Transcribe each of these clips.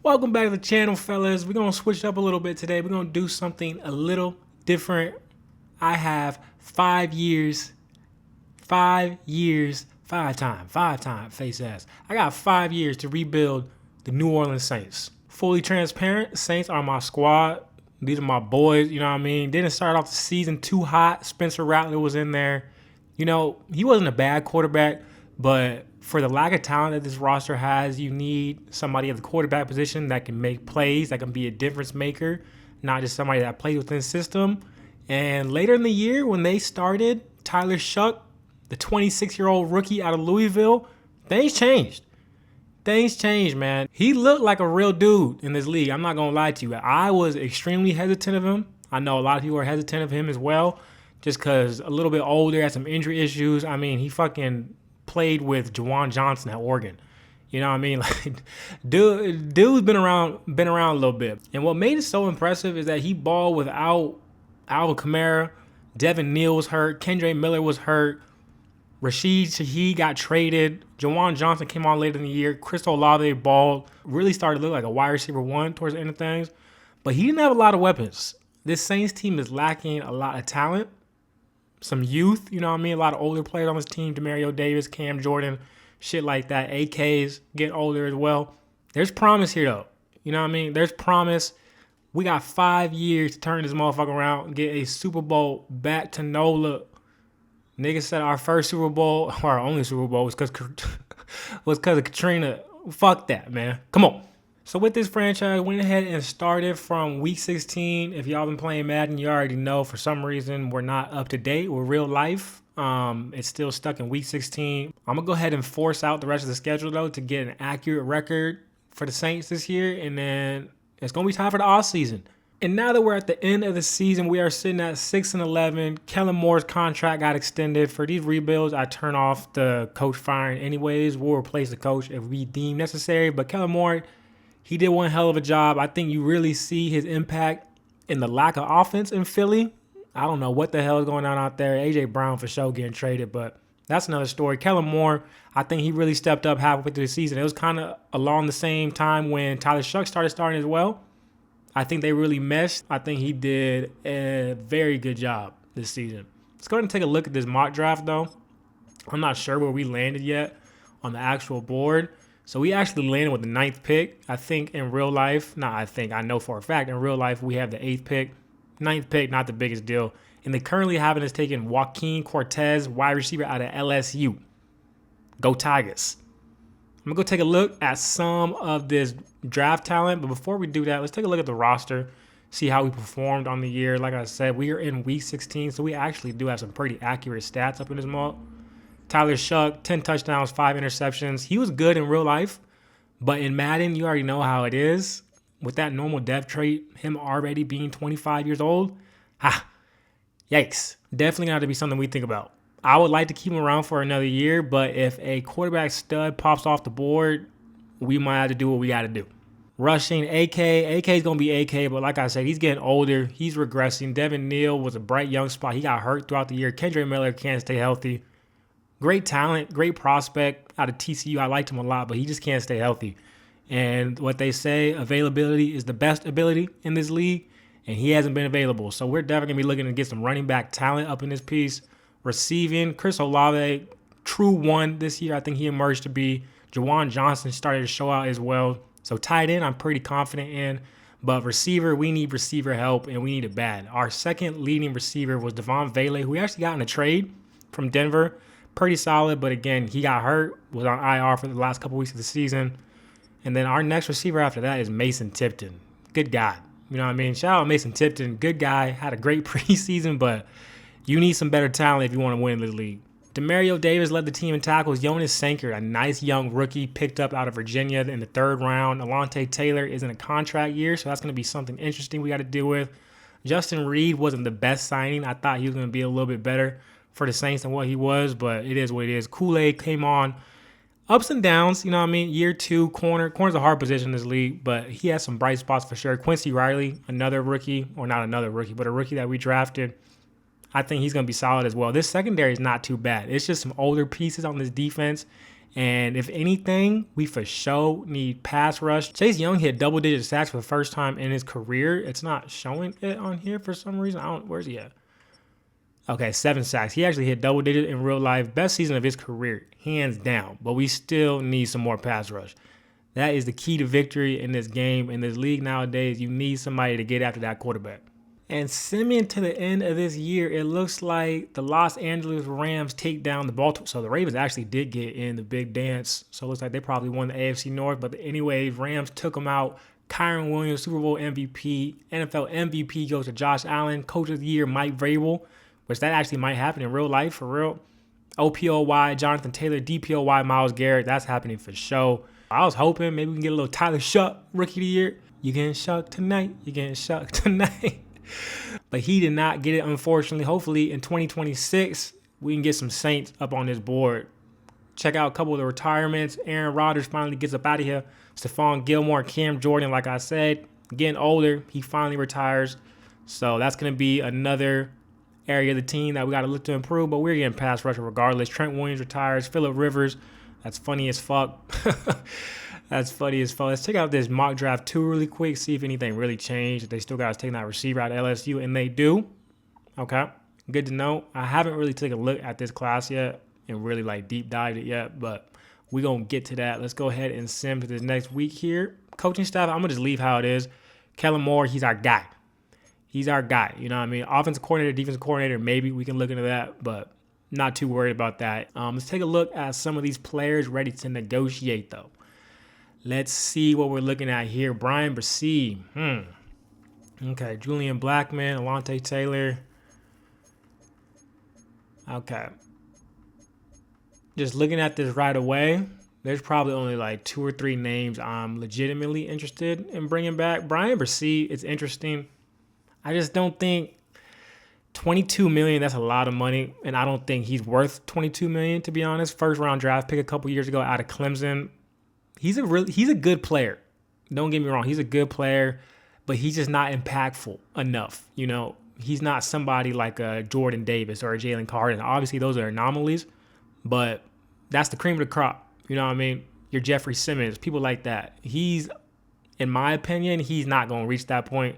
Welcome back to the channel, fellas. We're going to switch up a little bit today. We're going to do something a little different. I have 5 years, 5 time, face ass. I got 5 years to rebuild the New Orleans Saints. Fully transparent, Saints are my squad. These are my boys, you know what I mean? Didn't start off the season too hot. Spencer Rattler was in there. You know, he wasn't a bad quarterback, but for the lack of talent that this roster has, you need somebody at the quarterback position that can make plays, that can be a difference maker, not just somebody that plays within the system. And later in the year, when they started, Tyler Shuck, the 26-year-old rookie out of Louisville, things changed. Things changed, man. He looked like a real dude in this league. I'm not going to lie to you. I was extremely hesitant of him. I know a lot of people are hesitant of him as well, just because a little bit older, had some injury issues. I mean, he fucking played with Juwan Johnson at Oregon. You know what I mean? Like, dude's been around a little bit. And what made it so impressive is that he balled without Alvin Kamara. Devin Neal was hurt. Kendre Miller was hurt. Rashid Shaheed got traded. Juwan Johnson came on later in the year. Chris Olave balled. Really started to look like a wide receiver one towards the end of things. But he didn't have a lot of weapons. This Saints team is lacking a lot of talent. Some youth, you know what I mean? A lot of older players on this team. Demario Davis, Cam Jordan, shit like that. AKs get older as well. There's promise here, though. You know what I mean? There's promise. We got 5 years to turn this motherfucker around and get a Super Bowl back to NOLA. Niggas said our first Super Bowl, or our only Super Bowl, was because of Katrina. Fuck that, man. Come on. So with this franchise, went ahead and started from week 16. If y'all been playing Madden, you already know for some reason we're not up to date with real life. It's still stuck in week 16. I'm going to go ahead and force out the rest of the schedule, though, to get an accurate record for the Saints this year. And then it's going to be time for the offseason. And now that we're at the end of the season, we are sitting at 6-11. Kellen Moore's contract got extended. For these rebuilds, I turn off the coach firing anyways. We'll replace the coach if we deem necessary. But Kellen Moore, he did one hell of a job. I think you really see his impact in the lack of offense in Philly. I don't know what the hell is going on out there. A.J. Brown for sure getting traded, but that's another story. Kellen Moore, I think he really stepped up halfway through the season. It was kind of along the same time when Tyler Shuck starting as well. I think they really meshed. I think he did a very good job this season. Let's go ahead and take a look at this mock draft, though. I'm not sure where we landed yet on the actual board. So we actually landed with the 9th pick. I think in real life, I know for a fact, in real life, we have the 8th pick. 9th pick, not the biggest deal. And they currently have us taking Joaquin Cortez, wide receiver out of LSU. Go Tigers. I'm going to go take a look at some of this draft talent. But before we do that, let's take a look at the roster, see how we performed on the year. Like I said, we are in week 16, so we actually do have some pretty accurate stats up in this mock. Tyler Shuck, 10 touchdowns, 5 interceptions. He was good in real life, but in Madden, you already know how it is. With that normal dev trait, him already being 25 years old, yikes. Definitely got to be something we think about. I would like to keep him around for another year, but if a quarterback stud pops off the board, we might have to do what we got to do. Rushing, AK is going to be AK, but like I said, he's getting older. He's regressing. Devin Neal was a bright young spot. He got hurt throughout the year. Kendre Miller can't stay healthy. Great talent, great prospect out of TCU. I liked him a lot, but he just can't stay healthy. And what they say, availability is the best ability in this league, and he hasn't been available. So we're definitely going to be looking to get some running back talent up in this piece. Receiving, Chris Olave, true one this year. I think he emerged to be. Juwan Johnson started to show out as well. So tight end, I'm pretty confident in. But receiver, we need receiver help, and we need it bad. Our second leading receiver was Devon Vele, who we actually got in a trade from Denver. Pretty solid, but again, he got hurt, was on IR for the last couple weeks of the season. And then our next receiver after that is Mason Tipton. Good guy. You know what I mean? Shout out Mason Tipton. Good guy. Had a great preseason, but you need some better talent if you want to win this league. Demario Davis led the team in tackles. Jonas Sanker, a nice young rookie, picked up out of Virginia in the 3rd round. Alontae Taylor is in a contract year, so that's going to be something interesting we got to deal with. Justin Reed wasn't the best signing. I thought he was going to be a little bit better for the Saints than what he was, but it is what it is. Kool-Aid came on. Ups and downs, you know what I mean? Year 2, corner's a hard position in this league, but he has some bright spots for sure. Quincy Riley, another rookie, or not another rookie, but a rookie that we drafted. I think he's going to be solid as well. This secondary is not too bad. It's just some older pieces on this defense, And if anything, we for sure need pass rush. Chase Young hit double-digit sacks for the first time in his career. It's not showing it on here for some reason. Where's he at? Okay, 7 sacks. He actually hit double-digit in real life. Best season of his career, hands down. But we still need some more pass rush. That is the key to victory in this game. In this league nowadays, you need somebody to get after that quarterback. And simming to the end of this year, it looks like the Los Angeles Rams take down the Baltimore. So the Ravens actually did get in the big dance. So it looks like they probably won the AFC North. But anyways, Rams took them out. Kyron Williams, Super Bowl MVP. NFL MVP goes to Josh Allen. Coach of the Year, Mike Vrabel, which that actually might happen in real life, for real. OPOY, Jonathan Taylor. DPOY, Myles Garrett. That's happening for sure. I was hoping maybe we can get a little Tyler Shuck, Rookie of the Year. You getting shucked tonight. You getting shucked tonight. But he did not get it, unfortunately. Hopefully, in 2026, we can get some Saints up on this board. Check out a couple of the retirements. Aaron Rodgers finally gets up out of here. Stephon Gilmore, Cam Jordan, like I said, getting older. He finally retires. So that's going to be another area of the team that we got to look to improve. But we're getting pass rusher regardless. Trent Williams retires. Phillip Rivers. That's funny as fuck. That's funny as fuck. Let's check out this mock draft 2 really quick, see if anything really changed. If they still got us taking that receiver out of LSU, and they do. Okay, good to know. I haven't really taken a look at this class yet and really like deep dived it yet, but we're going to get to that. Let's go ahead and sim to this next week here. Coaching staff, I'm going to just leave how it is. Kellen Moore, he's our guy. He's our guy. You know what I mean? Offensive coordinator, defensive coordinator, maybe we can look into that, but not too worried about that. Let's take a look at some of these players ready to negotiate, though. Let's see what we're looking at here. Brian Brissy. Okay, Julian Blackman, Alontae Taylor. Okay. Just looking at this right away, there's probably only like 2 or 3 names I'm legitimately interested in bringing back. Brian Brissy, it's interesting. I just don't think $22 million, that's a lot of money, and I don't think he's worth $22 million, to be honest. First round draft pick a couple years ago out of Clemson. He's a good player. Don't get me wrong, he's a good player, but he's just not impactful enough. You know, he's not somebody like a Jordan Davis or a Jalen Carter. Obviously, those are anomalies, but that's the cream of the crop. You know what I mean? Your Jeffrey Simmons, people like that. He's, in my opinion, he's not going to reach that point.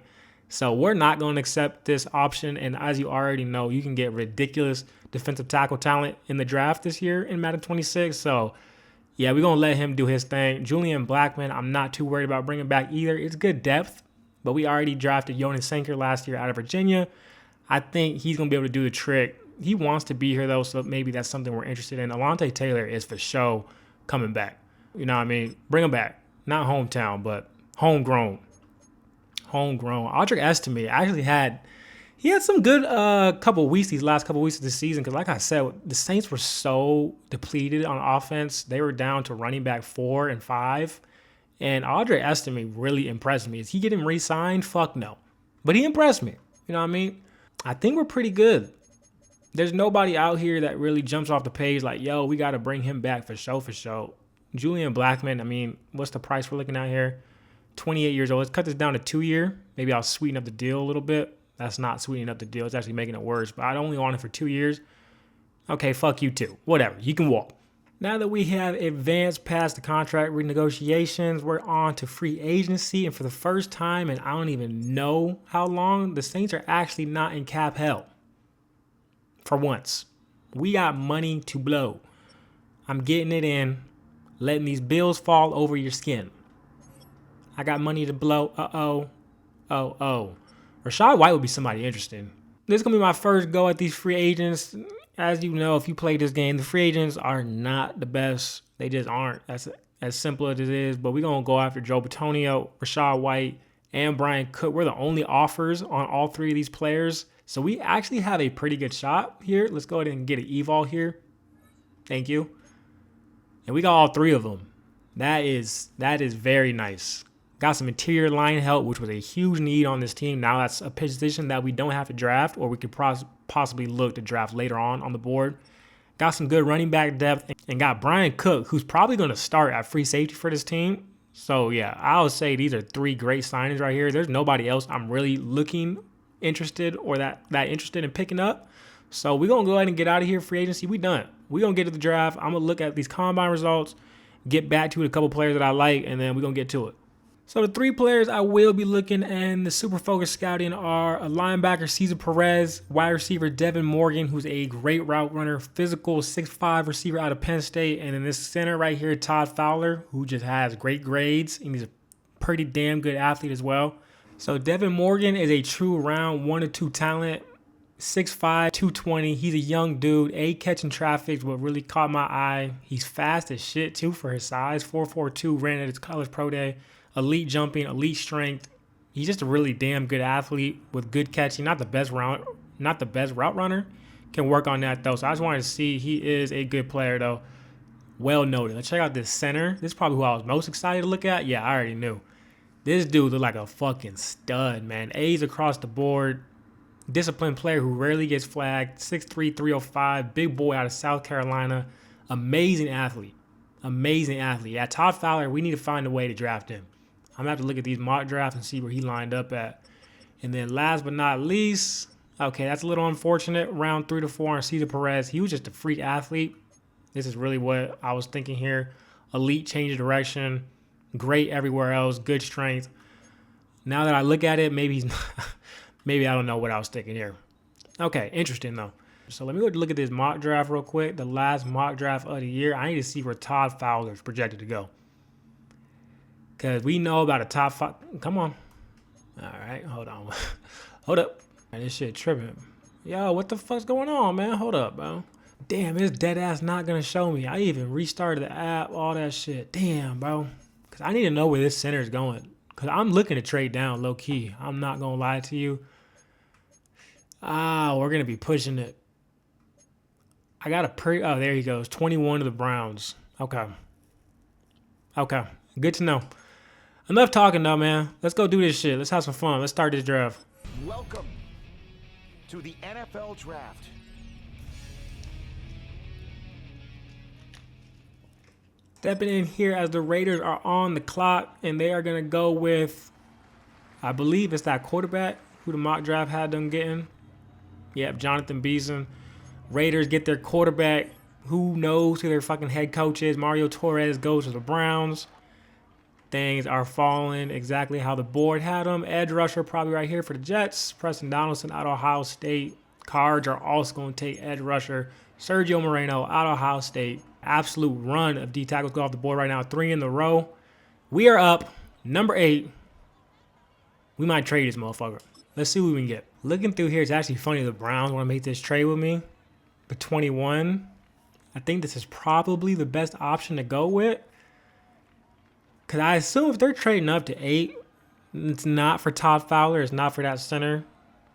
So we're not going to accept this option. And as you already know, you can get ridiculous defensive tackle talent in the draft this year in Madden 26. So, yeah, we're going to let him do his thing. Julian Blackman, I'm not too worried about bringing back either. It's good depth, but we already drafted Jonas Sanker last year out of Virginia. I think he's going to be able to do the trick. He wants to be here, though, so maybe that's something we're interested in. Alontae Taylor is for sure coming back. You know what I mean? Bring him back. Not hometown, but homegrown. Audric Estime actually had some good couple weeks these last couple weeks of the season, because like I said, the Saints were so depleted on offense. They were down to running back 4 and 5, and Audric Estime really impressed me. Is he getting re-signed? Fuck no, but he impressed me. You know what I mean? I think we're pretty good. There's nobody out here that really jumps off the page like, yo, we got to bring him back for sure. Julian Blackman, I mean, what's the price we're looking at here? 28 years old. Let's cut this down to 2 year. Maybe I'll sweeten up the deal a little bit. That's not sweetening up the deal. It's actually making it worse. But I only want it for 2 years. Okay, fuck you too. Whatever. You can walk. Now that we have advanced past the contract renegotiations, we're on to free agency. And for the first time, and I don't even know how long, the Saints are actually not in cap hell. For once. We got money to blow. I'm getting it in. Letting these bills fall over your skin. I got money to blow. Rachaad White would be somebody interesting. This is going to be my first go at these free agents. As you know, if you play this game, the free agents are not the best. They just aren't. That's as simple as it is. But we're going to go after Joe Bitonio, Rachaad White, and Brian Cook. We're the only offers on all 3 of these players. So we actually have a pretty good shot here. Let's go ahead and get an eval here. Thank you. And we got all 3 of them. That is very nice. Got some interior line help, which was a huge need on this team. Now that's a position that we don't have to draft, or we could possibly look to draft later on the board. Got some good running back depth, and got Brian Cook, who's probably going to start at free safety for this team. So, yeah, I would say these are 3 great signings right here. There's nobody else I'm really interested or that interested in picking up. So we're going to go ahead and get out of here. Free agency, we done. We're going to get to the draft. I'm going to look at these combine results, get back to a couple players that I like, and then we're going to get to it. So the 3 players I will be looking in the super focused scouting are a linebacker, Cesar Perez, wide receiver, Devin Morgan, who's a great route runner, physical 6'5" receiver out of Penn State, and in this center right here, Todd Fowler, who just has great grades, and he's a pretty damn good athlete as well. So Devin Morgan is a true round 1 or 2 talent, 6'5", 220. He's a young dude, catching traffic is what really caught my eye. He's fast as shit too for his size, 4.42, ran at his college pro day. Elite jumping, elite strength. He's just a really damn good athlete with good catching. Not the best route runner. Can work on that though. So I just wanted to see he is a good player though. Well noted. Let's check out this center. This is probably who I was most excited to look at. Yeah, I already knew. This dude looked like a fucking stud, man. A's across the board. Disciplined player who rarely gets flagged. 6'3", 305. Big boy out of South Carolina. Amazing athlete. Amazing athlete. Yeah, Todd Fowler, we need to find a way to draft him. I'm going to have to look at these mock drafts and see where he lined up at. And then last but not least, okay, that's a little unfortunate. Round 3 to 4 on Cesar Perez. He was just a freak athlete. This is really what I was thinking here. Elite change of direction. Great everywhere else. Good strength. Now that I look at it, maybe maybe I don't know what I was thinking here. Okay, interesting though. So let me go look at this mock draft real quick. The last mock draft of the year. I need to see where Todd Fowler is projected to go. Because we know about a top 5. Come on. All right, hold on. Hold up. Man, this shit tripping. Yo, what the fuck's going on, man? Hold up, bro. Damn, it's dead ass not going to show me. I even restarted the app, all that shit. Damn, bro. Because I need to know where this center is going. Because I'm looking to trade down low key. I'm not going to lie to you. We're going to be pushing it. I got a oh, there he goes. 21 to the Browns. Okay. Good to know. Enough talking though, man. Let's go do this shit. Let's have some fun. Let's start this draft. Welcome to the NFL Draft. Stepping in here as the Raiders are on the clock, and they are going to go with, I believe it's that quarterback who the mock draft had them getting. Yep, Jonathan Beason. Raiders get their quarterback. Who knows who their fucking head coach is? Mario Torres goes to the Browns. Things are falling exactly how the board had them. Edge rusher probably right here for the Jets. Preston Donaldson out of Ohio State. Cards are also going to take edge rusher. Sergio Moreno out of Ohio State. Absolute run of D tackles go off the board right now. 3 in the row. We are up. Number 8. We might trade this motherfucker. Let's see what we can get. Looking through here, it's actually funny the Browns want to make this trade with me. But 21, I think this is probably the best option to go with. Because I assume if they're trading up to 8, it's not for Todd Fowler. It's not for that center.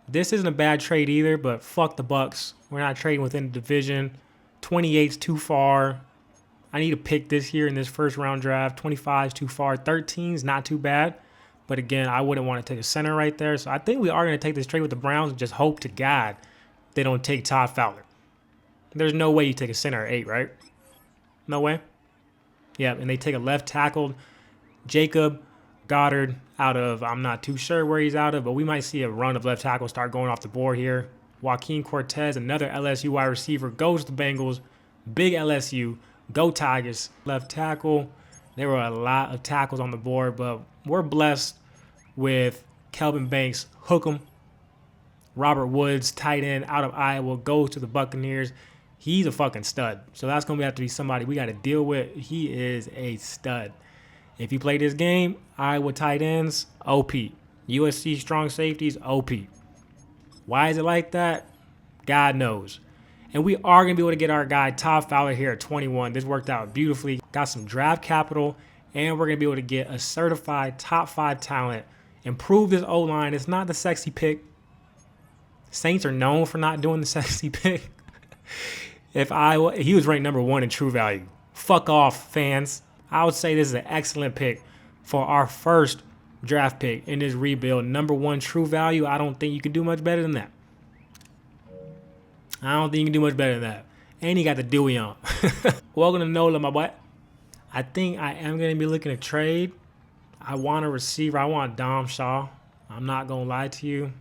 This isn't a bad trade either, but fuck the Bucks. We're not trading within the division. 28's too far. I need to pick this here in this first round draft. 25's too far. 13's not too bad. But again, I wouldn't want to take a center right there. So I think we are going to take this trade with the Browns and just hope to God they don't take Todd Fowler. There's no way you take a center at 8, right? No way? Yeah, and they take a left tackle. Jacob Goddard out of, I'm not too sure where he's out of, but we might see a run of left tackle start going off the board here. Joaquin Cortez, another LSU wide receiver, goes to the Bengals. Big LSU. Go Tigers. Left tackle. There were a lot of tackles on the board, but we're blessed with Kelvin Banks. Hook 'em. Robert Woods, tight end out of Iowa, goes to the Buccaneers. He's a fucking stud. So that's going to have to be somebody we got to deal with. He is a stud. If you play this game, Iowa tight ends, OP. USC strong safeties, OP. Why is it like that? God knows. And we are going to be able to get our guy Todd Fowler here at 21. This worked out beautifully. Got some draft capital, and we're going to be able to get a certified top 5 talent. Improve this O-line. It's not the sexy pick. Saints are known for not doing the sexy pick. He was ranked number 1 in true value. Fuck off, fans. I would say this is an excellent pick for our first draft pick in this rebuild. Number 1 true value. I don't think you can do much better than that. I don't think you can do much better than that. And he got the Dewey on. Welcome to NOLA, my boy. I think I am going to be looking to trade. I want a receiver. I want Dom Shaw. I'm not going to lie to you.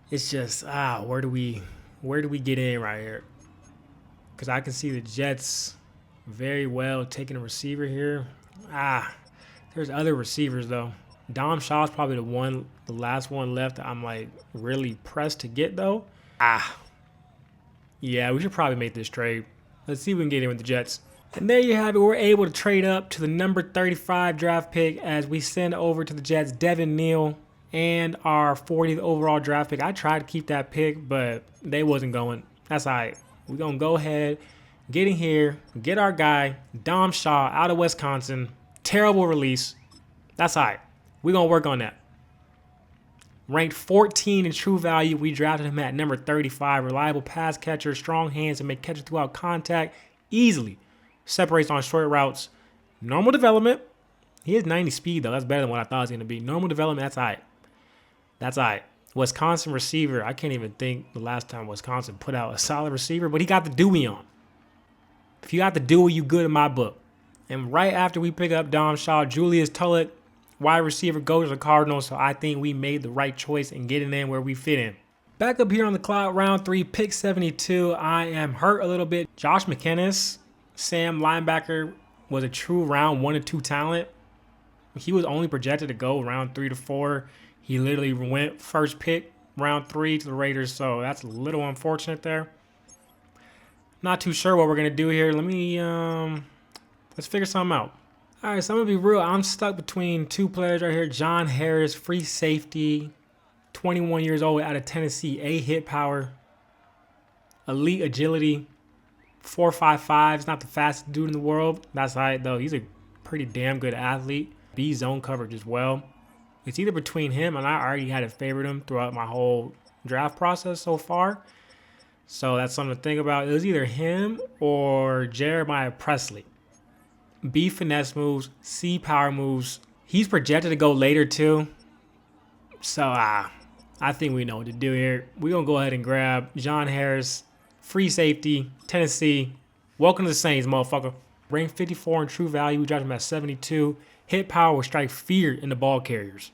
It's just, where do we get in right here? because I can see the Jets very well taking a receiver here. There's other receivers though. Dom Shaw's probably the last one left that I'm like really pressed to get though. Yeah, we should probably make this trade. Let's see if we can get in with the Jets. And there you have it. We're able to trade up to the number 35 draft pick as we send over to the Jets Devin Neal and our 40th overall draft pick. I tried to keep that pick, but they wasn't going. That's all right. We're going to go ahead, get in here, get our guy, Dom Shaw, out of Wisconsin. Terrible release. That's all right. We're going to work on that. Ranked 14 in true value. We drafted him at number 35. Reliable pass catcher, strong hands, and make catches throughout contact easily. Separates on short routes. Normal development. He has 90 speed, though. That's better than what I thought it was going to be. Normal development, that's all right. That's all right. Wisconsin receiver. I can't even think the last time Wisconsin put out a solid receiver, but he got the Dewey on. If you got the Dewey, you good in my book. And right after we pick up Dom Shaw, Julius Tulloch, wide receiver, goes to the Cardinals, so I think we made the right choice in getting in where we fit in. Back up here on the clock, round 3, pick 72. I am hurt a little bit. Josh McKinnis, Sam linebacker, was a true round 1 and 2 talent. He was only projected to go round 3 to 4. He literally went first pick, round 3 to the Raiders, so that's a little unfortunate there. Not too sure what we're going to do here. Let's figure something out. All right, so I'm going to be real. I'm stuck between two players right here. John Harris, free safety, 21 years old, out of Tennessee, A hit power, elite agility, 4.55. He's not the fastest dude in the world. That's all right, though. He's a pretty damn good athlete. B zone coverage as well. It's either between him, and I already had favored him throughout my whole draft process so far. So that's something to think about. It was either him or Jeremiah Presley. B finesse moves, C power moves. He's projected to go later too. So I think we know what to do here. We're going to go ahead and grab John Harris, free safety, Tennessee. Welcome to the Saints, motherfucker. Ranked 54 in true value. We dropped him at 72. Hit power will strike fear in the ball carriers.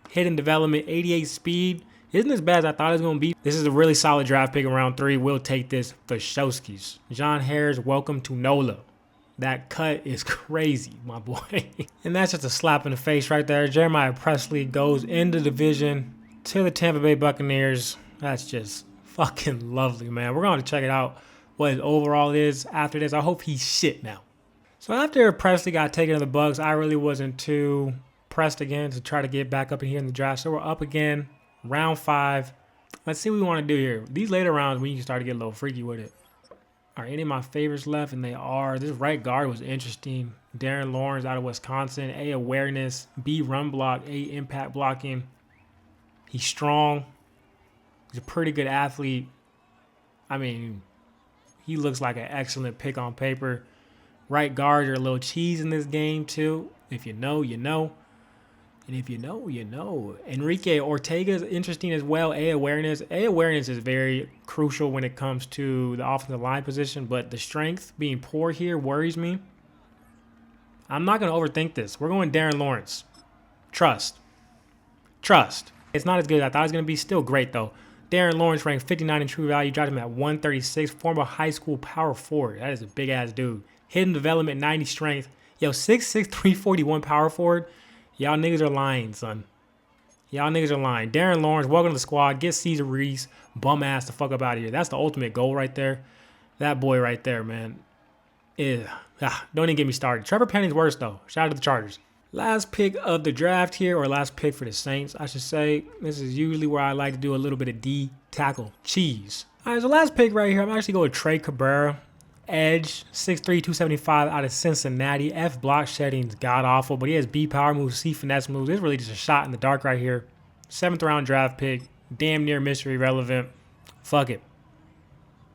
Hidden development, 88 speed. Isn't as bad as I thought it was going to be. This is a really solid draft pick in round 3. We'll take this for Showskis. John Harris, welcome to NOLA. That cut is crazy, my boy. And that's just a slap in the face right there. Jeremiah Presley goes in the division to the Tampa Bay Buccaneers. That's just fucking lovely, man. We're going to check it out, what his overall is after this. I hope he's shit now. So after Presley got taken to the Bucs, I really wasn't too pressed again to try to get back up in here in the draft. So we're up again, round 5. Let's see what we want to do here. These later rounds, we can start to get a little freaky with it. Are any of my favorites left? And they are. This right guard was interesting. Darren Lawrence out of Wisconsin. A, awareness. B, run block. A, impact blocking. He's strong. He's a pretty good athlete. I mean, he looks like an excellent pick on paper. Right guards are a little cheese in this game too. If you know, you know. And if you know, you know. Enrique Ortega is interesting as well. A, awareness. A, awareness is very crucial when it comes to the offensive line position, but the strength being poor here worries me. I'm not going to overthink this. We're going Darren Lawrence. Trust. It's not as good as I thought it was going to be. Still great, though. Darren Lawrence ranked 59 in true value. Dropped him at 136. Former high school power forward. That is a big-ass dude. Hidden development, 90 strength. Yo, 6'6", 341 power forward. Y'all niggas are lying, son. Y'all niggas are lying. Darren Lawrence, welcome to the squad. Get Cesar Reese, bum ass the fuck up out of here. That's the ultimate goal right there. That boy right there, man. Don't even get me started. Trevor Penning's worse, though. Shout out to the Chargers. Last pick of the draft here, or last pick for the Saints, I should say. This is usually where I like to do a little bit of D tackle cheese. All right, so last pick right here, I'm actually going with Trey Cabrera. Edge, 6'3", 275 out of Cincinnati. F block shedding's god-awful, but he has B power moves, C finesse moves. It's really just a shot in the dark right here. 7th round draft pick. Damn near mystery relevant. Fuck it.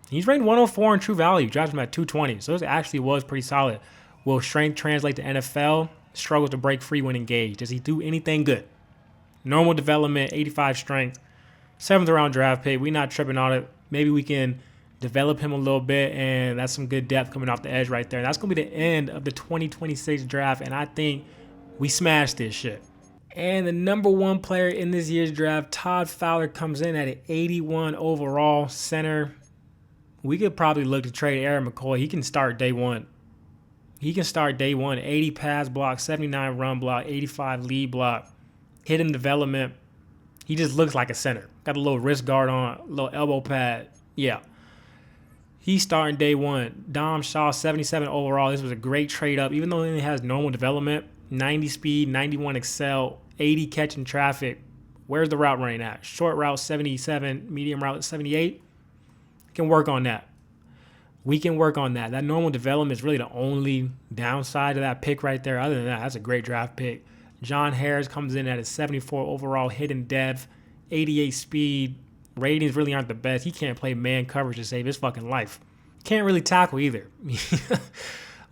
He's ranked 104 in true value. Drops him at 220, so this actually was pretty solid. Will strength translate to NFL? Struggles to break free when engaged. Does he do anything good? Normal development, 85 strength. 7th round draft pick. We not tripping on it. Maybe we can develop him a little bit, and that's some good depth coming off the edge right there. That's going to be the end of the 2026 draft, and I think we smashed this shit. And the number 1 player in this year's draft, Todd Fowler, comes in at an 81 overall center. we could probably look to trade Aaron McCoy. He can start day one. 80 pass block, 79 run block, 85 lead block, hidden development. He just looks like a center. Got a little wrist guard on, a little elbow pad. Yeah. He's starting day one. Dom Shaw, 77 overall. This was a great trade up. Even though he has normal development, 90 speed, 91 excel, 80 catching traffic. Where's the route running at? Short route, 77. Medium route, 78. Can work on that. We can work on that. That normal development is really the only downside of that pick right there. Other than that, that's a great draft pick. John Harris comes in at a 74 overall hidden depth, 88 speed. Ratings really aren't the best. He can't play man coverage to save his fucking life. Can't really tackle either.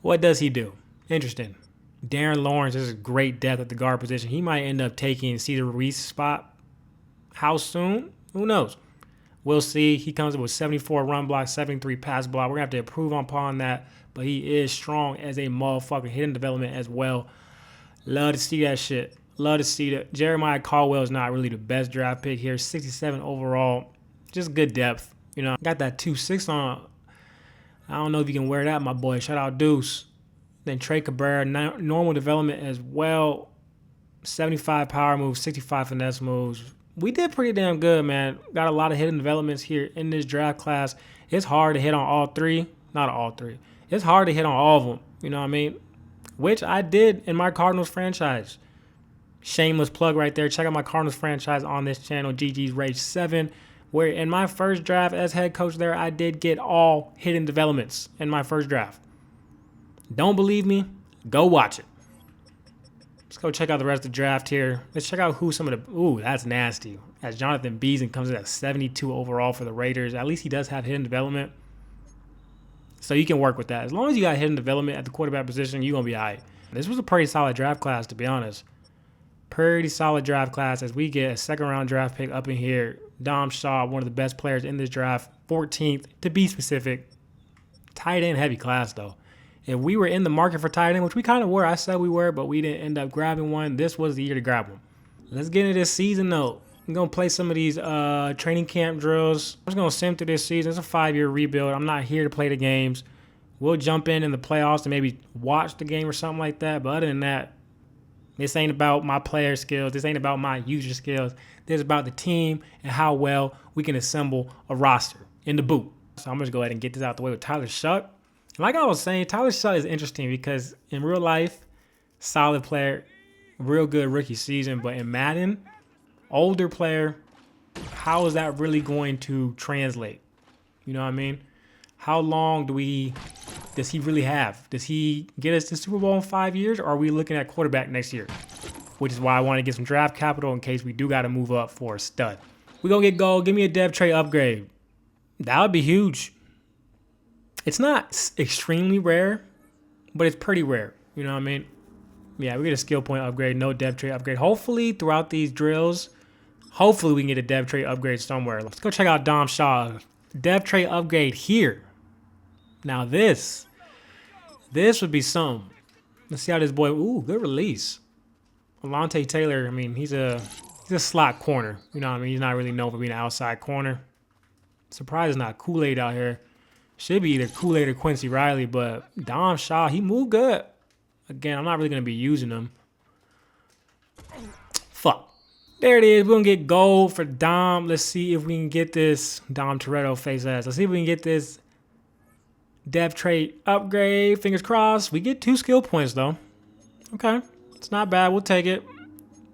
What does he do? Interesting. Darren Lawrence is a great depth at the guard position. He might end up taking Cesar Ruiz's spot. How soon? Who knows? We'll see. He comes in with 74 run block, 73 pass block. We're going to have to improve upon that. But he is strong as a motherfucker. Hidden development as well. Love to see that shit. Love to see that. Jeremiah Caldwell is not really the best draft pick here. 67 overall. Just good depth. You know, got that 2.6 on. I don't know if you can wear that, my boy. Shout out Deuce. Then Trey Cabrera, normal development as well. 75 power moves, 65 finesse moves. We did pretty damn good, man. Got a lot of hidden developments here in this draft class. It's hard to hit on all three. Not all three. It's hard to hit on all of them. You know what I mean? Which I did in my Cardinals franchise. Shameless plug right there. Check out my Cardinals franchise on this channel, GG's Rage 7, where in my first draft as head coach there, I did get all hidden developments in my first draft. Don't believe me? Go watch it. Let's go check out the rest of the draft here. Let's check out who some of the... Ooh, that's nasty. As Jonathan Beason comes in at 72 overall for the Raiders. At least he does have hidden development. So you can work with that. As long as you got hidden development at the quarterback position, you're going to be all right. This was a pretty solid draft class, to be honest. Pretty solid draft class as we get a second-round draft pick up in here. Dom Shaw, one of the best players in this draft. 14th, to be specific. Tight end heavy class, though. If we were in the market for tight end, which we kind of were, I said we were, but we didn't end up grabbing one, this was the year to grab one. Let's get into this season, though. I'm going to play some of these training camp drills. I'm just going to sim through this season. It's a 5-year rebuild. I'm not here to play the games. We'll jump in the playoffs and maybe watch the game or something like that. But other than that, this ain't about my player skills. This ain't about my user skills. This is about the team and how well we can assemble a roster in the boot. So I'm going to go ahead and get this out the way with Tyler Shuck. Like I was saying, Tyler Shuck is interesting because in real life, solid player, real good rookie season. But in Madden, older player, how is that really going to translate? You know what I mean? How long does he really have? Does he get us to Super Bowl in 5 years, or are we looking at quarterback next year? Which is why I want to get some draft capital in case we do got to move up for a stud. We're going to get gold. Give me a dev tray upgrade. That would be huge. It's not extremely rare, but it's pretty rare. You know what I mean? Yeah, we get a skill point upgrade, no dev tray upgrade. Hopefully, throughout these drills, hopefully we can get a dev tray upgrade somewhere. Let's go check out Dom Shaw. Dev tray upgrade here. Now this would be something. Let's see how this boy, ooh, good release. Alontae Taylor, I mean, he's a slot corner. You know what I mean? He's not really known for being an outside corner. Surprised it's not Kool-Aid out here. Should be either Kool-Aid or Quincy Riley, but Dom Shaw, he moved good. Again, I'm not really going to be using him. Fuck. There it is. We're going to get gold for Dom. Let's see if we can get this. Dom Toretto face ass. Let's see if we can get this dev trait upgrade. Fingers crossed. We get 2 skill points, though. Okay. It's not bad. We'll take it.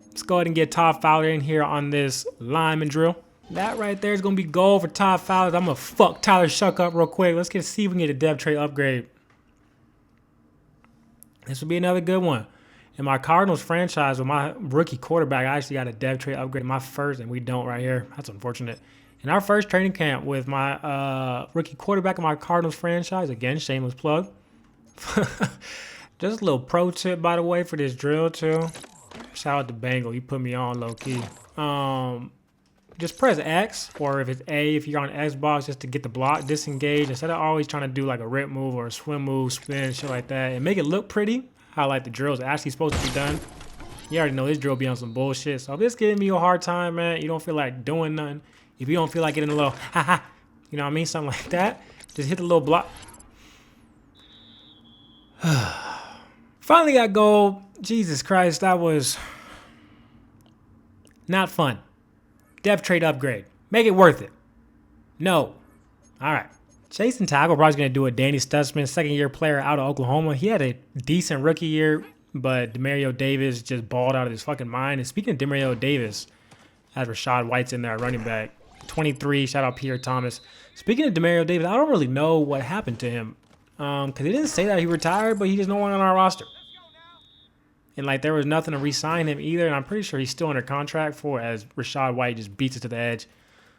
Let's go ahead and get Todd Fowler in here on this lineman drill. That right there is going to be gold for Todd Fowler. I'm going to fuck Tyler Shuck up real quick. Let's see if we can get a dev trait upgrade. This will be another good one. In my Cardinals franchise, with my rookie quarterback, I actually got a dev trait upgrade in my first, and we don't right here. That's unfortunate. In our first training camp with my rookie quarterback in my Cardinals franchise, again, shameless plug. Just a little pro tip, by the way, for this drill, too. Shout out to Bangle. He put me on low-key. Just press X, or if it's A, if you're on Xbox, just to get the block disengaged. Instead of always trying to do like a rip move or a swim move, spin, shit like that, and make it look pretty, how like the drills are actually supposed to be done. You already know this drill be on some bullshit. So if it's giving me a hard time, man, you don't feel like doing nothing. If you don't feel like getting a little, haha, you know what I mean? Something like that. Just hit the little block. Finally got gold. Jesus Christ, that was not fun. Depth trade upgrade. Make it worth it. No. All right. Chasing tackle, probably going to do it. Danny Stutzman, second-year player out of Oklahoma. He had a decent rookie year, but Demario Davis just balled out of his fucking mind. And speaking of Demario Davis, as Rachaad White's in there, running back, 23. Shout out Pierre Thomas. Speaking of Demario Davis, I don't really know what happened to him because he didn't say that he retired, but he just no one on our roster. And like there was nothing to re-sign him either, and I'm pretty sure he's still under contract for as Rachaad White just beats it to the edge.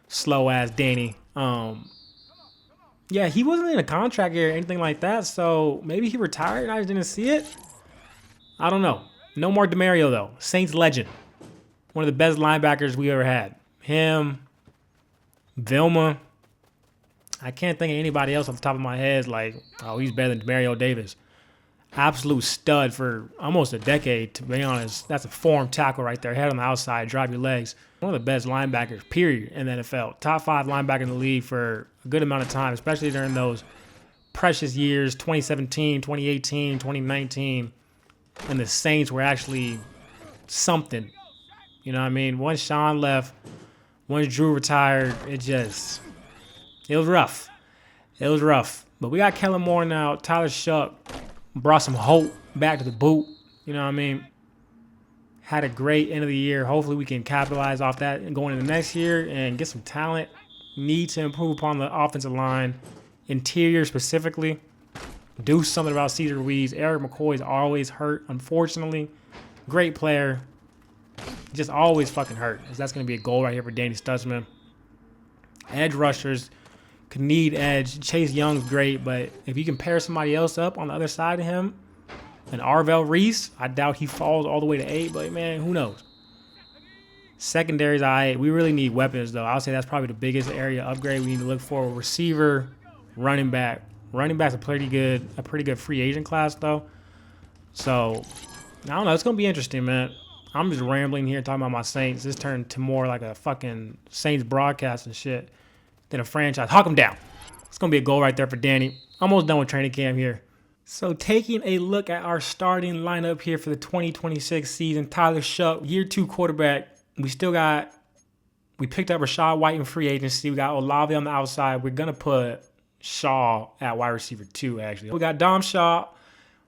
Slow ass Danny. Yeah, he wasn't in a contract year or anything like that, so maybe he retired and I just didn't see it. I don't know. No more Demario though. Saints legend. One of the best linebackers we ever had. Him, Vilma. I can't think of anybody else off the top of my head like, oh, he's better than Demario Davis. Absolute stud for almost a decade, to be honest. That's a form tackle right there. Head on the outside, drive your legs. One of the best linebackers, period, in the NFL. Top 5 linebacker in the league for a good amount of time, especially during those precious years, 2017, 2018, 2019, and the Saints were actually something. You know what I mean? Once Sean left, once Drew retired, it was rough. It was rough. But we got Kellen Moore now. Tyler Shuck brought some hope back to the boot. You know what I mean? Had a great end of the year. Hopefully we can capitalize off that and going into next year and get some talent. Need to improve upon the offensive line. Interior specifically. Do something about Cesar Ruiz. Eric McCoy is always hurt, unfortunately. Great player. Just always fucking hurt. That's going to be a goal right here for Danny Stutzman. Edge rushers could need edge. Chase Young's great, but if you can pair somebody else up on the other side of him, and Arvell Reese, I doubt he falls all the way to 8, but man, who knows? Secondary's all right. We really need weapons, though. I'll say that's probably the biggest area upgrade we need to look for. Receiver, running back. Running back's a pretty good free agent class, though. So, I don't know. It's going to be interesting, man. I'm just rambling here talking about my Saints. This turned to more like a fucking Saints broadcast and shit than a franchise. Hawk them down. It's going to be a goal right there for Danny. Almost done with training camp here. So taking a look at our starting lineup here for the 2026 season, Tyler Shuck, year 2 quarterback. We picked up Rachaad White in free agency. We got Olave on the outside. We're going to put Shaw at wide receiver 2, actually. We got Dom Shaw,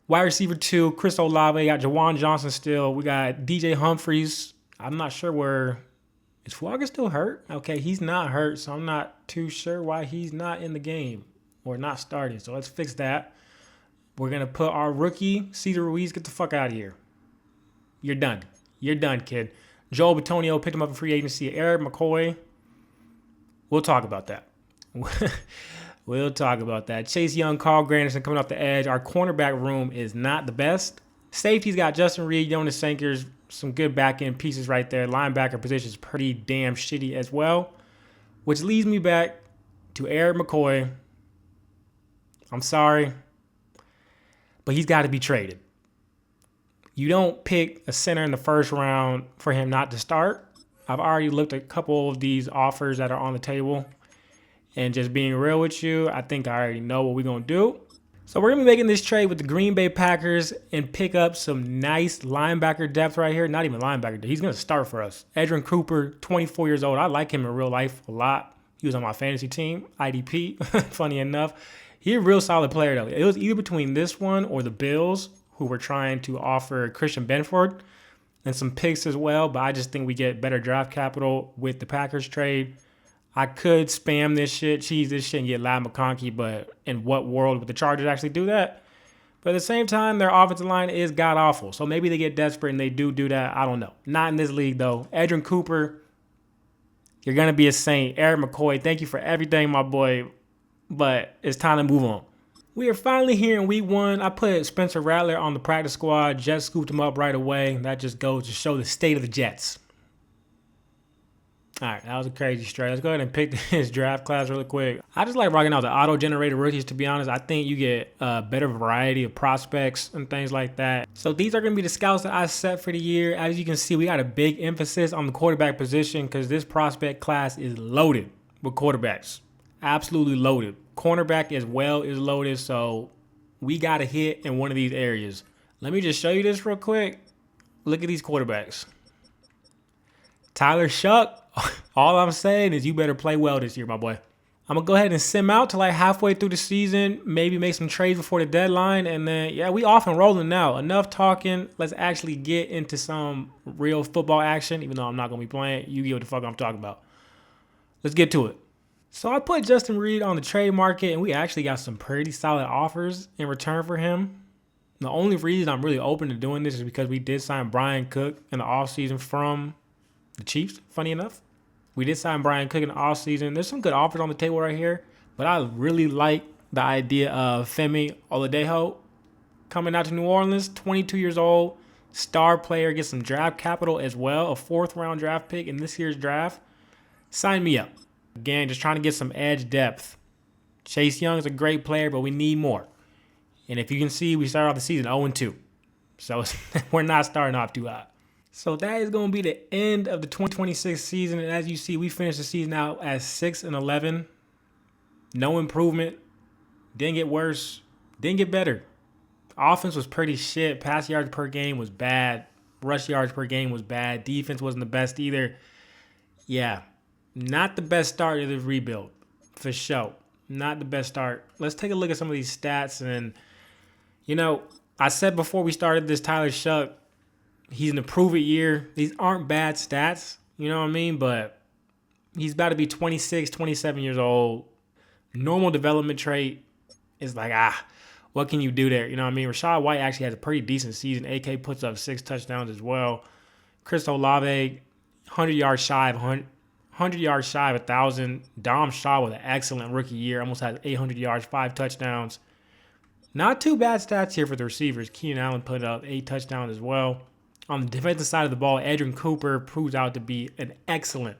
wide receiver 2, Chris Olave. We got Jawan Johnson still. We got DJ Humphries. I'm not sure where. Is Flogger still hurt? Okay, he's not hurt, so I'm not too sure why he's not in the game or not starting. So let's fix that. We're going to put our rookie, Cesar Ruiz, get the fuck out of here. You're done. You're done, kid. Joel Bitonio picked him up in free agency. Eric McCoy. We'll talk about that. We'll talk about that. Chase Young, Carl Granderson coming off the edge. Our cornerback room is not the best. Safety's got Justin Reed, Jonas Sankers, some good back-end pieces right there. Linebacker position is pretty damn shitty as well, which leads me back to Eric McCoy. I'm sorry, but he's got to be traded. You don't pick a center in the first round for him not to start. I've already looked at a couple of these offers that are on the table, and just being real with you, I think I already know what we're going to do. So we're going to be making this trade with the Green Bay Packers and pick up some nice linebacker depth right here. Not even linebacker. He's going to start for us. Edrin Cooper, 24 years old. I like him in real life a lot. He was on my fantasy team, IDP, funny enough. He's a real solid player, though. It was either between this one or the Bills, who were trying to offer Christian Benford and some picks as well. But I just think we get better draft capital with the Packers trade. I could spam this shit, cheese this shit, and get Ladd McConkey, but in what world would the Chargers actually do that? But at the same time, their offensive line is god-awful. So maybe they get desperate and they do that. I don't know. Not in this league, though. Edrin Cooper, you're going to be a Saint. Eric McCoy, thank you for everything, my boy. But it's time to move on. We are finally here in week 1. I put Spencer Rattler on the practice squad. Jets scooped him up right away. That just goes to show the state of the Jets. All right, that was a crazy stretch. Let's go ahead and pick this draft class really quick. I just like rocking out the auto-generated rookies, to be honest. I think you get a better variety of prospects and things like that. So these are going to be the scouts that I set for the year. As you can see, we got a big emphasis on the quarterback position because this prospect class is loaded with quarterbacks. Absolutely loaded. Cornerback as well is loaded, so we got to hit in one of these areas. Let me just show you this real quick. Look at these quarterbacks. Tyler Shuck, all I'm saying is you better play well this year, my boy. I'm going to go ahead and sim out to like halfway through the season, maybe make some trades before the deadline, and then, yeah, we off and rolling now. Enough talking. Let's actually get into some real football action, even though I'm not going to be playing. You get what the fuck I'm talking about. Let's get to it. So I put Justin Reed on the trade market, and we actually got some pretty solid offers in return for him. The only reason I'm really open to doing this is because we did sign Brian Cook in the offseason from the Chiefs, funny enough. We did sign Brian Cook in the offseason. There's some good offers on the table right here, but I really like the idea of Femi Oladejo coming out to New Orleans, 22 years old, star player, gets some draft capital as well, a 4th-round draft pick in this year's draft. Sign me up. Again, just trying to get some edge depth. Chase Young is a great player, but we need more. And if you can see, we started off the season 0-2. So we're not starting off too hot. So that is going to be the end of the 2026 season. And as you see, we finished the season out at 6-11. No improvement. Didn't get worse. Didn't get better. Offense was pretty shit. Pass yards per game was bad. Rush yards per game was bad. Defense wasn't the best either. Yeah, not the best start of the rebuild, for sure. Not the best start. Let's take a look at some of these stats. And, you know, I said before we started this, Tyler Shuck, he's an improve it year. These aren't bad stats, you know what I mean? But he's about to be 26, 27 years old. Normal development trait is like, what can you do there? You know what I mean? Rashad White actually has a pretty decent season. AK puts up 6 touchdowns as well. Chris Olave, 100 yards shy of 1,000. Dom Shaw with an excellent rookie year. Almost had 800 yards, 5 touchdowns. Not too bad stats here for the receivers. Keenan Allen put up 8 touchdowns as well. On the defensive side of the ball, Adrian Cooper proves out to be an excellent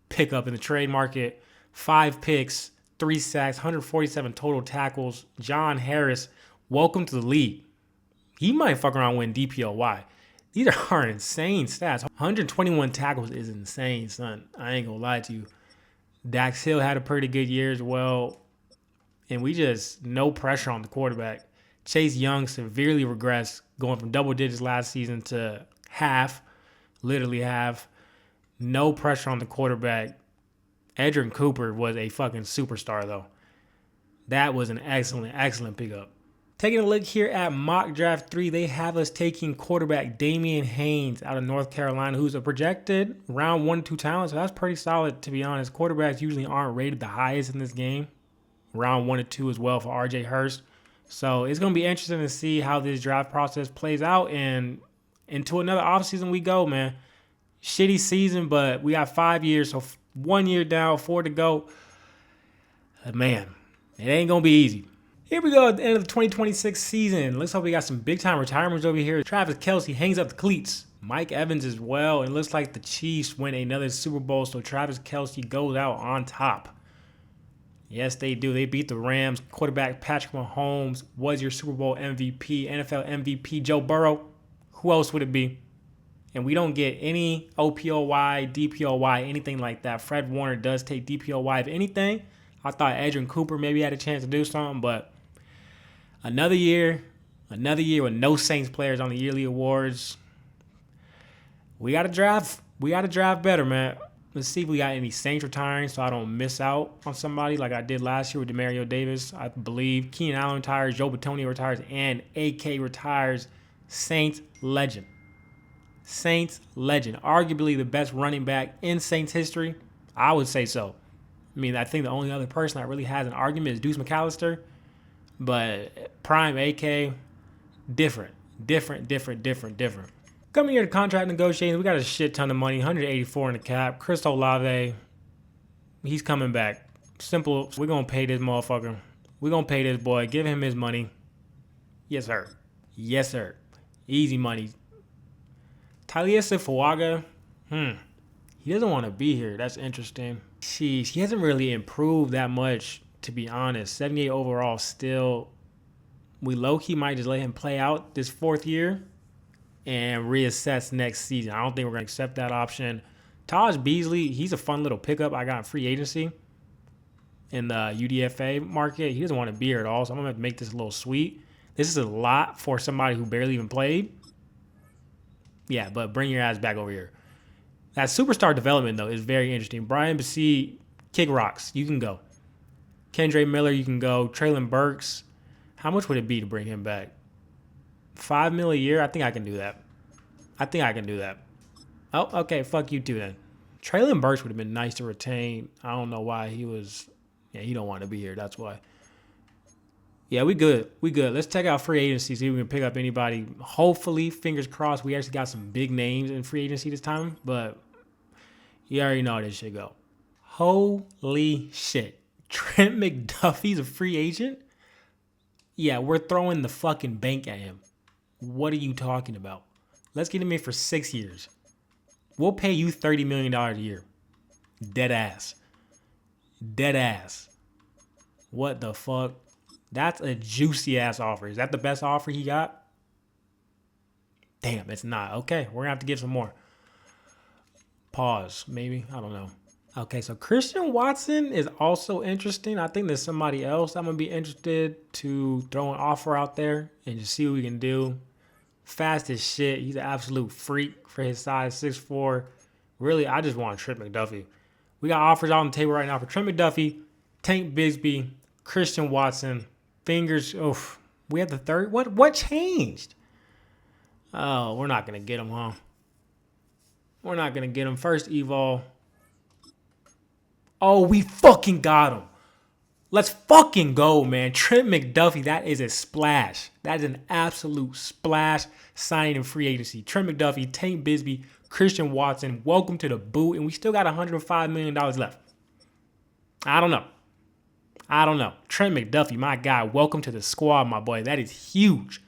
pickup in the trade market. 5 picks, 3 sacks, 147 total tackles. John Harris, welcome to the league. He might fuck around and win DPOY. These are insane stats. 121 tackles is insane, son. I ain't gonna lie to you. Dax Hill had a pretty good year as well. And we just, no pressure on the quarterback. Chase Young severely regressed, going from double digits last season to half, literally half. No pressure on the quarterback. Adrian Cooper was a fucking superstar, though. That was an excellent, excellent pickup. Taking a look here at Mock Draft 3, they have us taking quarterback Damian Haynes out of North Carolina, who's a projected round 1-2 talent. So that's pretty solid, to be honest. Quarterbacks usually aren't rated the highest in this game. Round 1-2 as well for RJ Hurst. So it's going to be interesting to see how this draft process plays out. And into another offseason we go, man. Shitty season, but we got 5 years. So 1 year down, 4 to go. Man, it ain't going to be easy. Here we go at the end of the 2026 season. Looks like we got some big-time retirements over here. Travis Kelce hangs up the cleats. Mike Evans as well. And it looks like the Chiefs win another Super Bowl, so Travis Kelce goes out on top. Yes, they do. They beat the Rams. Quarterback Patrick Mahomes was your Super Bowl MVP, NFL MVP Joe Burrow. Who else would it be? And we don't get any OPOY, DPOY, anything like that. Fred Warner does take DPOY. If anything, I thought Adrian Cooper maybe had a chance to do something, but another year with no Saints players on the yearly awards. We got to draft. We got to draft better, man. Let's see if we got any Saints retiring so I don't miss out on somebody like I did last year with Demario Davis. I believe Keenan Allen retires, Joe Bitonio retires, and AK retires. Saints legend. Saints legend. Arguably the best running back in Saints history. I would say so. I mean, I think the only other person that really has an argument is Deuce McAllister. But prime AK, different. Coming here to contract negotiations, we got a shit ton of money, 184 in the cap. Chris Olave, he's coming back. Simple. We're going to pay this motherfucker. We're going to pay this boy. Give him his money. Yes, sir. Yes, sir. Easy money. Taliesa Fuaga, he doesn't want to be here. That's interesting. Sheesh, he hasn't really improved that much, to be honest. 78 overall still. We low-key might just let him play out this 4th year and reassess next season. I don't think we're going to accept that option. Taj Beasley, he's a fun little pickup I got in free agency. in the UDFA market. He doesn't want to be here at all, so I'm going to have to make this a little sweet. This is a lot for somebody who barely even played. Yeah, but bring your ass back over here. That superstar development, though, is very interesting. Brian Bassi, kick rocks. You can go. Kendre Miller, you can go. Traylon Burks. How much would it be to bring him back? $5 million a year? I think I can do that. Oh, okay. Fuck you too then. Traylon Burks would have been nice to retain. I don't know why he was. Yeah, he don't want to be here. That's why. Yeah, we good. Let's check out free agency, see if we can pick up anybody. Hopefully, fingers crossed, we actually got some big names in free agency this time. But you already know how this shit go. Holy shit. Trent McDuffie's a free agent? Yeah, we're throwing the fucking bank at him. What are you talking about? Let's get him in for 6 years. We'll pay you $30 million a year. Dead ass. What the fuck? That's a juicy ass offer. Is that the best offer he got? Damn, it's not. Okay, we're gonna have to get some more. Pause, maybe. I don't know. Okay, so Christian Watson is also interesting. I think there's somebody else I'm gonna be interested to throw an offer out there and just see what we can do. Fast as shit. He's an absolute freak for his size, 6'4". Really, I just want Trent McDuffie. We got offers on the table right now for Trent McDuffie, Tank Bigsby, Christian Watson. Fingers, oof. We have the third. What changed? Oh, we're not going to get him, huh? We're not going to get him. First Evol. Oh, we fucking got him. Let's fucking go, man. Trent McDuffie, that is a splash. That is an absolute splash signing in free agency. Trent McDuffie, Tank Bigsby, Christian Watson, welcome to the boot. And we still got $105 million left. I don't know. Trent McDuffie, my guy, welcome to the squad, my boy. That is huge.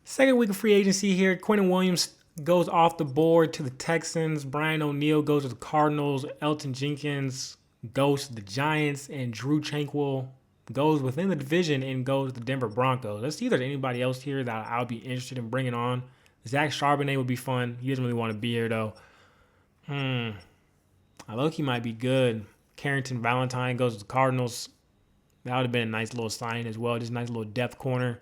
Second week of free agency here. Quentin Williams goes off the board to the Texans. Brian O'Neill goes to the Cardinals. Elton Jenkins goes to the Giants. And Drew Tranquill goes within the division and goes to the Denver Broncos. Let's see if there's anybody else here that I'll be interested in bringing on. Zach Charbonnet would be fun. He doesn't really want to be here, though. I look, he might be good. Carrington Valentine goes to the Cardinals. That would have been a nice little sign as well. Just a nice little depth corner.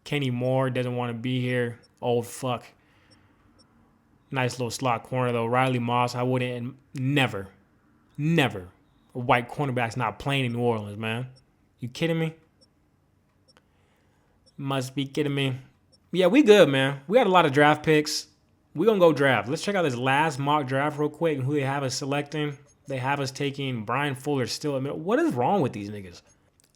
Kenny Moore doesn't want to be here. Old fuck. Nice little slot corner, though. Riley Moss, I wouldn't. Never. A white cornerback's not playing in New Orleans, man. You kidding me? Must be kidding me. Yeah, we good, man. We got a lot of draft picks. We're going to go draft. Let's check out this last mock draft real quick and who they have us selecting. They have us taking Brian Fuller still. What is wrong with these niggas?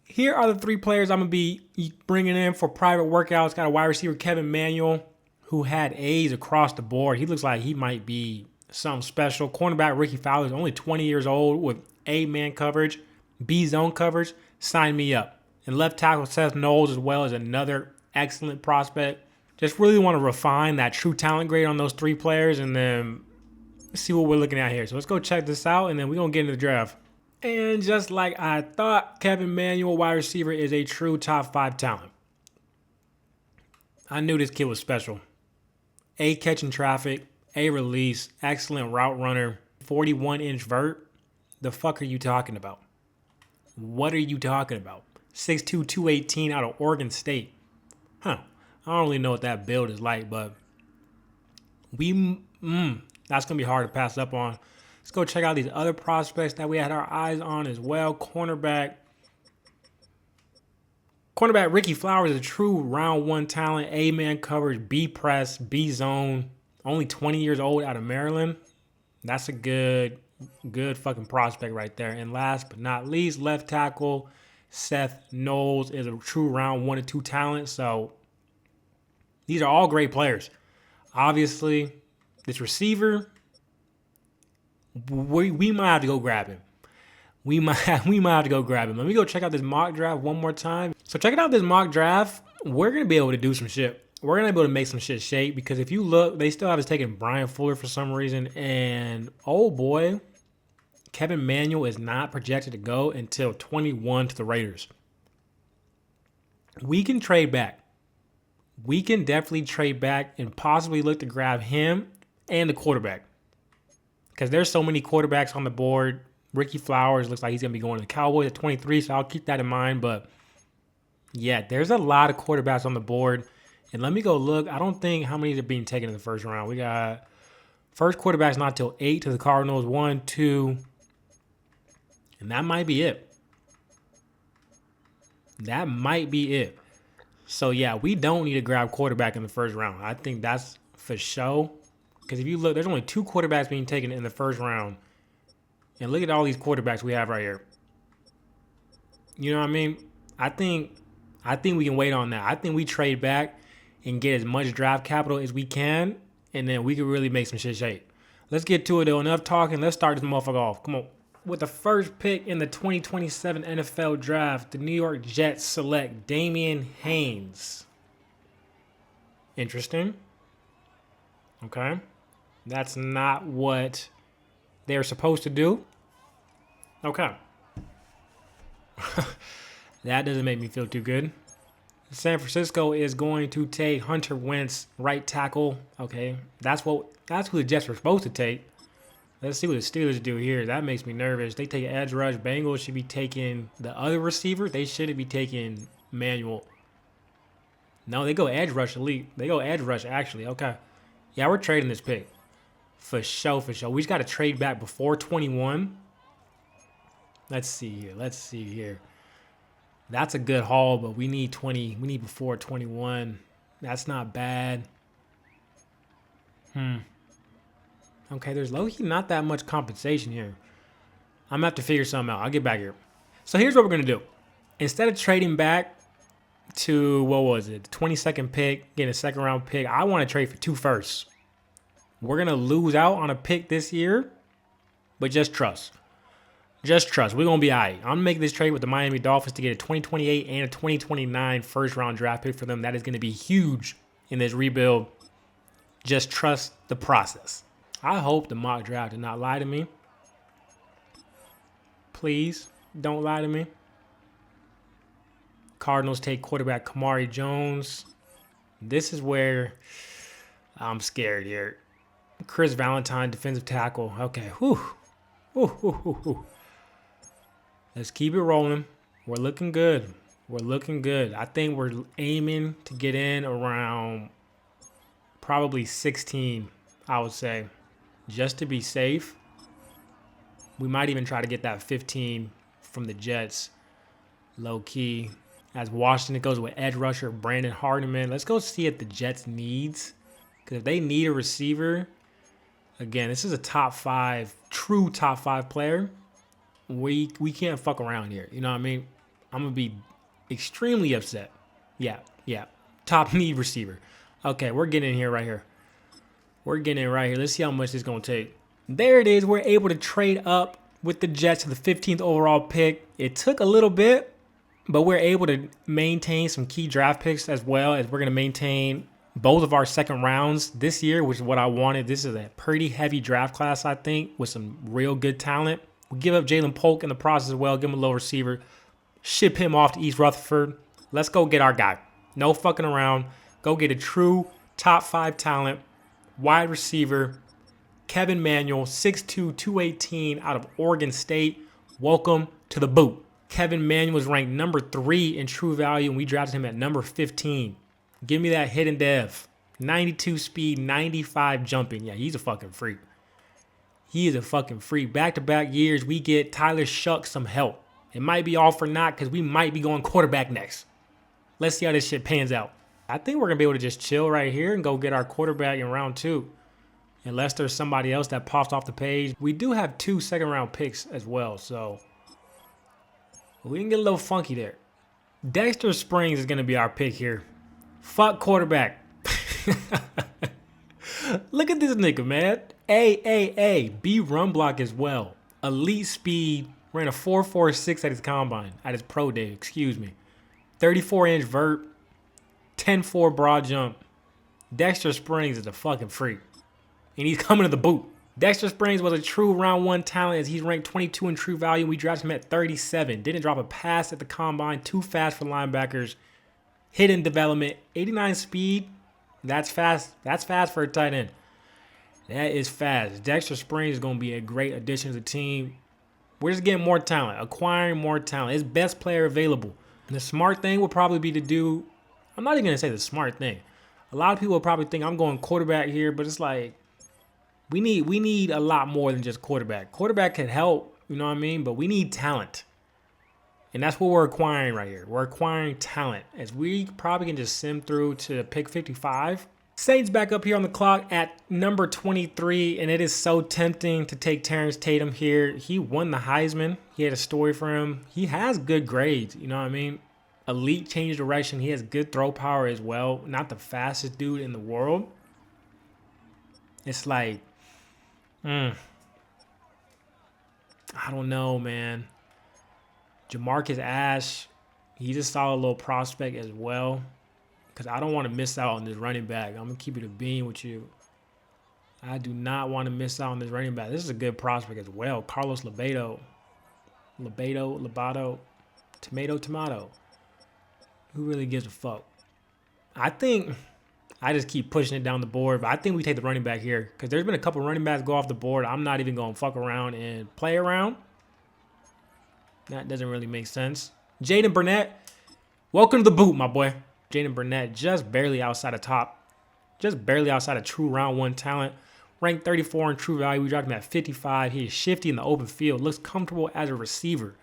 Here are the 3 players I'm going to be bringing in for private workouts. Got a wide receiver, Kevin Manuel, who had A's across the board. He looks like he might be something special. Cornerback Ricky Fowler is only 20 years old with A-man coverage, B-zone coverage. Sign me up. And left tackle Seth Knowles as well as another excellent prospect. Just really want to refine that true talent grade on those 3 players and then see what we're looking at here. So let's go check this out and then we're going to get into the draft. And just like I thought, Kevin Manuel, wide receiver, is a true top 5 talent. I knew this kid was special. A catching traffic, A release, excellent route runner, 41-inch vert. The fuck are you talking about? What are you talking about? 6'2", 218 out of Oregon State. I don't really know what that build is like, but that's going to be hard to pass up on. Let's go check out these other prospects that we had our eyes on as well. Cornerback Ricky Flowers is a true round 1 talent. A-man coverage, B-press, B-zone. Only 20 years old out of Maryland. That's a good fucking prospect right there. And last but not least, left tackle Seth Knowles is a true round 1 and 2 talent. So these are all great players. Obviously, this receiver, we might have to go grab him. We might have to go grab him. Let me go check out this mock draft one more time. So checking out this mock draft, we're going to be able to do some shit. We're going to be able to make some shit shake because if you look, they still have us taking Brian Fuller for some reason. And, oh boy, Kevin Manuel is not projected to go until 21 to the Raiders. We can trade back. We can definitely trade back and possibly look to grab him and the quarterback. Because there's so many quarterbacks on the board. Ricky Flowers looks like he's going to be going to the Cowboys at 23, so I'll keep that in mind. But, yeah, there's a lot of quarterbacks on the board. And let me go look. I don't think how many are being taken in the first round. We got first quarterback's not till 8 to the Cardinals. 1, 2, and that might be it. That might be it. So, yeah, we don't need to grab quarterback in the first round. I think that's for sure. Because if you look, there's only 2 quarterbacks being taken in the first round. And look at all these quarterbacks we have right here. You know what I mean? I think we can wait on that. I think we trade back and get as much draft capital as we can. And then we can really make some shit shape. Let's get to it, though. Enough talking. Let's start this motherfucker off. Come on. With the first pick in the 2027 NFL Draft, the New York Jets select Damian Haynes. Interesting. Okay. That's not what they're supposed to do. Okay. That doesn't make me feel too good. San Francisco is going to take Hunter Wentz, right tackle. Okay. That's who the Jets were supposed to take. Let's see what the Steelers do here. That makes me nervous. They take edge rush. Bengals should be taking the other receiver. They shouldn't be taking Manuel. No, they go edge rush elite. They go edge rush, actually. Okay. Yeah, we're trading this pick. For sure, for sure. We just got to trade back before 21. Let's see here. That's a good haul, but we need 20. We need before 21. That's not bad. Okay, there's low-key not that much compensation here. I'm going to have to figure something out. I'll get back here. So here's what we're going to do. Instead of trading back to, what was it, the 22nd pick, getting a second-round pick, I want to trade for 2 firsts. We're going to lose out on a pick this year, but just trust. Just trust. We're going to be all right. I'm making this trade with the Miami Dolphins to get a 2028 and a 2029 first-round draft pick for them. That is going to be huge in this rebuild. Just trust the process. I hope the mock draft did not lie to me. Please don't lie to me. Cardinals take quarterback Kamari Jones. This is where I'm scared here. Chris Valentine, defensive tackle. Okay. Whew. Let's keep it rolling. We're looking good. I think we're aiming to get in around probably 16, I would say. Just to be safe, we might even try to get that 15 from the Jets, low key. As Washington goes with edge rusher Brandon Hardiman. Let's go see if the Jets needs. Because if they need a receiver, again, this is a true top 5 player. We can't fuck around here. You know what I mean? I'm going to be extremely upset. Yeah. Top need receiver. Okay, we're getting in here right here. Let's see how much this is going to take. There it is. We're able to trade up with the Jets to the 15th overall pick. It took a little bit, but we're able to maintain some key draft picks as well, as we're going to maintain both of our second rounds this year, which is what I wanted. This is a pretty heavy draft class, I think, with some real good talent. We give up Jalen Polk in the process as well. Give him a low receiver. Ship him off to East Rutherford. Let's go get our guy. No fucking around. Go get a true top 5 talent. Wide receiver, Kevin Manuel, 6'2", 218 out of Oregon State. Welcome to the boot. Kevin Manuel was ranked number 3 in true value, and we drafted him at number 15. Give me that hidden dev. 92 speed, 95 jumping. Yeah, he's a fucking freak. Back-to-back years, we get Tyler Shuck some help. It might be all for naught because we might be going quarterback next. Let's see how this shit pans out. I think we're going to be able to just chill right here and go get our quarterback in round 2. Unless there's somebody else that pops off the page. We do have 2 second-round picks as well, so we can get a little funky there. Dexter Springs is going to be our pick here. Fuck quarterback. Look at this nigga, man. B run block as well. Elite speed. Ran a 4.46 at his combine. At his pro day, excuse me. 34-inch vert. 10.4 broad jump. Dexter Springs is a fucking freak. And he's coming to the boot. Dexter Springs was a true round 1 talent as he's ranked 22 in true value. We drafted him at 37. Didn't drop a pass at the combine. Too fast for linebackers. Hidden development. 89 speed. That's fast. That's fast for a tight end. That is fast. Dexter Springs is going to be a great addition to the team. We're just getting more talent, acquiring more talent. It's best player available. And the smart thing would probably be to do, I'm not even going to say the smart thing. A lot of people will probably think I'm going quarterback here, but it's like, we need a lot more than just quarterback. Quarterback can help, you know what I mean? But we need talent. And that's what we're acquiring right here. We're acquiring talent. As we probably can just sim through to pick 55. Saints back up here on the clock at number 23. And it is so tempting to take Terrence Tatum here. He won the Heisman. He had a story for him. He has good grades, you know what I mean? Elite change of direction. He has good throw power as well. Not the fastest dude in the world. It's like, I don't know, man. Jamarcus Ash, he's a solid little prospect as well. Because I don't want to miss out on this running back. I'm going to keep it a bean with you. I do not want to miss out on this running back. This is a good prospect as well. Carlos Lobato. Lobato. Tomato. Who really gives a fuck? I think I just keep pushing it down the board. But I think we take the running back here. Because there's been a couple running backs go off the board. I'm not even going to fuck around and play around. That doesn't really make sense. Jaden Burnett, welcome to the boot, my boy. Jaden Burnett just barely outside of top. Just barely outside of true round one talent. Ranked 34 in true value. We dropped him at 55. He is shifty in the open field. Looks comfortable as a receiver.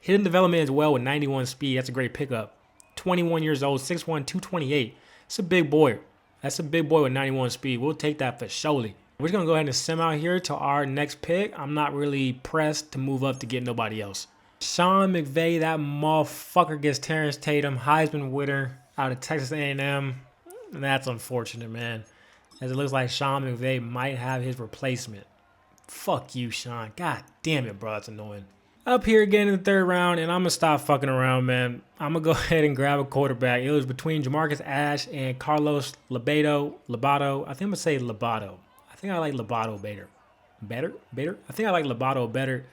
Hidden development as well with 91 speed. That's a great pickup. 21 years old, 6'1", 228. It's a big boy. That's a big boy with 91 speed. We'll take that for surely. We're just going to go ahead and sim out here to our next pick. I'm not really pressed to move up to get nobody else. Sean McVay, that motherfucker gets Terrence Tatum, Heisman winner out of Texas A&M. And that's unfortunate, man. As it looks like Sean McVay might have his replacement. Fuck you, Sean. God damn it, bro. That's annoying. Up here again in the third round, and I'm going to stop fucking around, man. I'm going to go ahead and grab a quarterback. It was between Jamarcus Ash and Carlos Lobato. I think I'm going to say Lobato. I think I like Lobato better. I think I like Lobato better.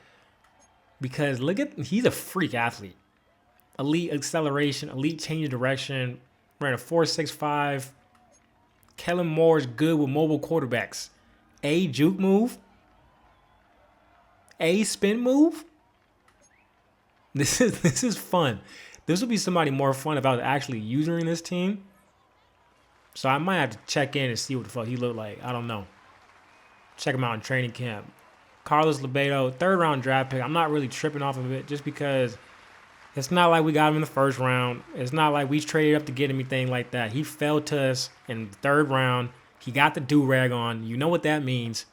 Because he's a freak athlete. Elite acceleration, elite change of direction. Ran a 4.65. Kellen Moore's good with mobile quarterbacks. A juke move. A spin move. This is fun. This would be somebody more fun if I was actually using this team. So I might have to check in and see what the fuck he looked like. I don't know. Check him out in training camp. Carlos Lobato, third round draft pick. I'm not really tripping off of it just because it's not like we got him in the first round. It's not like we traded up to get him anything like that. He fell to us in the third round. He got the do-rag on. You know what that means.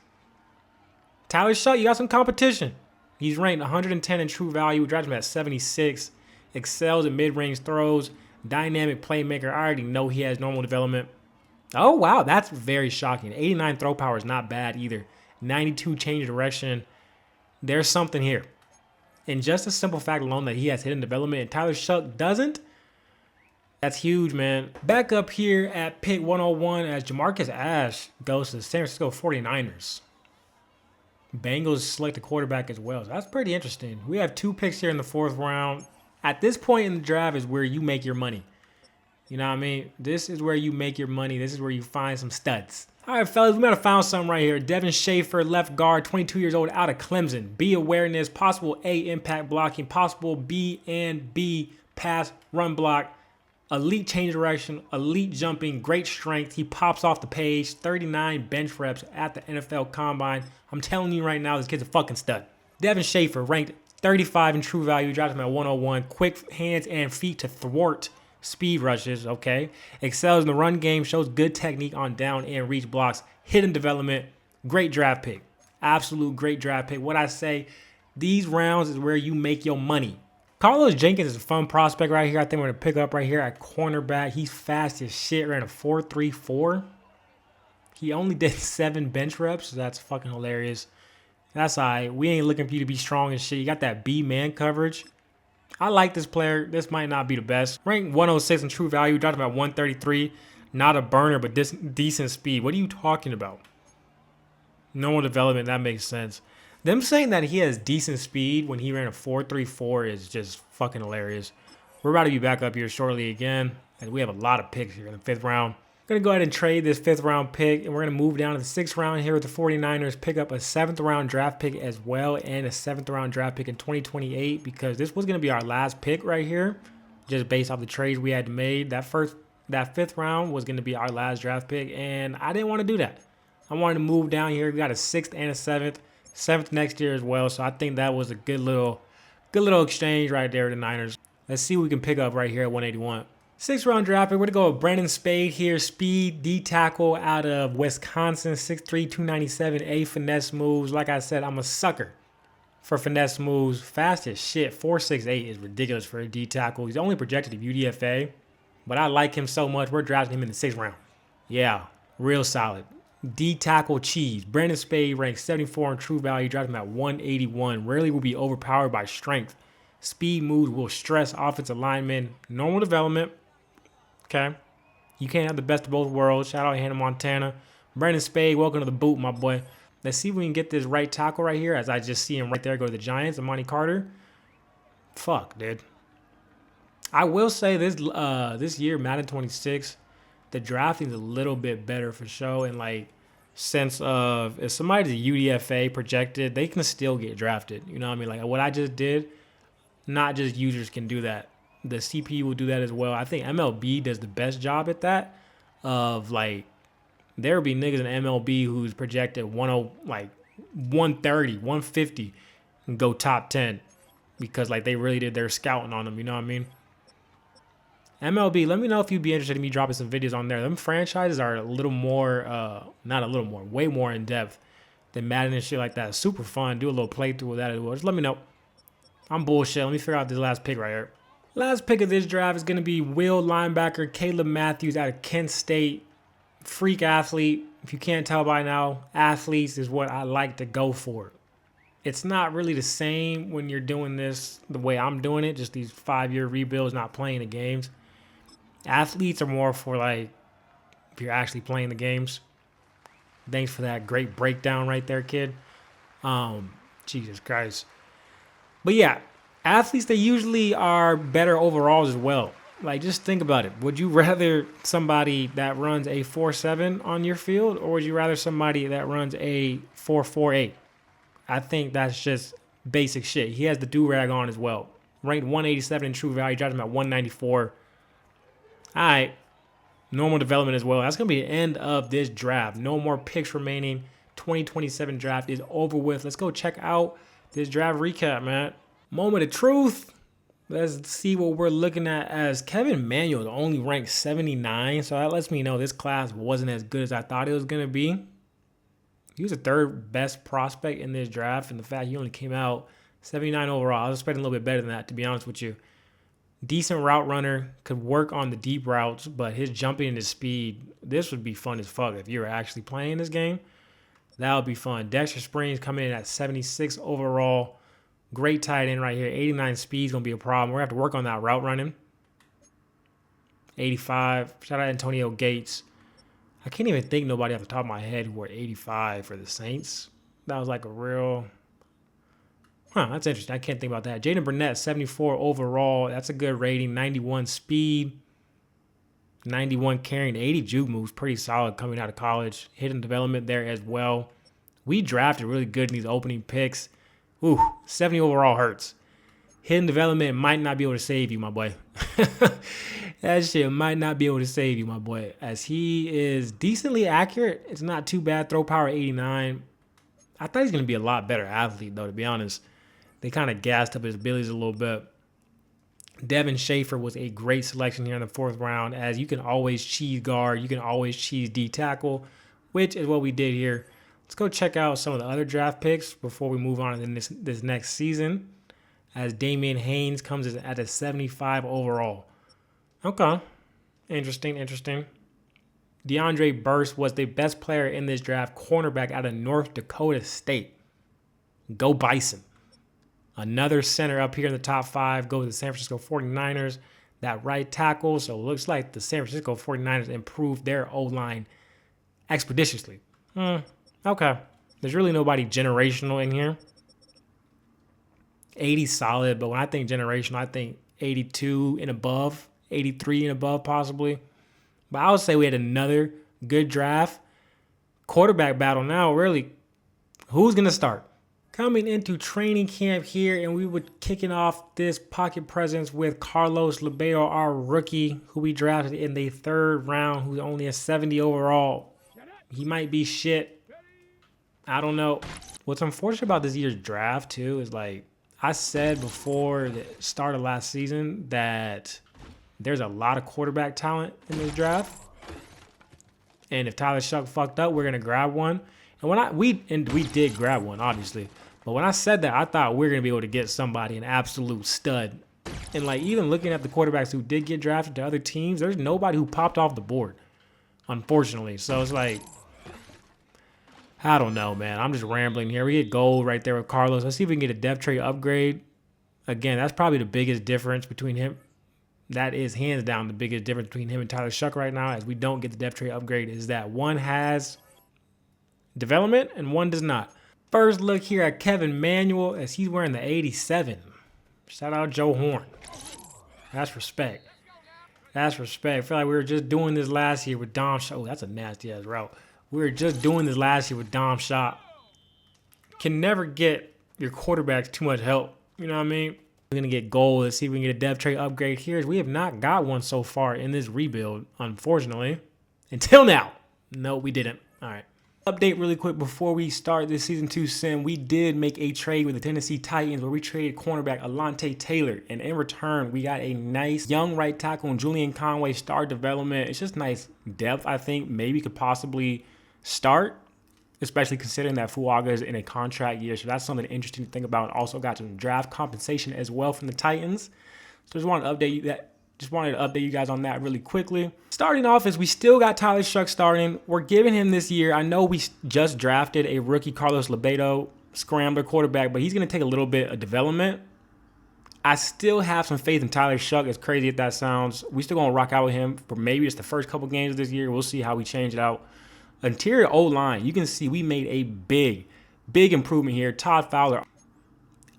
Tyler Shutt, you got some competition. He's ranked 110 in true value. We drafted him at 76. Excels in mid-range throws. Dynamic playmaker. I already know he has normal development. Oh, wow. That's very shocking. 89 throw power is not bad either. 92 change of direction. There's something here. And just the simple fact alone that he has hidden development and Tyler Shuck doesn't, that's huge, man. Back up here at pick 101 as Jamarcus Ash goes to the San Francisco 49ers. Bengals select a quarterback as well. So that's pretty interesting. We have 2 picks here in the 4th round. At this point in the draft is where you make your money. You know what I mean? This is where you make your money. This is where you find some studs. All right, fellas, we might have found something right here. Devin Schaefer, left guard, 22 years old, out of Clemson. B awareness, possible A impact blocking, possible B and B pass run block, elite change direction, elite jumping, great strength. He pops off the page, 39 bench reps at the NFL Combine. I'm telling you right now, this kid's a fucking stud. Devin Schaefer, ranked 35 in true value, dropped him at 101. Quick hands and feet to thwart speed rushes, okay. Excels in the run game, shows good technique on down and reach blocks. Hidden development, great draft pick. Absolute great draft pick. What I say, these rounds is where you make your money. Carlos Jenkins is a fun prospect right here. I think we're going to pick up right here at cornerback. He's fast as shit, ran a 4.34. He only did 7 bench reps, so that's fucking hilarious. That's all right. We ain't looking for you to be strong as shit. You got that B-man coverage. I like this player. This might not be the best. Ranked 106 in true value. Dropped him at 133. Not a burner, but decent speed. What are you talking about? Normal development. That makes sense. Them saying that he has decent speed when he ran a 4.34 is just fucking hilarious. We're about to be back up here shortly again, and we have a lot of picks here in the 5th round. We're going to go ahead and trade this 5th round pick, and we're going to move down to the 6th round here with the 49ers, pick up a 7th round draft pick as well, and a 7th round draft pick in 2028, because this was going to be our last pick right here, just based off the trades we had made. That 5th round was going to be our last draft pick, and I didn't want to do that. I wanted to move down here. We got a 6th and a 7th next year as well, so I think that was a good little exchange right there with the Niners. Let's see what we can pick up right here at 181. 6th round draft pick. We're going to go with Brandon Spade here. Speed, D tackle out of Wisconsin. 6'3", 297. A finesse moves. Like I said, I'm a sucker for finesse moves. Fast as shit. 4.68 is ridiculous for a D tackle. He's only projected to UDFA, but I like him so much. We're drafting him in the 6th round. Yeah, real solid. D tackle cheese. Brandon Spade ranks 74 in true value. Drafted him at 181. Rarely will be overpowered by strength. Speed moves will stress offensive linemen. Normal development. Okay. You can't have the best of both worlds. Shout out Hannah Montana. Brandon Spade, welcome to the boot, my boy. Let's see if we can get this right tackle right here, as I just see him right there go to the Giants, Amani Carter. Fuck, dude. I will say this year, Madden 26, the drafting is a little bit better for sure. And like, sense of if somebody's a UDFA projected, they can still get drafted. You know what I mean? Like what I just did, not just users can do that. The CPU will do that as well. I think MLB does the best job at that. Of like, there will be niggas in MLB who's projected 130, 150, and go top 10 because like they really did their scouting on them. You know what I mean? MLB, let me know if you'd be interested in me dropping some videos on there. Them franchises are a little more, not a little more, way more in depth than Madden and shit like that. Super fun. Do a little playthrough with that as well. Just let me know. I'm bullshit. Let me figure out this last pick right here. Last pick of this draft is going to be Will linebacker Caleb Matthews out of Kent State. Freak athlete. If you can't tell by now, athletes is what I like to go for. It's not really the same when you're doing this the way I'm doing it, just these 5-year rebuilds, not playing the games. Athletes are more for like, if you're actually playing the games. Thanks for that great breakdown right there, kid. Jesus Christ. But yeah, athletes, they usually are better overalls as well. Like, just think about it. Would you rather somebody that runs a 4.7 on your field, or would you rather somebody that runs a 4.48? I think that's just basic shit. He has the do-rag on as well. Ranked 187 in true value. Dropped him at 194. All right. Normal development as well. That's going to be the end of this draft. No more picks remaining. 2027 draft is over with. Let's go check out this draft recap, man. Moment of truth. Let's see what we're looking at, as Kevin Manuel only ranked 79. So that lets me know this class wasn't as good as I thought it was going to be. He was the 3rd best prospect in this draft. And the fact he only came out 79 overall, I was expecting a little bit better than that, to be honest with you. Decent route runner, could work on the deep routes, but his jumping and his speed, this would be fun as fuck if you were actually playing this game. That would be fun. Dexter Springs coming in at 76 overall. Great tight end right here. 89 speed is going to be a problem. We're going to have to work on that route running. 85. Shout out Antonio Gates. I can't even think nobody off the top of my head who were 85 for the Saints. That was like a real... that's interesting. I can't think about that. Jaden Burnett, 74 overall. That's a good rating. 91 speed. 91 carrying. 80 juke moves. Pretty solid coming out of college. Hidden development there as well. We drafted really good in these opening picks. Ooh, 70 overall hurts. Hidden development might not be able to save you, my boy. That shit might not be able to save you, my boy. As he is decently accurate. It's not too bad. Throw power 89. I thought he's going to be a lot better athlete, though, to be honest. They kind of gassed up his abilities a little bit. Devin Schaefer was a great selection here in the 4th round, as you can always cheese guard. You can always cheese D tackle, which is what we did here. Let's go check out some of the other draft picks before we move on in this next season, as Damian Haynes comes at a 75 overall. Okay. Interesting. DeAndre Burst was the best player in this draft, cornerback out of North Dakota State. Go Bison. Another center up here in the top 5 goes to the San Francisco 49ers. That right tackle. So it looks like the San Francisco 49ers improved their O-line expeditiously. Okay. There's really nobody generational in here. 80 solid, but when I think generational, I think 82 and above, 83 and above possibly. But I would say we had another good draft. Quarterback battle now, really. Who's going to start? Coming into training camp here, and we were kicking off this pocket presence with Carlos Lebedo, our rookie, who we drafted in the 3rd round, who's only a 70 overall. He might be shit. I don't know. What's unfortunate about this year's draft, too, is like I said before the start of last season that there's a lot of quarterback talent in this draft. And if Tyler Shuck fucked up, we're going to grab one. And we did grab one, obviously. But when I said that, I thought we were going to be able to get somebody, an absolute stud. And like even looking at the quarterbacks who did get drafted to other teams, there's nobody who popped off the board, unfortunately. So it's like, I don't know, man. I'm just rambling here. We get gold right there with Carlos. Let's see if we can get a depth trait upgrade. Again, that's probably the biggest difference between him. That is hands down the biggest difference between him and Tyler Shuck right now, as we don't get the depth trait upgrade, is that one has development and one does not. First look here at Kevin Manuel as he's wearing the 87. Shout out Joe Horn. That's respect. That's respect. I feel like we were just doing this last year with Dom Shot. Oh, that's a nasty ass route. We were just doing this last year with Dom Shot. Can never get your quarterbacks too much help. You know what I mean? We're going to get gold. Let's see if we can get a depth trait upgrade here. We have not got one so far in this rebuild, unfortunately. Until now. No, we didn't. All right. Update really quick before we start this Season 2 sim. We did make a trade with the Tennessee Titans where we traded cornerback Alontae Taylor. And in return, we got a nice young right tackle and Julian Conway start development. It's just nice depth, I think. Maybe could possibly start, especially considering that Fuaga is in a contract year. So that's something interesting to think about. Also got some draft compensation as well from the Titans. So just wanted to update you that. Just wanted to update you guys on that really quickly. Starting off is we still got Tyler Shuck starting. We're giving him this year. I know we just drafted a rookie Carlos Lebedo scrambler quarterback, but he's going to take a little bit of development. I still have some faith in Tyler Shuck, as crazy as that sounds. We still going to rock out with him for maybe it's the first couple games of this year. We'll see how we change it out. Interior O-line, you can see we made a big improvement here. Todd Fowler,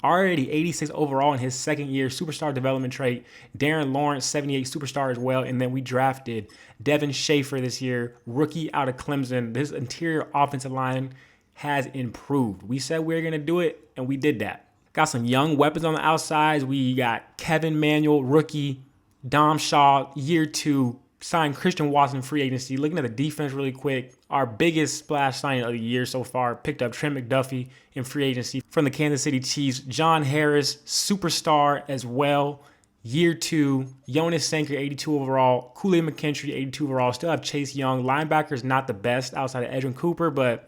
already 86 overall in his 2nd year, superstar development trait. Darren Lawrence, 78 superstar as well. And then we drafted Devin Schaefer this year, rookie out of Clemson. This interior offensive line has improved. We said we were going to do it, and we did that. Got some young weapons on the outsides. We got Kevin Manuel, rookie. Dom Shaw, year 2. Signed Christian Watson free agency. Looking at the defense really quick, our biggest splash signing of the year so far, picked up Trent McDuffie in free agency from the Kansas City Chiefs. John Harris, superstar as well, year 2. Jonas Sanker, 82 overall. Kool-Aid McKinstry, 82 overall. Still have Chase Young. Linebackers not the best outside of Edwin Cooper, but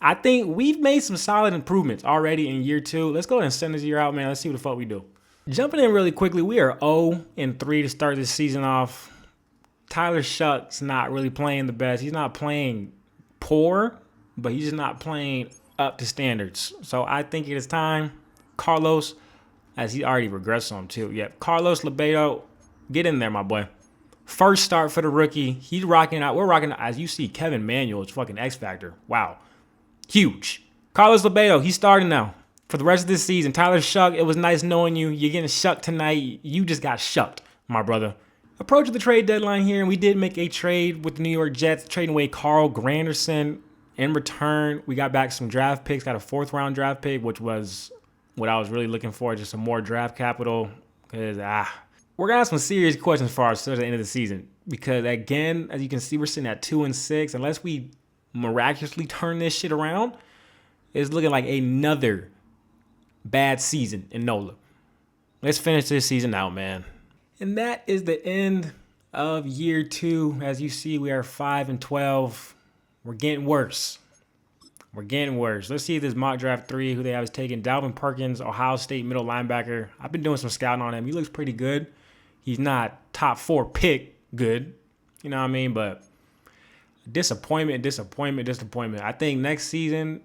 I think we've made some solid improvements already in year 2. Let's go ahead and send this year out, man. Let's see what the fuck we do. Jumping in really quickly, we are 0-3 to start this season off. Tyler Shuck's not really playing the best. He's not playing poor, but he's just not playing up to standards. So I think it is time. Carlos, as he already regressed on him too. Yep. Carlos Lebedo, get in there, my boy. First start for the rookie. He's rocking out. We're rocking out. As you see, Kevin Manuel is fucking X Factor. Wow. Huge. Carlos Lebedo, he's starting now. For the rest of this season, Tyler Shuck, it was nice knowing you. You're getting shucked tonight. You just got shucked, my brother. Approaching the trade deadline here, and we did make a trade with the New York Jets, trading away Carl Granderson. In return, we got back some draft picks, got a 4th-round draft pick, which was what I was really looking for, just some more draft capital. Because, we're going to have some serious questions for ourselves at the end of the season. Because, again, as you can see, we're sitting at 2-6. Unless we miraculously turn this shit around, it's looking like another bad season in NOLA. Let's finish this season out, man. And that is the end of year 2. As you see, we are 5-12. We're getting worse. We're getting worse. Let's see if this mock draft 3, who they have is taking. Dalvin Perkins, Ohio State middle linebacker. I've been doing some scouting on him. He looks pretty good. He's not top 4 pick good. You know what I mean? But disappointment. I think next season,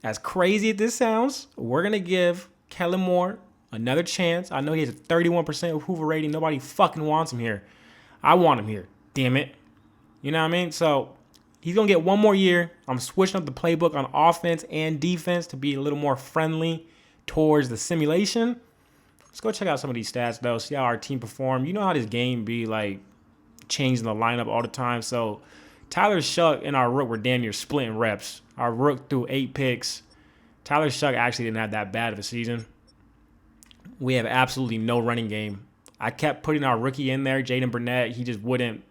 as crazy as this sounds, we're going to give Kellen Moore another chance. I know he has a 31% approval rating. Nobody fucking wants him here. I want him here. Damn it. You know what I mean? So he's going to get one more year. I'm switching up the playbook on offense and defense to be a little more friendly towards the simulation. Let's go check out some of these stats, though. See how our team performed. You know how this game be like changing the lineup all the time. So Tyler Shuck and our rook were damn near splitting reps. Our rook threw 8 picks. Tyler Shuck actually didn't have that bad of a season. We have absolutely no running game. I kept putting our rookie in there, Jaden Burnett. He just wouldn't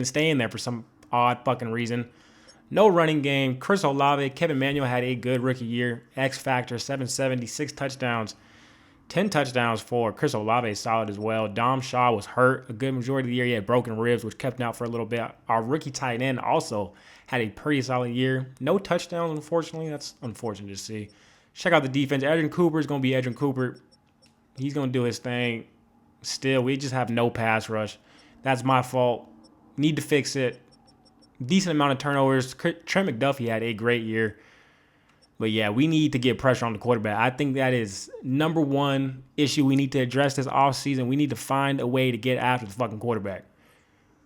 stay in there for some odd fucking reason. No running game. Chris Olave, Kevin Manuel had a good rookie year. X Factor, 770, 6 touchdowns. 10 touchdowns for Chris Olave, solid as well. Dom Shaw was hurt a good majority of the year. He had broken ribs, which kept him out for a little bit. Our rookie tight end also had a pretty solid year. No touchdowns, unfortunately. That's unfortunate to see. Check out the defense. Edrin Cooper is going to be Edrin Cooper. He's going to do his thing. Still, we just have no pass rush. That's my fault. Need to fix it. Decent amount of turnovers. Trent McDuffie had a great year. But yeah, we need to get pressure on the quarterback. I think that is number one issue we need to address this offseason. We need to find a way to get after the fucking quarterback.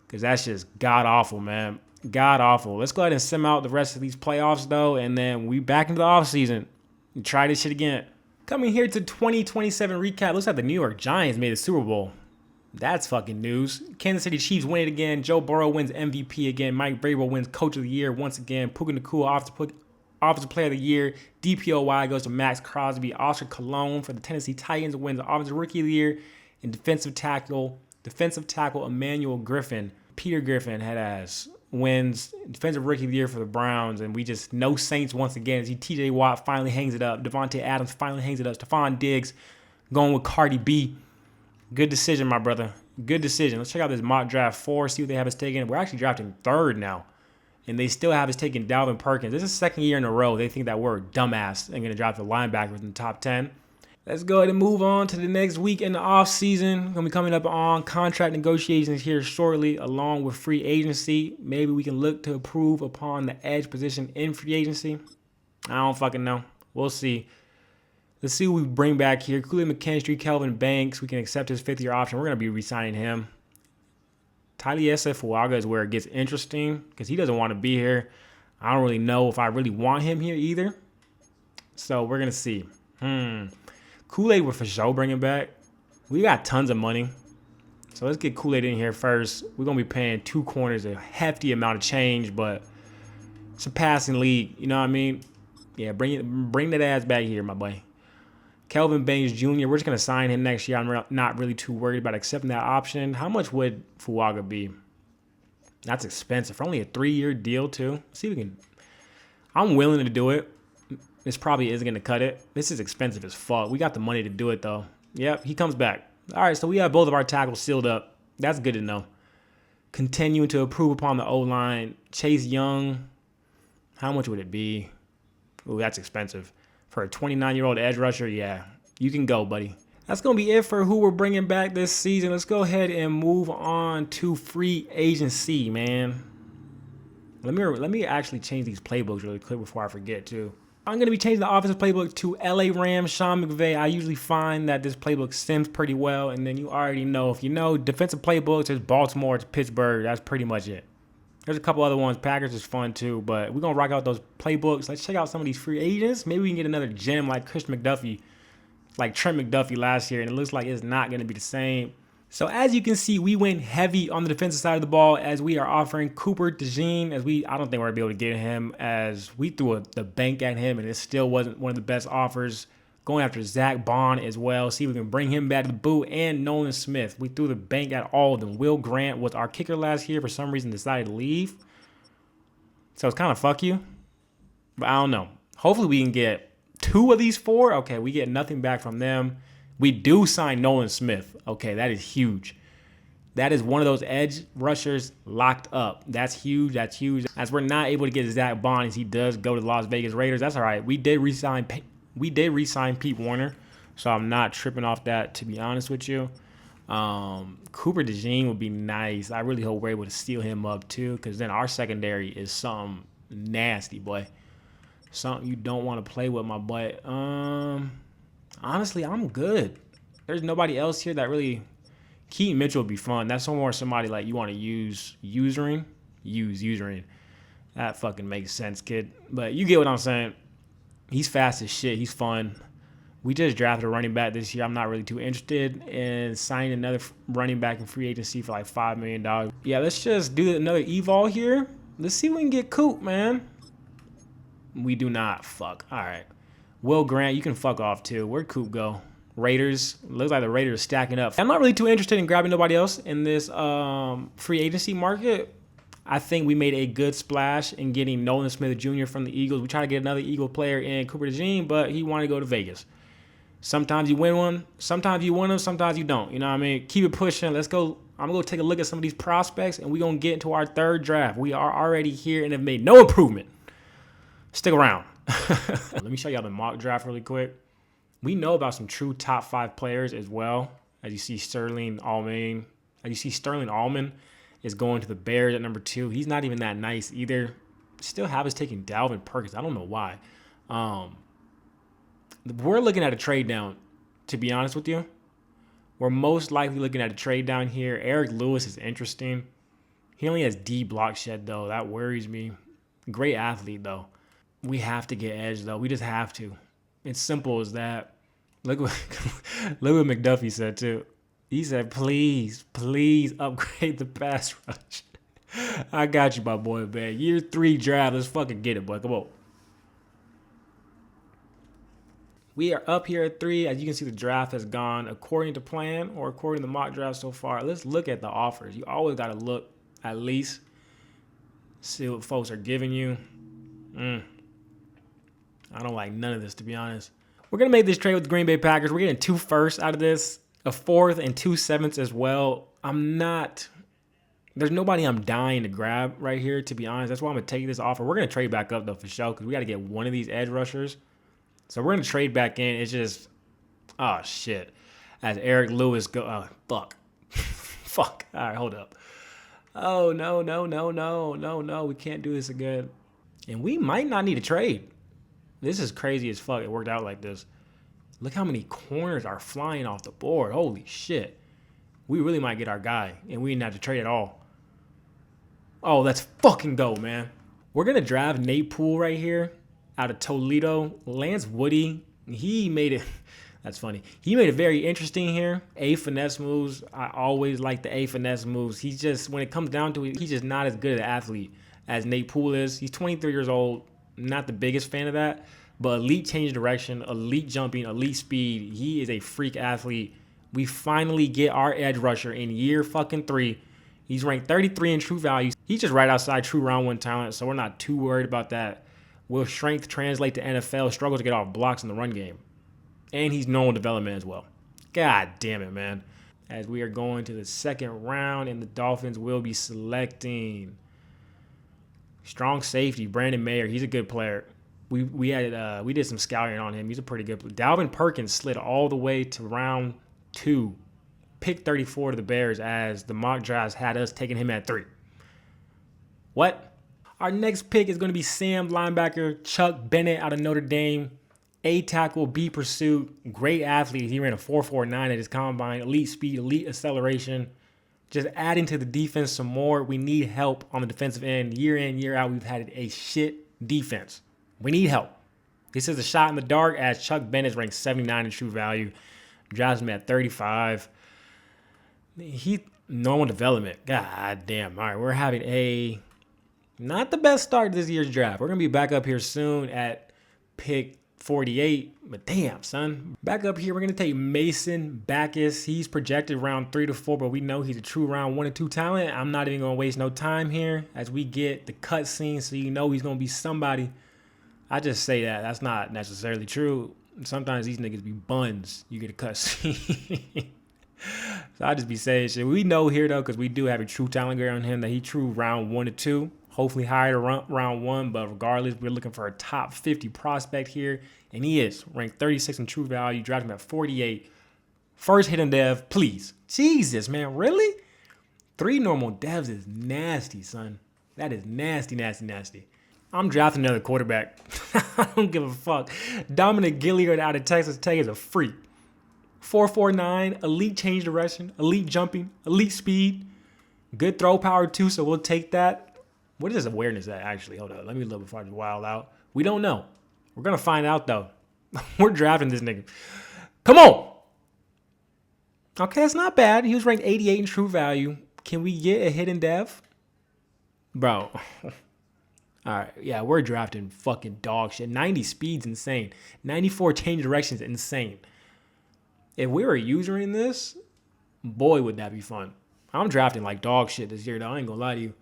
Because that's just god-awful, man. God-awful. Let's go ahead and sim out the rest of these playoffs, though, and then we back into the offseason and try this shit again. Coming here to 2027 recap. Looks like the New York Giants made the Super Bowl. That's fucking news. Kansas City Chiefs win it again. Joe Burrow wins MVP again. Mike Vrabel wins Coach of the Year once again. Puka Nacua Offensive Player of the Year. DPOY goes to Max Crosby. Oscar Cologne for the Tennessee Titans wins Offensive Rookie of the Year. And defensive tackle Emmanuel Griffin. Peter Griffin wins Defensive Rookie of the Year for the Browns. And we just no Saints once again. As TJ Watt finally hangs it up. Devontae Adams finally hangs it up. Stephon Diggs going with Cardi B. Good decision, my brother. Good decision. Let's check out this mock draft 4, see what they have us taking. We're actually drafting 3rd now. And they still have us taking Dalvin Perkins. This is the 2nd year in a row. They think that we're dumbass and going to draft the linebackers in the top 10. Let's go ahead and move on to the next week in the offseason. Going to be coming up on contract negotiations here shortly, along with free agency. Maybe we can look to improve upon the edge position in free agency. I don't fucking know. We'll see. Let's see what we bring back here. Kool-Aid McKinstry, Kelvin Banks. We can accept his 5th-year option. We're going to be re-signing him. Taliese Fuaga is where it gets interesting because he doesn't want to be here. I don't really know if I really want him here either. So we're going to see. Kool-Aid we're for sure bringing back. We got tons of money. So let's get Kool-Aid in here first. We're going to be paying 2 corners a hefty amount of change, but it's a passing league. You know what I mean? Yeah, bring that ass back here, my boy. Kelvin Banks Jr., we're just going to sign him next year. I'm not really too worried about accepting that option. How much would Fuaga be? That's expensive. For only a 3-year deal, too. See if we can. I'm willing to do it. This probably isn't going to cut it. This is expensive as fuck. We got the money to do it, though. Yep, he comes back. All right, so we have both of our tackles sealed up. That's good to know. Continuing to improve upon the O-line. Chase Young. How much would it be? Ooh, that's expensive. For a 29-year-old edge rusher, yeah, you can go, buddy. That's going to be it for who we're bringing back this season. Let's go ahead and move on to free agency, man. Let me actually change these playbooks really quick before I forget, too. I'm going to be changing the offensive playbook to LA Rams, Sean McVay. I usually find that this playbook sims pretty well, and then you already know. If you know defensive playbooks, it's Baltimore, it's Pittsburgh. That's pretty much it. There's a couple other ones. Packers is fun too, but we're going to rock out those playbooks. Let's check out some of these free agents. Maybe we can get another gem like Trent McDuffie last year, and it looks like it's not going to be the same. So as you can see, we went heavy on the defensive side of the ball as we are offering Cooper DeJean. I don't think we're going to be able to get him as we threw the bank at him, and it still wasn't one of the best offers. Going after Zach Bond as well. See if we can bring him back to the boot. And Nolan Smith. We threw the bank at all of them. Will Grant was our kicker last year. For some reason, decided to leave. So it's kind of fuck you. But I don't know. Hopefully we can get 2 of these 4. Okay, we get nothing back from them. We do sign Nolan Smith. Okay, that is huge. That is one of those edge rushers locked up. That's huge. That's huge. As we're not able to get Zach Bond as he does go to the Las Vegas Raiders. That's all right. We did re-sign Pete Warner, so I'm not tripping off that, to be honest with you. Cooper DeJean would be nice. I really hope we're able to steal him up, too, because then our secondary is something nasty, boy. Something you don't want to play with, my boy. Honestly, I'm good. There's nobody else here that really... Keaton Mitchell would be fun. That's more somebody like you want to use Usering. That fucking makes sense, kid. But you get what I'm saying. He's fast as shit. He's fun. We just drafted a running back this year. I'm not really too interested in signing another running back in free agency for like $5 million. Yeah, let's just do another evol here. Let's see if we can get Coop, man. We do not. Fuck. All right. Will Grant, you can fuck off too. Where'd Coop go? Raiders. Looks like the Raiders are stacking up. I'm not really too interested in grabbing nobody else in this free agency market. I think we made a good splash in getting Nolan Smith Jr. from the Eagles. We tried to get another Eagle player in Cooper DeJean, but he wanted to go to Vegas. Sometimes you win one, sometimes you win them, sometimes you don't. You know what I mean? Keep it pushing. Let's go. I'm going to take a look at some of these prospects, and we're going to get into our third draft. We are already here and have made no improvement. Stick around. Let me show y'all the mock draft really quick. We know about some true top 5 players as well. As you see, Sterling Allman is going to the Bears at number 2. He's not even that nice either. Still have us taking Dalvin Perkins. I don't know why. We're looking at a trade down, to be honest with you. We're most likely looking at a trade down here. Eric Lewis is interesting. He only has D block shed, though. That worries me. Great athlete, though. We have to get edge, though. We just have to. It's simple as that. Look what McDuffie said, too. He said, please upgrade the pass rush. I got you, my boy, man. Year 3 draft. Let's fucking get it, boy. Come on. We are up here at 3. As you can see, the draft has gone according to plan or according to the mock draft so far. Let's look at the offers. You always got to look at least, see what folks are giving you. I don't like none of this, to be honest. We're going to make this trade with the Green Bay Packers. We're getting 2 firsts out of this, a 4th and 2 7ths as well. There's nobody I'm dying to grab right here, to be honest. That's why I'm going to take this offer. We're going to trade back up, though, for sure, because we got to get one of these edge rushers. So we're going to trade back in. It's just, oh, shit. As Eric Lewis fuck. Fuck. All right, hold up. Oh, no. We can't do this again. And we might not need a trade. This is crazy as fuck. It worked out like this. Look how many corners are flying off the board. Holy shit. We really might get our guy, and we didn't have to trade at all. Oh, let's fucking go, man. We're going to draft Nate Poole right here out of Toledo. Lance Woody, he made it. That's funny. He made it very interesting here. A finesse moves. I always like the A finesse moves. He's just, when it comes down to it, he's just not as good an athlete as Nate Poole is. He's 23 years old. Not the biggest fan of that. But elite change of direction, elite jumping, elite speed. He is a freak athlete. We finally get our edge rusher in year fucking 3. He's ranked 33 in true value. He's just right outside true round 1 talent, so we're not too worried about that. Will strength translate to NFL? Struggles to get off blocks in the run game. And he's normal development as well. God damn it, man. As we are going to the 2nd round, and the Dolphins will be selecting strong safety, Brandon Mayer. He's a good player. We did some scouting on him. He's a pretty good player. Dalvin Perkins slid all the way to round 2. Pick 34 to the Bears, as the mock drafts had us taking him at 3. What? Our next pick is going to be Sam linebacker Chuck Bennett out of Notre Dame. A tackle, B pursuit, great athlete. He ran a 4.49 at his combine. Elite speed, elite acceleration. Just adding to the defense some more. We need help on the defensive end. Year in, year out, we've had a shit defense. We need help. This is a shot in the dark, as Chuck Bennett is ranked 79 in true value. Drafts him at 35. He normal development. God damn. All right, we're having not the best start to this year's draft. We're going to be back up here soon at pick 48. But damn, son. Back up here, we're going to take Mason Backus. He's projected round 3 to 4, but we know he's a true round 1 and 2 talent. I'm not even going to waste no time here as we get the cutscene, so you know he's going to be somebody. I just say that. That's not necessarily true. Sometimes these niggas be buns. You get a cutscene. So I just be saying shit. We know here, though, because we do have a true talent grade on him, that he true round 1 to 2. Hopefully higher to round 1, but regardless, we're looking for a top 50 prospect here, and he is ranked 36 in true value. Drafted him at 48. First hidden dev, please. Jesus, man, really? 3 normal devs is nasty, son. That is nasty. I'm drafting another quarterback. I don't give a fuck. Dominic Gilliard out of Texas Tech is a freak. 4.49, elite change direction, elite jumping, elite speed, good throw power too, so we'll take that. What is his awareness at, actually? Hold on. Let me look before I just wild out. We don't know. We're going to find out, though. We're drafting this nigga. Come on. Okay, that's not bad. He was ranked 88 in true value. Can we get a hidden dev? Bro. All right, yeah, we're drafting fucking dog shit. 90 speed's insane. 94 change directions, insane. If we were a user in this, boy, would that be fun. I'm drafting like dog shit this year, though. I ain't gonna lie to you.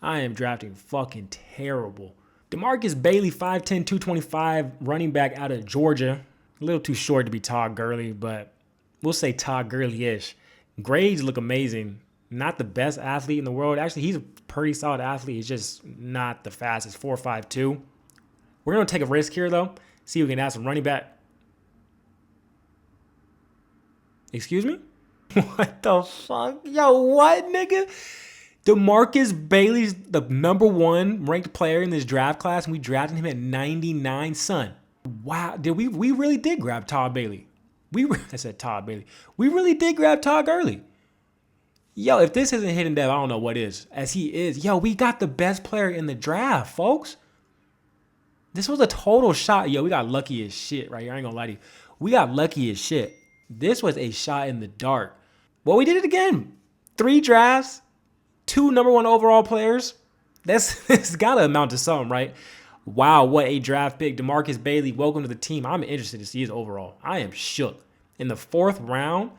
I am drafting fucking terrible. DeMarcus Bailey, 5'10", 225, running back out of Georgia. A little too short to be Todd Gurley, but we'll say Todd Gurley-ish. Grades look amazing. Not the best athlete in the world. Actually, he's a pretty solid athlete. He's just not the fastest. 4.52. We're going to take a risk here, though. See if we can add some running back. Excuse me? What the fuck? Yo, what, nigga? DeMarcus Bailey's the number 1 ranked player in this draft class, and we drafted him at 99, son. Wow. We really did grab Todd Bailey. I said Todd Bailey. We really did grab Todd Gurley. Yo, if this isn't hidden dev, I don't know what is. As he is. Yo, we got the best player in the draft, folks. This was a total shot. Yo, we got lucky as shit right here. I ain't gonna lie to you. We got lucky as shit. This was a shot in the dark. Well, we did it again. 3 drafts, 2 number 1 overall players. It's gotta amount to something, right? Wow, what a draft pick. DeMarcus Bailey, welcome to the team. I'm interested to see his overall. I am shook. In the 4th round,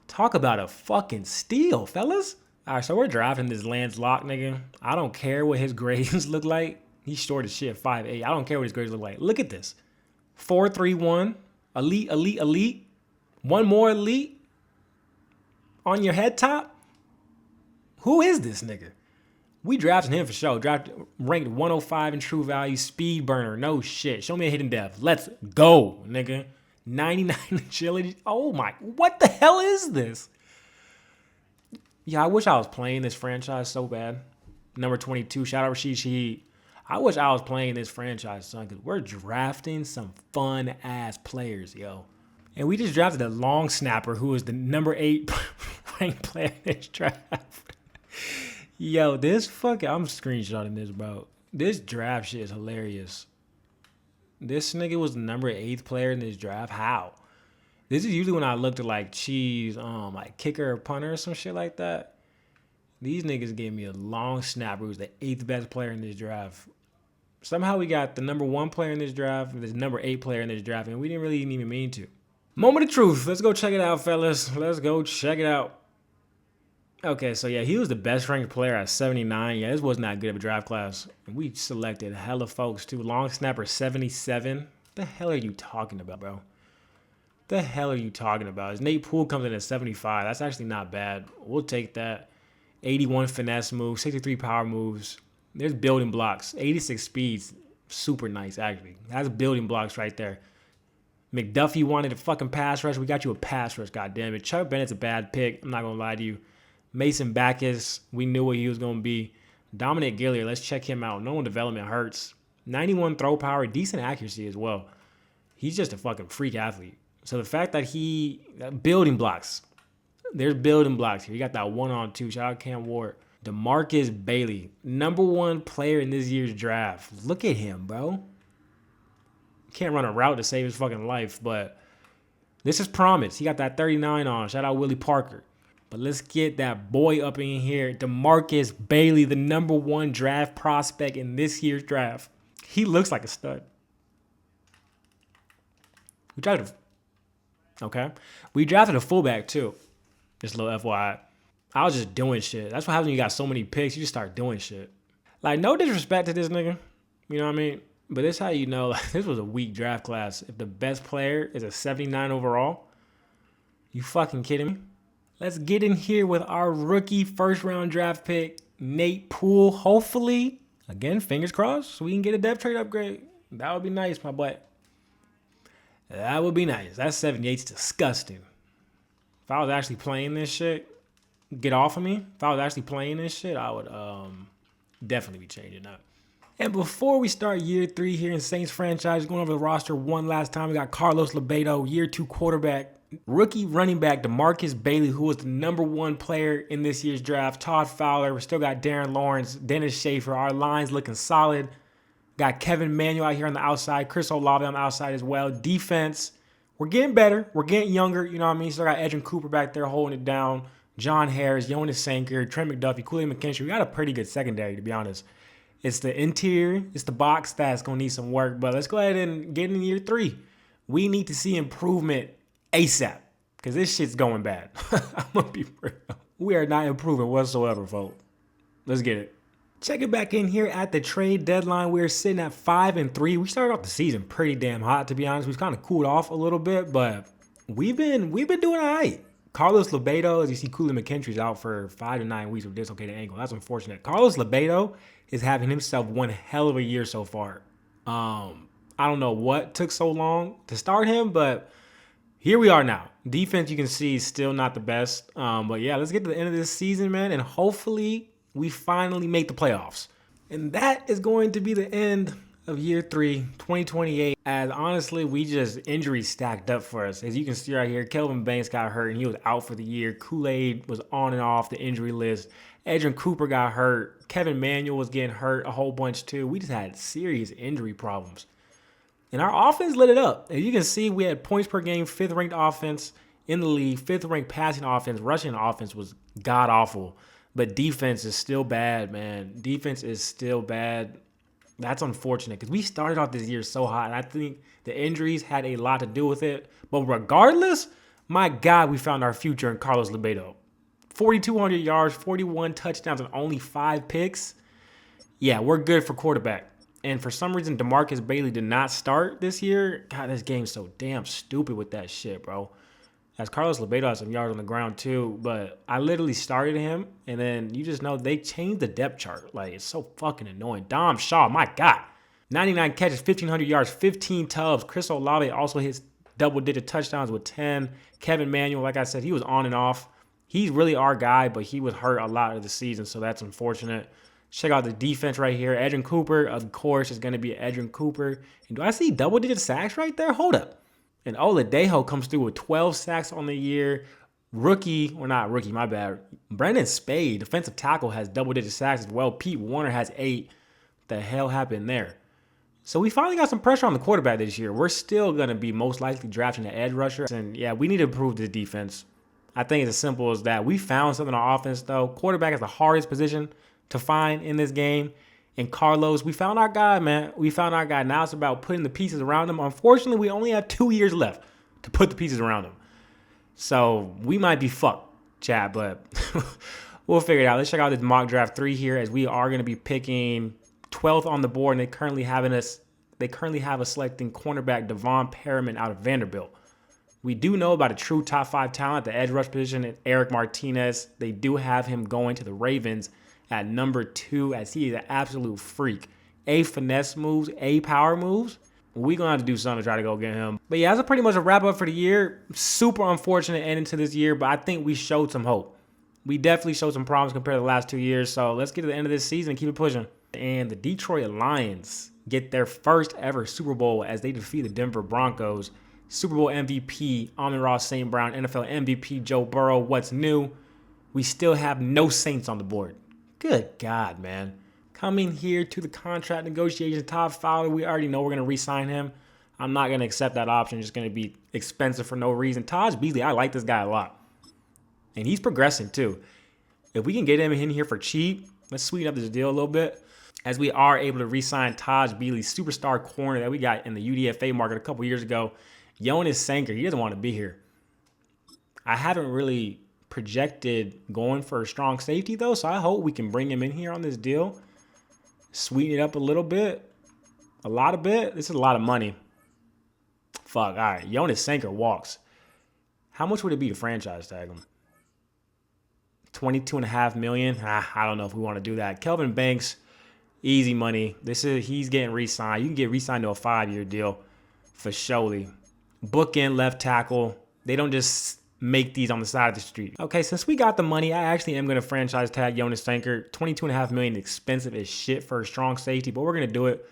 talk about a fucking steal, fellas. All right, so we're drafting this Lance Locke, nigga. I don't care what his grades look like. He's short as shit, 5'8". I don't care what his grades look like. Look at this. 4.31. Elite, elite, elite. One more elite on your head top. Who is this nigga? We drafted him for sure. Ranked 105 in true value. Speed burner. No shit. Show me a hidden dev. Let's go, nigga. 99 agility. Oh my. What the hell is this? Yeah, I wish I was playing this franchise so bad. Number 22. Shout out Rashid Shaheed. I wish I was playing this franchise, son, because we're drafting some fun-ass players, yo. And we just drafted a long snapper who is the number 8 ranked player in this draft. Yo, this fucking... I'm screenshotting this, bro. This draft shit is hilarious. This nigga was the number 8th player in this draft. How? This is usually when I look to like cheese, like kicker or punter or some shit like that. These niggas gave me a long snapper who's the 8th best player in this draft. Somehow we got the number 1 player in this draft and this number 8 player in this draft, and we didn't really even mean to. Moment of truth. Let's go check it out, fellas. Let's go check it out. Okay, so yeah, he was the best ranked player at 79. Yeah, this was not good of a draft class. And we selected hella folks too. Long snapper 77. What the hell are you talking about, bro? The hell are you talking about? His Nate Poole comes in at 75. That's actually not bad. We'll take that. 81 finesse moves, 63 power moves. There's building blocks. 86 speeds. Super nice, actually. That's building blocks right there. McDuffie wanted a fucking pass rush. We got you a pass rush, goddammit. Chuck Bennett's a bad pick. I'm not going to lie to you. Mason Backus, we knew what he was going to be. Dominic Gilliard, let's check him out. Normal development hurts. 91 throw power, decent accuracy as well. He's just a fucking freak athlete. So the fact that building blocks. There's building blocks here. You got that 1-on-2. Shout out Cam Ward. DeMarcus Bailey, number 1 player in this year's draft. Look at him, bro. Can't run a route to save his fucking life, but this is promise. He got that 39 on. Shout out Willie Parker. But let's get that boy up in here. DeMarcus Bailey, the number 1 draft prospect in this year's draft. He looks like a stud. We drafted a fullback too. Just a little FYI. I was just doing shit. That's what happens when you got so many picks. You just start doing shit. Like, no disrespect to this nigga. You know what I mean? But this how you know this was a weak draft class. If the best player is a 79 overall, you fucking kidding me? Let's get in here with our rookie first-round draft pick, Nate Poole. Hopefully, again, fingers crossed, so we can get a depth trade upgrade. That would be nice, my boy. That would be nice. That 78's disgusting. If I was actually playing this shit, get off of me. If I was actually playing this shit, I would definitely be changing up. And before we start year 3 here in Saints franchise, going over the roster one last time, we got Carlos Lebedo, year 2 quarterback. Rookie running back DeMarcus Bailey, who was the number 1 player in this year's draft. Todd Fowler. We still got Darren Lawrence, Dennis Schaefer. Our line's looking solid. Got Kevin Manuel out here on the outside. Chris Olave on the outside as well. Defense, we're getting better. We're getting younger. You know what I mean? Still got Edrin Cooper back there holding it down. John Harris, Jonas Sanker, Trent McDuffie, Kool-Aid McKinstry. We got a pretty good secondary, to be honest. It's the interior, it's the box that's going to need some work. But let's go ahead and get in year 3. We need to see improvement ASAP because this shit's going bad. I'm going to be real. We are not improving whatsoever, folks. Let's get it. Checking back in here at the trade deadline, we're sitting at 5-3. We started off the season pretty damn hot, to be honest. We've kind of cooled off a little bit, but we've been doing all right. Carlos Lebedo, as you see, Kool-Aid McKinstry's out for 5 to 9 weeks with dislocated ankle. That's unfortunate. Carlos Lebedo is having himself one hell of a year so far. I don't know what took so long to start him, but here we are now. Defense, you can see, is still not the best. But yeah, let's get to the end of this season, man, and hopefully we finally make the playoffs. And that is going to be the end of year 3, 2028. As honestly, we just injuries stacked up for us. As you can see right here, Kelvin Banks got hurt and he was out for the year. Kool-Aid was on and off the injury list. Edrin Cooper got hurt. Kevin Manuel was getting hurt a whole bunch too. We just had serious injury problems. And our offense lit it up. As you can see, we had points per game, 5th ranked offense in the league, 5th ranked passing offense. Rushing offense was god awful. But defense is still bad, man. Defense is still bad. That's unfortunate because we started off this year so hot. And I think the injuries had a lot to do with it. But regardless, my God, we found our future in Carlos Lebedo. 4,200 yards, 41 touchdowns, and only 5 picks. Yeah, we're good for quarterback. And for some reason, DeMarcus Bailey did not start this year. God, this game's so damn stupid with that shit, bro. As Carlos Lebedo has some yards on the ground too, but I literally started him, and then you just know they changed the depth chart. Like, it's so fucking annoying. Dom Shaw, my God. 99 catches, 1,500 yards, 15 tubs. Chris Olave also hits double-digit touchdowns with 10. Kevin Manuel, like I said, he was on and off. He's really our guy, but he was hurt a lot of the season, so that's unfortunate. Check out the defense right here. Edrin Cooper, of course, is going to be Edrin Cooper. And do I see double-digit sacks right there? Hold up. And Oladejo comes through with 12 sacks on the year. Not rookie, my bad. Brendan Spade, defensive tackle, has double-digit sacks as well. Pete Warner has 8. What the hell happened there? So we finally got some pressure on the quarterback this year. We're still going to be most likely drafting an edge rusher. And yeah, we need to improve the defense. I think it's as simple as that. We found something on offense, though. Quarterback is the hardest position to find in this game. And Carlos, we found our guy, man. We found our guy. Now it's about putting the pieces around him. Unfortunately, we only have 2 years left to put the pieces around him. So we might be fucked, chat, but we'll figure it out. Let's check out this mock draft 3 here, as we are going to be picking 12th on the board, and they currently have us selecting cornerback Devon Perriman out of Vanderbilt. We do know about a true top 5 talent, the edge rush position, Eric Martinez. They do have him going to the Ravens at number 2, as he is an absolute freak. A, finesse moves, A, power moves. We're going to have to do something to try to go get him. But yeah, that's pretty much a wrap up for the year. Super unfortunate ending to this year, but I think we showed some hope. We definitely showed some promise compared to the last 2 years. So let's get to the end of this season and keep it pushing. And the Detroit Lions get their first ever Super Bowl as they defeat the Denver Broncos. Super Bowl MVP, Amon-Ra St. Brown, NFL MVP, Joe Burrow. What's new? We still have no Saints on the board. Good God, man. Coming here to the contract negotiations, Todd Fowler, we already know we're going to re-sign him. I'm not going to accept that option. It's just going to be expensive for no reason. Taj Beasley, I like this guy a lot. And he's progressing too. If we can get him in here for cheap, let's sweeten up this deal a little bit. As we are able to re-sign Taj Beasley, superstar corner that we got in the UDFA market a couple years ago. Jonas Sanker, he doesn't want to be here. I haven't really projected going for a strong safety though, so I hope we can bring him in here on this deal. Sweeten it up a little bit. A lot of bit. This is a lot of money. Fuck, all right. Jonas Sanker walks. How much would it be to franchise tag him? $22.5 million? I don't know if we want to do that. Kelvin Banks, easy money. He's getting re-signed. You can get re-signed to a 5-year deal for surely. Bookend left tackle. They don't just make these on the side of the street. Okay, since we got the money, I actually am going to franchise tag Jonas Sanker. $22.5 million, expensive as shit for a strong safety, but we're going to do it.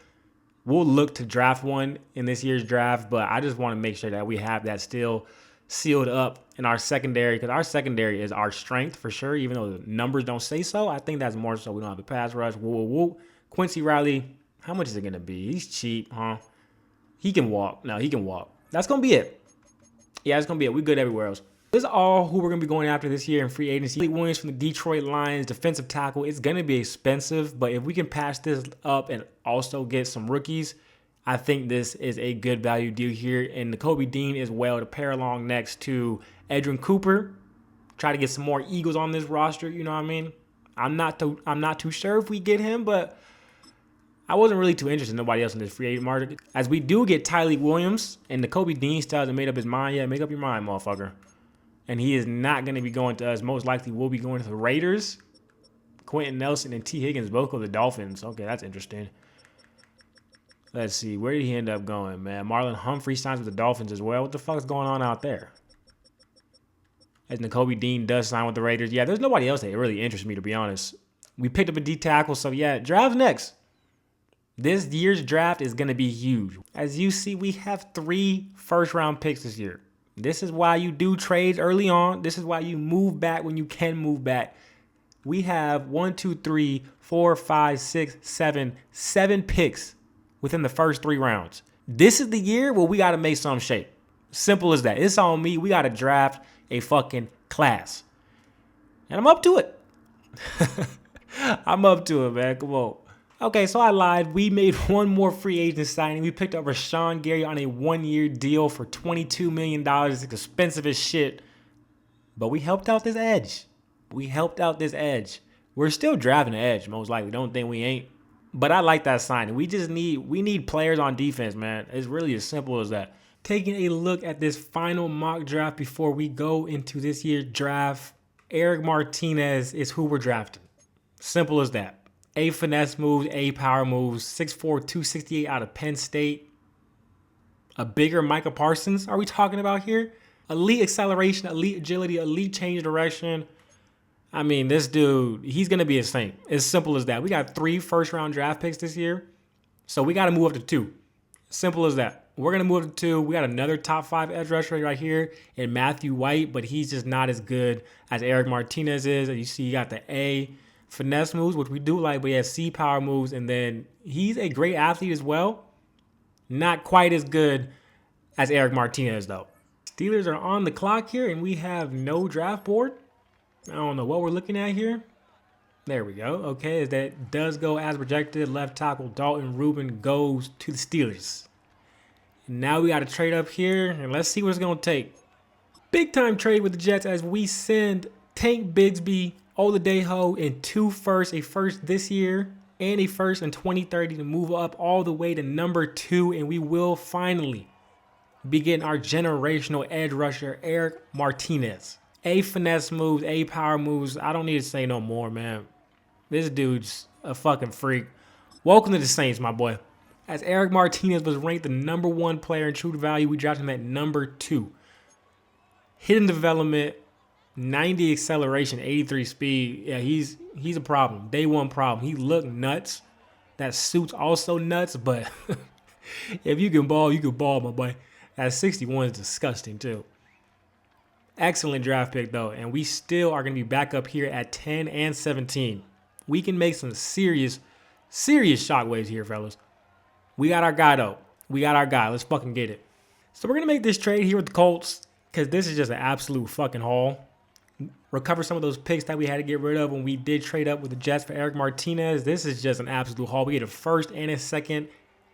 We'll look to draft one in this year's draft, but I just want to make sure that we have that still sealed up in our secondary, because our secondary is our strength for sure, even though the numbers don't say so. I think that's more so we don't have a pass rush. Woo, woo, woo. Quincy Riley, How much is it going to be? He's cheap, huh? He can walk. No, he can walk. That's going to be it. Yeah, that's going to be it. We're good everywhere else. This is all who we're going to be going after this year in free agency. Malik Williams from the Detroit Lions, defensive tackle. It's going to be expensive, but if we can patch this up and also get some rookies, I think this is a good value deal here. And Nakobe Dean as well to pair along next to Edrin Cooper. Try to get some more Eagles on this roster, you know what I mean? I'm not too sure if we get him, but I wasn't really too interested in nobody else in this free agent market. As we do get Tyleek Williams, and Nakobe Dean still hasn't made up his mind yet. Make up your mind, motherfucker. And he is not going to be going to us. Most likely will be going to the Raiders. Quentin Nelson and T. Higgins both go to the Dolphins. Okay, that's interesting. Let's see. Where did he end up going, man? Marlon Humphrey signs with the Dolphins as well. What the fuck is going on out there? As Nakobe Dean does sign with the Raiders. Yeah, there's nobody else that really interests me, to be honest. We picked up a D tackle, so yeah, draft's next. This year's draft is going to be huge. As you see, we have 3 first-round picks this year. This is why you do trades early on. This is why you move back when you can move back. We have 1, 2, 3, 4, 5, 6, 7 picks within the first 3 rounds. This is the year where we got to make some shape. Simple as that. It's on me. We got to draft a fucking class. And I'm up to it. I'm up to it, man. Come on. Okay, so I lied. We made one more free agent signing. We picked up Rashawn Gary on a 1-year deal for $22 million. It's expensive as shit. But we helped out this edge. We're still drafting the edge, most likely. Don't think we ain't. But I like that signing. We need players on defense, man. It's really as simple as that. Taking a look at this final mock draft before we go into this year's draft, Eric Martinez is who we're drafting. Simple as that. A finesse moves, A power moves, 6'4", 268 out of Penn State. A bigger Micah Parsons are we talking about here? Elite acceleration, elite agility, elite change of direction. I mean, this dude, he's going to be a Saint. As simple as that. We got 3 first-round draft picks this year, so we got to move up to 2. Simple as that. We're going to move up to 2. We got another top 5 edge rusher right here in Matthew White, but he's just not as good as Eric Martinez is. As you see, you got the A finesse moves, which we do like, but he has C power moves, and then he's a great athlete as well. Not quite as good as Eric Martinez, though. Steelers are on the clock here, and we have no draft board. I don't know what we're looking at here. There we go. Okay, as that does go as projected. Left tackle Dalton Rubin goes to the Steelers. And now we got to trade up here, and let's see what it's going to take. Big time trade with the Jets as we send Tank Bigsby, Oladejo, and 2 firsts, a first this year and a first in 2030 to move up all the way to number 2, and we will finally be getting our generational edge rusher, Eric Martinez. A finesse moves, A power moves. I don't need to say no more, man. This dude's a fucking freak. Welcome to the Saints, my boy. As Eric Martinez was ranked the number 1 player in true value, we drafted him at number 2. Hidden development, 90 acceleration, 83 speed. Yeah, he's a problem. Day 1 problem. He looked nuts. That suit's also nuts, but if you can ball, my boy. That 61 is disgusting, too. Excellent draft pick, though, and we still are going to be back up here at 10 and 17. We can make some serious shockwaves here, fellas. We got our guy, though. We got our guy. Let's fucking get it. So we're going to make this trade here with the Colts because this is just an absolute fucking haul. Recover some of those picks that we had to get rid of when we did trade up with the Jets for Eric Martinez. This is just an absolute haul. We get a first, second,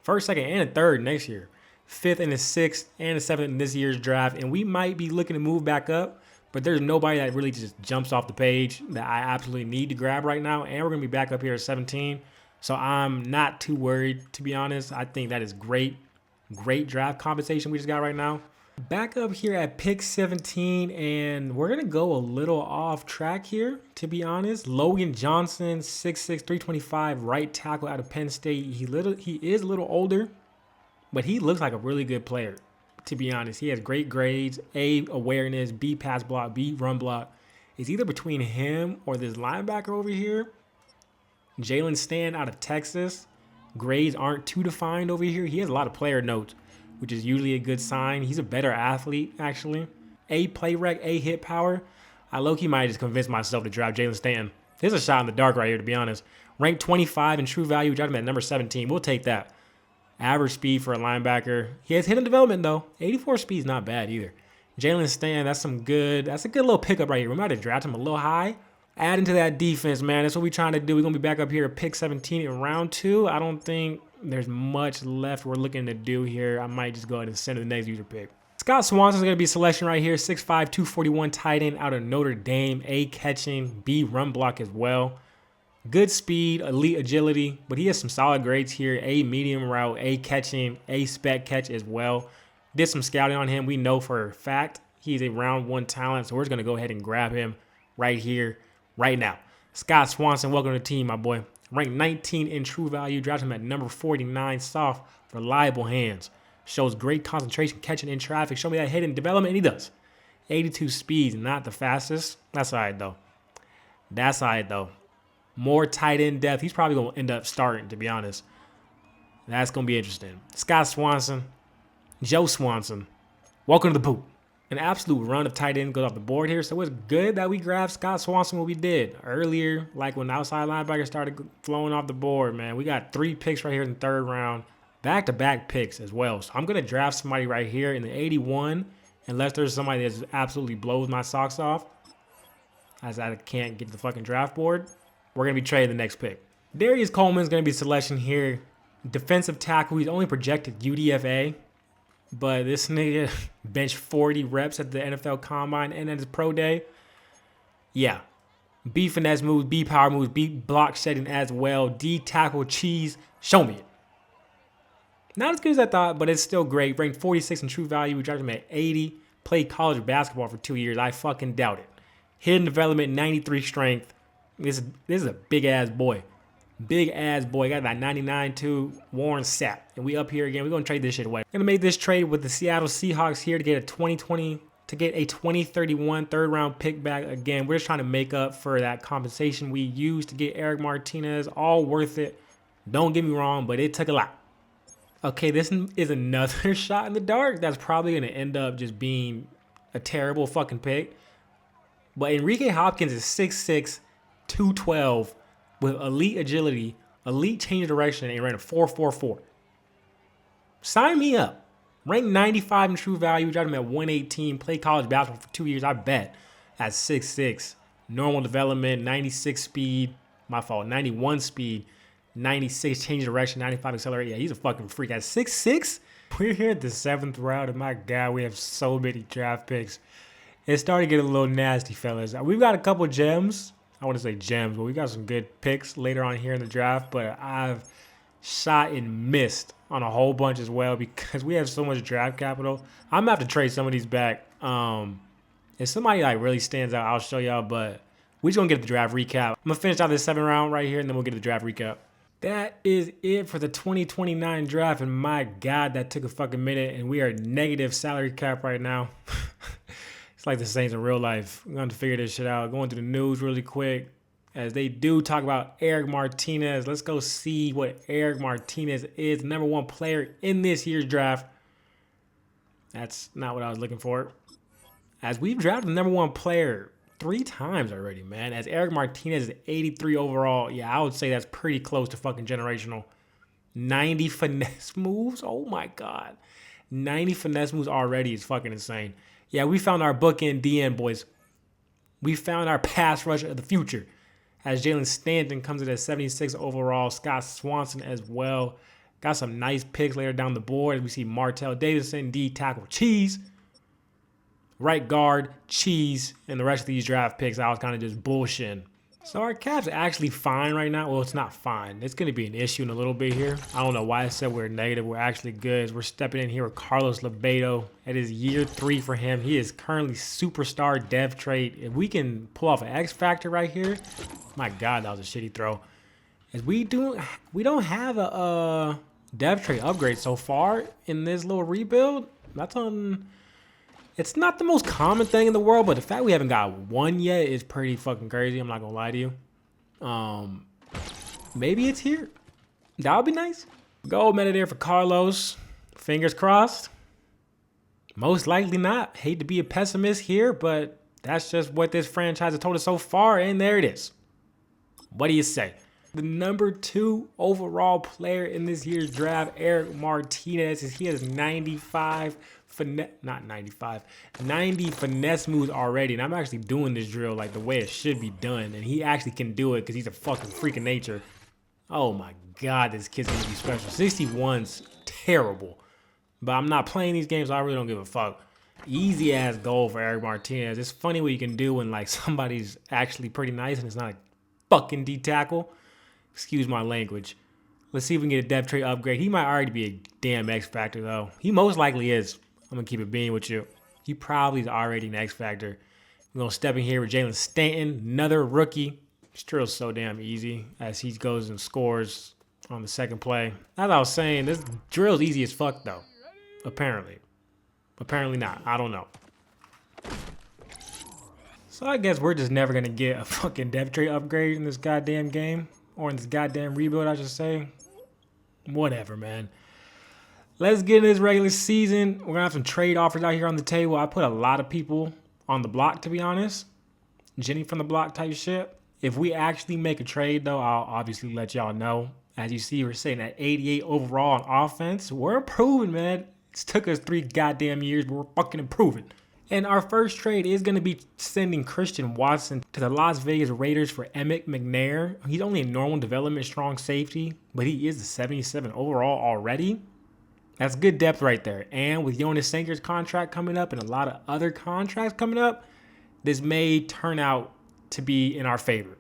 and a third next year. 5th and a 6th and a 7th in this year's draft. And we might be looking to move back up, but there's nobody that really just jumps off the page that I absolutely need to grab right now. And we're going to be back up here at 17. So I'm not too worried, to be honest. I think that is great draft compensation we just got right now. Back up here at pick 17, and we're going to go a little off track here, to be honest. Logan Johnson, 6'6", 325, right tackle out of Penn State. He is a little older, but he looks like a really good player, to be honest. He has great grades, A, awareness, B, pass block, B, run block. It's either between him or this linebacker over here. Jalen Stan out of Texas. Grades aren't too defined over here. He has a lot of player notes, which is usually a good sign. He's a better athlete, actually. A, play rec, A, hit power. I low-key might just convince myself to draft Jalen Stan. This is a shot in the dark right here, to be honest. Ranked 25 in true value. We dropped him at number 17. We'll take that. Average speed for a linebacker. He has hidden development, though. 84 speed is not bad either. Jalen Stan, that's a good little pickup right here. We might have drafted him a little high. Add into that defense, man. That's what we're trying to do. We're going to be back up here at pick 17 in round 2. I don't think there's much left we're looking to do here. I might just go ahead and send to the next user pick. Scott Swanson's going to be a selection right here. 6'5", 241 tight end out of Notre Dame. A catching, B run block as well. Good speed, elite agility, but he has some solid grades here. A medium route, A catching, A spec catch as well. Did some scouting on him. We know for a fact he's a round 1 talent, so we're just going to go ahead and grab him right here, right now. Scott Swanson, welcome to the team, my boy. Ranked 19 in true value. Drafted him at number 49. Soft, reliable hands. Shows great concentration, catching in traffic. Show me that hidden development, and he does. 82 speed, not the fastest. That's all right, though. That's all right, though. More tight end depth. He's probably going to end up starting, to be honest. That's going to be interesting. Scott Swanson, Joe Swanson, welcome to the poop. An absolute run of tight end goes off the board here. So it's good that we grabbed Scott Swanson when we did. Earlier, like when outside linebackers started flowing off the board, man, we got 3 picks right here in the 3rd round. Back-to-back picks as well. So I'm going to draft somebody right here in the 81, unless there's somebody that absolutely blows my socks off, as I can't get to the fucking draft board. We're going to be trading the next pick. Darius Coleman's going to be selection here. Defensive tackle. He's only projected UDFA, but this nigga benched 40 reps at the NFL Combine and at his pro day. Yeah. B finesse moves, B power moves, B block shedding as well. D tackle cheese. Show me it. Not as good as I thought, but it's still great. Ranked 46 in true value. We dropped him at 80. Played college basketball for 2 years. I fucking doubt it. Hidden development, 93 strength. This is a big-ass boy. Big-ass boy. Got that 99 too. Warren Sapp. And we up here again. We're going to trade this shit away. Going to make this trade with the Seattle Seahawks here to get a 2031 third-round pick back again. We're just trying to make up for that compensation we used to get Eric Martinez. All worth it. Don't get me wrong, but it took a lot. Okay, this is another shot in the dark that's probably going to end up just being a terrible fucking pick. But Enrique Hopkins is 6'6", 212 with elite agility, elite change of direction, and he ran a 4.44. Sign me up. Ranked 95 in true value. We dropped him at 118. Played college basketball for 2 years, I bet. At 6'6". Normal development, 96 speed. My fault, 91 speed. 96 change of direction, 95 accelerate. Yeah, he's a fucking freak. At 6'6", we're here at the 7th round, and my God, we have so many draft picks. It's starting to get a little nasty, fellas. We've got a couple gems. I want to say gems, but we got some good picks later on here in the draft, but I've shot and missed on a whole bunch as well because we have so much draft capital. I'm going to have to trade some of these back. If somebody like really stands out, I'll show y'all, but we're just going to get the draft recap. I'm going to finish out this 7th round right here, and then we'll get the draft recap. That is it for the 2029 draft, and my God, that took a fucking minute, and we are negative salary cap right now. It's like the Saints in real life. We're going to figure this shit out. Going through the news really quick, as they do talk about Eric Martinez. Let's go see what Eric Martinez is, number 1 player in this year's draft. That's not what I was looking for. As we've drafted the number 1 player 3 times already, man. As Eric Martinez is 83 overall. Yeah, I would say that's pretty close to fucking generational. 90 finesse moves. Oh, my God. 90 finesse moves already is fucking insane. Yeah, we found our bookend DN, boys. We found our pass rusher of the future. As Jalen Stanton comes in at 76 overall. Scott Swanson as well. Got some nice picks later down the board. We see Martell Davidson, D tackle, cheese. Right guard, cheese, and the rest of these draft picks, I was kind of just bullshitting. So our cap's actually fine right now. Well, it's not fine. It's going to be an issue in a little bit here. I don't know why I said we're negative. We're actually good. We're stepping in here with Carlos Lebedo. It is year 3 for him. He is currently superstar dev trait. If we can pull off an X factor right here, my God, that was a shitty throw. As we don't have a dev trait upgrade so far in this little rebuild. That's on. It's not the most common thing in the world, but the fact we haven't got one yet is pretty fucking crazy. I'm not gonna lie to you. Maybe it's here. That would be nice. Gold medal there for Carlos. Fingers crossed. Most likely not. Hate to be a pessimist here, but that's just what this franchise has told us so far, and there it is. What do you say? The number 2 overall player in this year's draft, Eric Martinez, he has 90 finesse moves already. And I'm actually doing this drill like the way it should be done. And he actually can do it because he's a fucking freak of nature. Oh my God, this kid's gonna be special. 61's terrible. But I'm not playing these games, so I really don't give a fuck. Easy ass goal for Eric Martinez. It's funny what you can do when like somebody's actually pretty nice and it's not a fucking D tackle. Excuse my language. Let's see if we can get a depth trait upgrade. He might already be a damn X Factor though. He most likely is. I'm gonna keep it being with you. He probably is already an X Factor. We're gonna step in here with Jalen Stanton, another rookie. This drill's so damn easy as he goes and scores on the second play. As I was saying, this drill's easy as fuck though. Apparently. Apparently not. I don't know. So I guess we're just never gonna get a fucking depth trait upgrade in this goddamn game. Or in this goddamn rebuild, I should say. Whatever, man. Let's get into this regular season. We're gonna have some trade offers out here on the table. I put a lot of people on the block, to be honest. Jenny from the block type shit. If we actually make a trade, though, I'll obviously let y'all know. As you see, we're sitting at 88 overall on offense. We're improving, man. It took us 3 goddamn years, but we're fucking improving. And our first trade is going to be sending Christian Watson to the Las Vegas Raiders for Emmett McNair. He's only a normal development strong safety, but he is the 77 overall already. That's good depth right there. And with Jonas Sanker's contract coming up and a lot of other contracts coming up, this may turn out to be in our favor.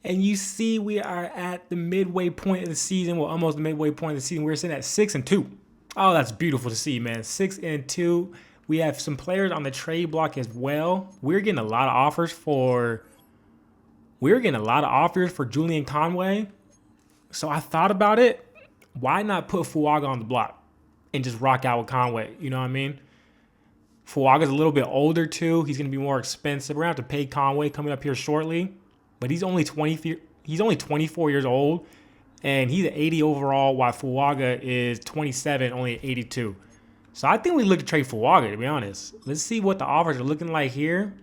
And you see we are at the midway point of the season. Well, almost the midway point of the season. We're sitting at 6-2. Oh, that's beautiful to see, man. 6-2. We have some players on the trade block as well. We're getting a lot of offers for Julian Conway. So I thought about it. Why not put Fuaga on the block and just rock out with Conway? You know what I mean? Fuaga's a little bit older too. He's going to be more expensive. We're going to have to pay Conway coming up here shortly. But he's only 24 years old. And he's an 80 overall, while Fuaga is 27, only at 82. So I think we look to trade Fuaga, to be honest. Let's see what the offers are looking like here.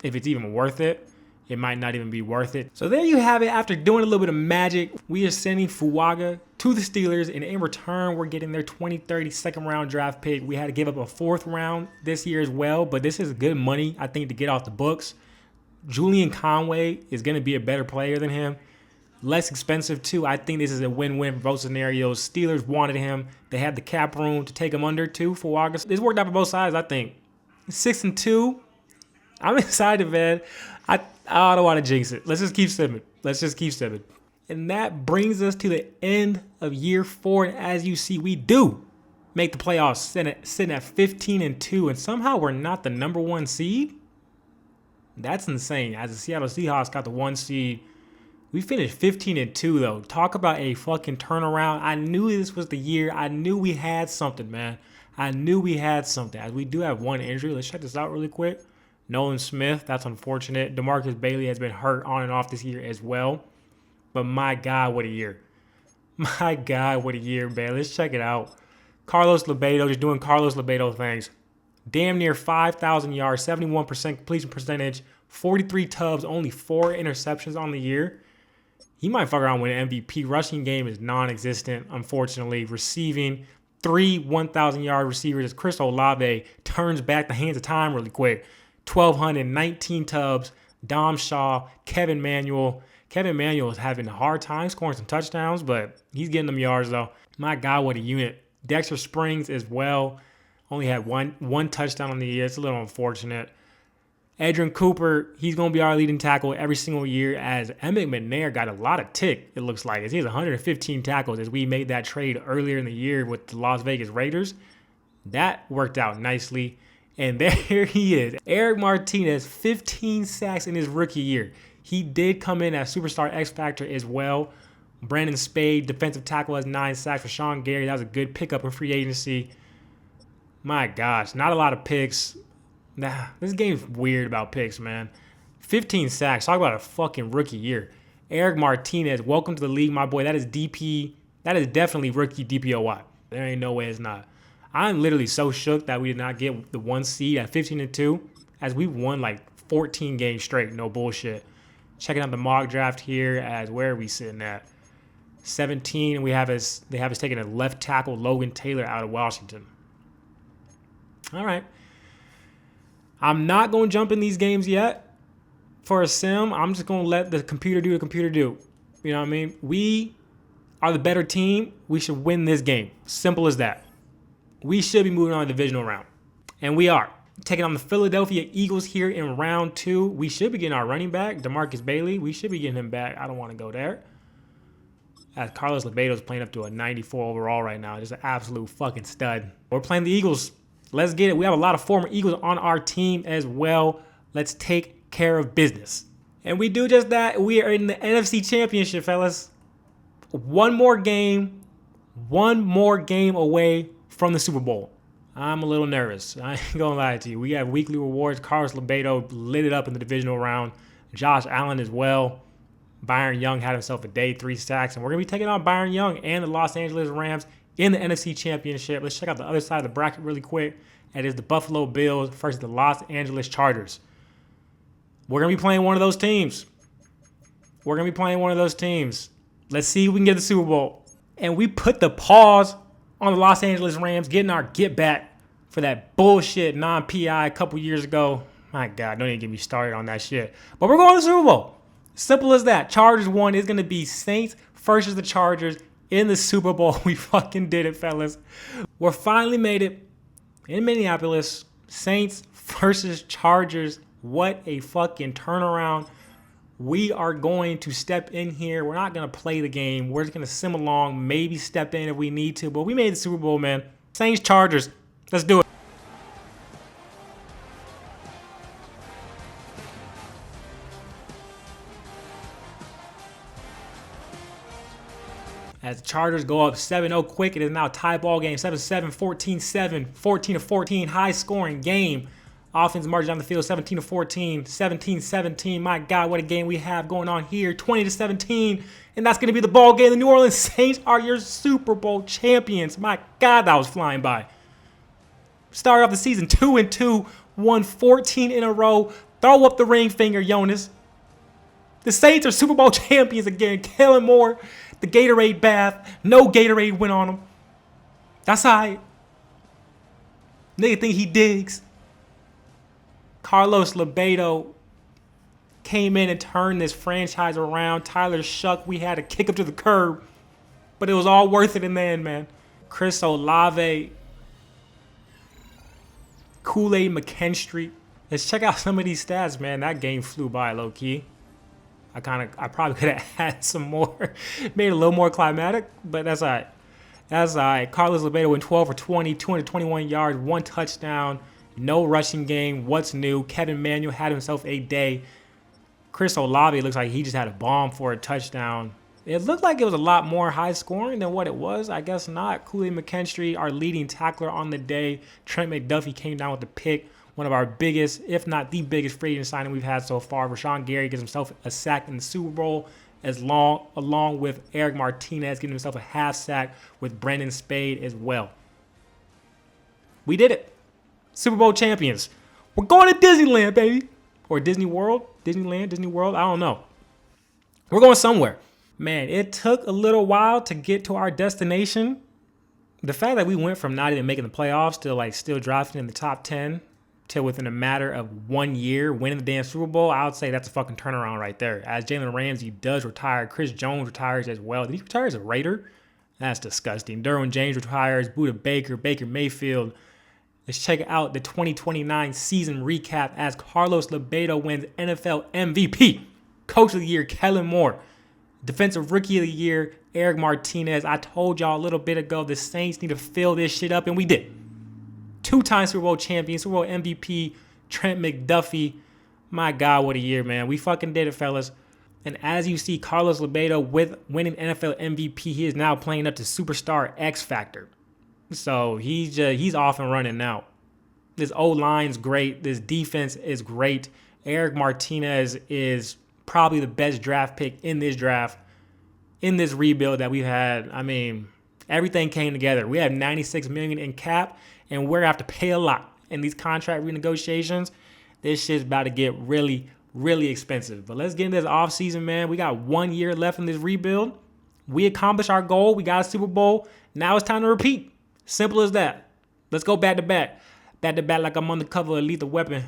If it's even worth it. It might not even be worth it. So there you have it. After doing a little bit of magic, we are sending Fuaga to the Steelers. And in return, we're getting their 2030 second round draft pick. We had to give up a 4th round this year as well. But this is good money, I think, to get off the books. Julian Conway is going to be a better player than him. Less expensive too. I think this is a win-win for both scenarios. Steelers wanted him. They had the cap room to take him under too for August. This worked out for both sides, I think. 6-2. I'm excited, man. I don't want to jinx it. Let's just keep sipping. And that brings us to the end of year 4. And as you see, we do make the playoffs, sitting at 15-2. And somehow we're not the number 1 seed. That's insane. As the Seattle Seahawks got the 1 seed. We finished 15-2 though. Talk about a fucking turnaround. I knew this was the year. I knew we had something, man. I knew we had something. As we do have one injury. Let's check this out really quick. Nolan Smith, that's unfortunate. DeMarcus Bailey has been hurt on and off this year as well. But my God, what a year. My God, what a year, man. Let's check it out. Carlos Lebedo, just doing Carlos Lebedo things. Damn near 5,000 yards, 71% completion percentage, 43 tubs, only 4 interceptions on the year. He might fuck around with an MVP. Rushing game is non-existent, unfortunately. Receiving, 3 1,000-yard receivers as Chris Olave turns back the hands of time really quick. 1,219 tubs. Dom Shaw, Kevin Manuel. Kevin Manuel is having a hard time scoring some touchdowns, but he's getting them yards, though. My God, what a unit. Dexter Springs as well. Only had one touchdown on the year. It's a little unfortunate. Edrin Cooper, he's going to be our leading tackle every single year, as Emmett McNair got a lot of tick, it looks like. He has 115 tackles as we made that trade earlier in the year with the Las Vegas Raiders. That worked out nicely. And there he is. Eric Martinez, 15 sacks in his rookie year. He did come in as Superstar X Factor as well. Brandon Spade, defensive tackle, has 9 sacks. For Sean Gary, that was a good pickup in free agency. My gosh, not a lot of picks. Nah, this game's weird about picks, man. 15 sacks. Talk about a fucking rookie year. Eric Martinez, welcome to the league, my boy. That is DP. That is definitely rookie DPOY. There ain't no way it's not. I'm literally so shook that we did not get the 1 seed at 15-2, as we won like 14 games straight. No bullshit. Checking out the mock draft here as where are we sitting at? 17, and they have us taking a left tackle, Logan Taylor, out of Washington. All right. I'm not going to jump in these games yet for a sim. I'm just going to let the computer do the computer do. You know what I mean? We are the better team. We should win this game. Simple as that. We should be moving on to the divisional round. And we are. Taking on the Philadelphia Eagles here in round 2. We should be getting our running back, DeMarcus Bailey. We should be getting him back. I don't want to go there. As Carlos Lebedo is playing up to a 94 overall right now. Just an absolute fucking stud. We're playing the Eagles. Let's get it. We have a lot of former Eagles on our team as well. Let's take care of business. And we do just that. We are in the NFC Championship, fellas. One more game away from the Super Bowl. I'm a little nervous. I ain't gonna lie to you. We have weekly rewards. Carlos Lebedo lit it up in the divisional round. Josh Allen as well. Byron Young had himself a day, 3 sacks. And we're going to be taking on Byron Young and the Los Angeles Rams in the NFC Championship. Let's check out the other side of the bracket really quick. It is the Buffalo Bills versus the Los Angeles Chargers. We're going to be playing one of those teams. Let's see if we can get the Super Bowl. And we put the pause on the Los Angeles Rams, getting our get back for that bullshit non-PI a couple years ago. My God, don't even get me started on that shit. But we're going to the Super Bowl. Simple as that. Chargers won. It's going to be Saints versus the Chargers in the Super Bowl. We fucking did it, fellas. We're finally made it in Minneapolis. Saints versus Chargers. What a fucking turnaround. We are going to step in here. We're not going to play the game. We're just going to sim along, maybe step in if we need to. But we made the Super Bowl, man. Saints, Chargers. Let's do it. As the Chargers go up 7-0 quick, it is now a tie ball game. 7-7, 14-7, 14-14, high scoring game. Offense marching down the field, 17-14, 17-17. My God, what a game we have going on here. 20-17, and that's going to be the ball game. The New Orleans Saints are your Super Bowl champions. My God, that was flying by. Started off the season 2-2, won 14 in a row. Throw up the ring finger, Jonas. The Saints are Super Bowl champions again. Kellen Moore, the Gatorade bath. No Gatorade went on him. That's all right. Nigga think he digs. Carlos Lebedo came in and turned this franchise around. Tyler Shuck, we had to kick him to the curb. But it was all worth it in the end, man. Chris Olave. Kool-Aid McKinstry. Let's check out some of these stats, man. That game flew by low-key. I probably could have had some more. Made it a little more climatic, but that's all right. That's all right. Carlos Lebedo went 12 for 20, 221 yards, 1 touchdown. No rushing game. What's new? Kevin Manuel had himself a day. Chris Olave looks like he just had a bomb for a touchdown. It looked like it was a lot more high scoring than what it was. I guess not. Kool-Aid McKinstry, our leading tackler on the day. Trent McDuffie came down with the pick. One of our biggest, if not the biggest, free agent signing we've had so far. Rashawn Gary gets himself a sack in the Super Bowl, along with Eric Martinez getting himself a half sack with Brendan Spade as well. We did it. Super Bowl champions. We're going to Disneyland, baby. Or Disney World. Disneyland, Disney World. I don't know. We're going somewhere. Man, it took a little while to get to our destination. The fact that we went from not even making the playoffs to still drafting in the top 10 to within a matter of 1 year winning the damn Super Bowl, I would say that's a fucking turnaround right there. As Jalen Ramsey does retire, Chris Jones retires as well. Did he retire as a Raider? That's disgusting. Derwin James retires, Budda Baker, Baker Mayfield. Let's check out the 2029 season recap as Carlos Lebedo wins NFL MVP. Coach of the Year, Kellen Moore. Defensive Rookie of the Year, Eric Martinez. I told y'all a little bit ago the Saints need to fill this shit up, and we did. 2-time Super Bowl champion, Super Bowl MVP, Trent McDuffie. My God, what a year, man. We fucking did it, fellas. And as you see, Carlos Lebedo with winning NFL MVP, he is now playing up to Superstar X Factor. So he's off and running now. This O-line's great. This defense is great. Eric Martinez is probably the best draft pick in this draft, in this rebuild that we've had. I mean, everything came together. We have $96 million in cap, and we're going to have to pay a lot in these contract renegotiations. This shit's about to get really really expensive. But let's get into this offseason, man. We got 1 year left in this rebuild. We accomplished our goal. We got a Super Bowl. Now it's time to repeat. Simple as that. Let's go back to back. Back to back like I'm on the cover of Lethal Weapon.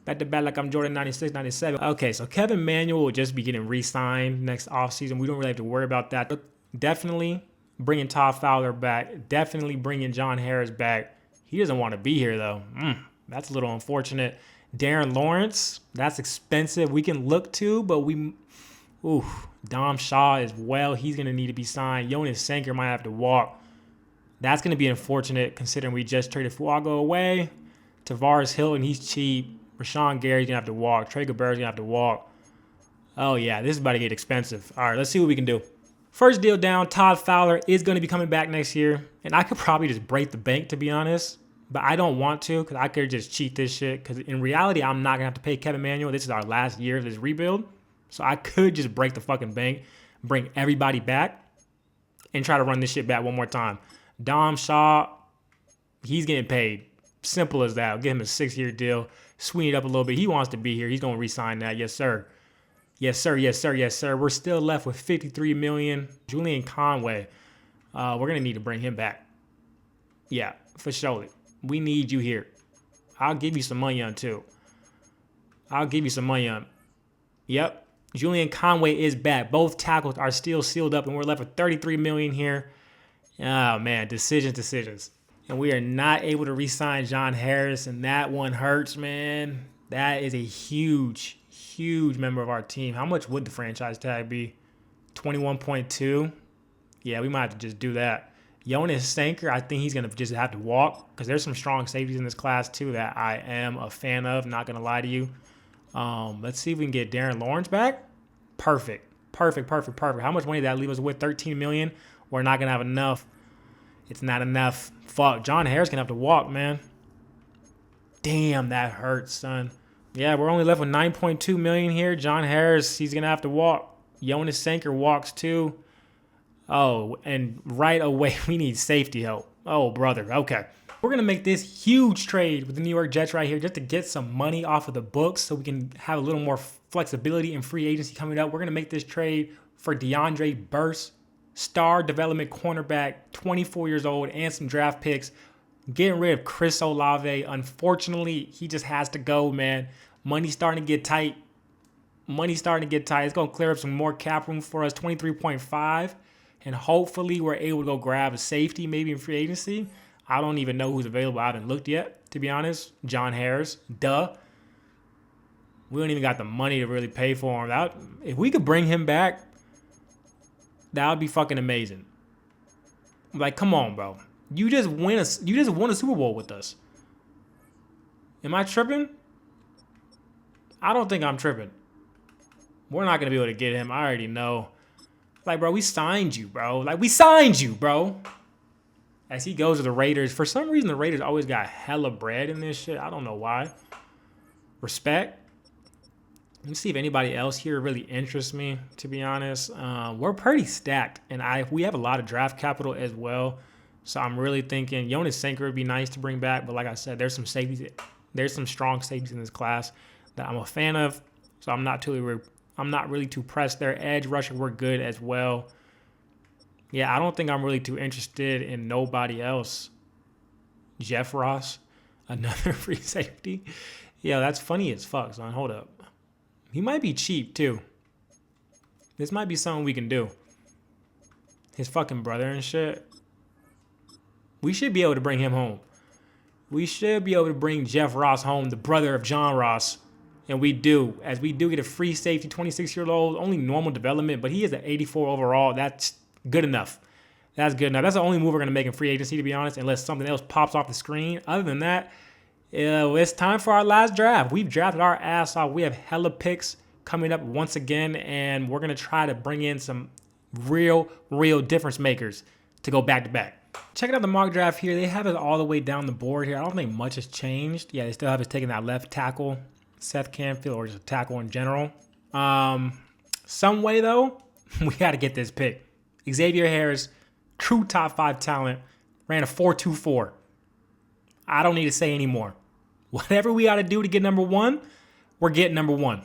Back to back like I'm Jordan 96, 97. Okay, so Kevin Manuel will just be getting re-signed next offseason. We don't really have to worry about that. Definitely bringing Todd Fowler back. Definitely bringing John Harris back. He doesn't want to be here, though. That's a little unfortunate. Darren Lawrence, that's expensive. We can look to, but Dom Shaw as well. He's going to need to be signed. Jonas Sanker might have to walk. That's going to be unfortunate considering we just traded Fuago away. Tavares Hilton, he's cheap. Rashawn Gary's going to have to walk. Trey Gubert's going to have to walk. Oh, yeah, this is about to get expensive. All right, let's see what we can do. First deal down, Todd Fowler is going to be coming back next year. And I could probably just break the bank, to be honest. But I don't want to because I could just cheat this shit. Because in reality, I'm not going to have to pay Kevin Manuel. This is our last year of this rebuild. So I could just break the fucking bank, bring everybody back, and try to run this shit back one more time. Dom Shaw, he's getting paid. Simple as that. I'll give him a 6-year deal. Sweeten it up a little bit. He wants to be here. He's going to re-sign that. Yes, sir. Yes, sir. Yes, sir. Yes, sir. We're still left with $53 million. Julian Conway, we're going to need to bring him back. Yeah, for sure. We need you here. I'll give you some money on too. I'll give you some money on. Yep. Julian Conway is back. Both tackles are still sealed up, and we're left with $33 million here. Oh, man. Decisions. And we are not able to re-sign John Harris, and that one hurts, man. That is a huge member of our team. How much would the franchise tag be? 21.2? Yeah, we might have to just do that. Jonas Sanker, I think he's going to just have to walk because there's some strong safeties in this class too that I am a fan of, not going to lie to you. Let's see if we can get Darren Lawrence back. Perfect. How much money did that leave us with? $13 million. We're not going to have enough. It's not enough. Fuck. John Harris going to have to walk, man. Damn, that hurts, son. Yeah, we're only left with $9.2 million here. John Harris, he's going to have to walk. Jonas Sanker walks too. Oh, and right away, we need safety help. Oh, brother. Okay. We're going to make this huge trade with the New York Jets right here just to get some money off of the books so we can have a little more flexibility in free agency coming up. We're going to make this trade for DeAndre Burst, star development cornerback, 24 years old, and some draft picks. Getting rid of Chris Olave. Unfortunately, he just has to go, man. Money's starting to get tight. It's going to clear up some more cap room for us, 23.5. And hopefully we're able to go grab a safety maybe in free agency. I don't even know who's available. I haven't looked yet, to be honest. John Harris. Duh. We don't even got the money to really pay for him. If we could bring him back, that would be fucking amazing. Like, come on, bro. You just won a Super Bowl with us. Am I tripping? I don't think I'm tripping. We're not going to be able to get him. I already know. Like, bro, we signed you, bro. As he goes to the Raiders. For some reason, the Raiders always got hella bread in this shit. I don't know why. Respect. Let me see if anybody else here really interests me, to be honest. We're pretty stacked, and we have a lot of draft capital as well. So I'm really thinking Jonas Sanker would be nice to bring back. But like I said, there's some safeties. There's some strong safeties in this class that I'm a fan of. So I'm not really too pressed there. Edge rusher, we're good as well. Yeah, I don't think I'm really too interested in nobody else. Jeff Ross, another free safety. Yeah, that's funny as fuck, son. Hold up. He might be cheap, too. This might be something we can do. His fucking brother and shit. We should be able to bring him home. We should be able to bring Jeff Ross home, the brother of John Ross. And we do. As we do get a free safety, 26-year-old, only normal development, but he is an 84 overall. That's good enough. That's the only move we're going to make in free agency, to be honest, unless something else pops off the screen. Other than that, it's time for our last draft. We've drafted our ass off. We have hella picks coming up once again, and we're going to try to bring in some real difference makers to go back-to-back. Checking out the mock draft here. They have it all the way down the board here. I don't think much has changed. Yeah, they still have us taking that left tackle, Seth Canfield, or just a tackle in general. Some way, though, we got to get this pick. Xavier Harris, true top 5 talent, ran a 4.24. I don't need to say any more. Whatever we got to do to get number 1, we're getting number 1.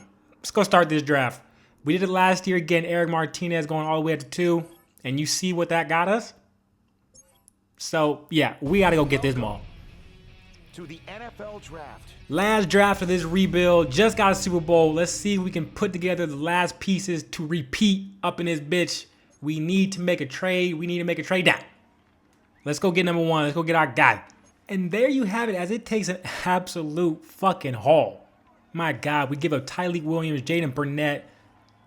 Let's go start this draft. We did it last year again. Eric Martinez going all the way up to 2. And you see what that got us? So, yeah, we got to go get this ball. To the NFL Draft. Last draft of this rebuild. Just got a Super Bowl. Let's see if we can put together the last pieces to repeat up in this bitch. We need to make a trade. We need to make a trade down. Let's go get number 1. Let's go get our guy. And there you have it, as it takes an absolute fucking haul. My God, we give up Tyleek Williams, Jaden Burnett,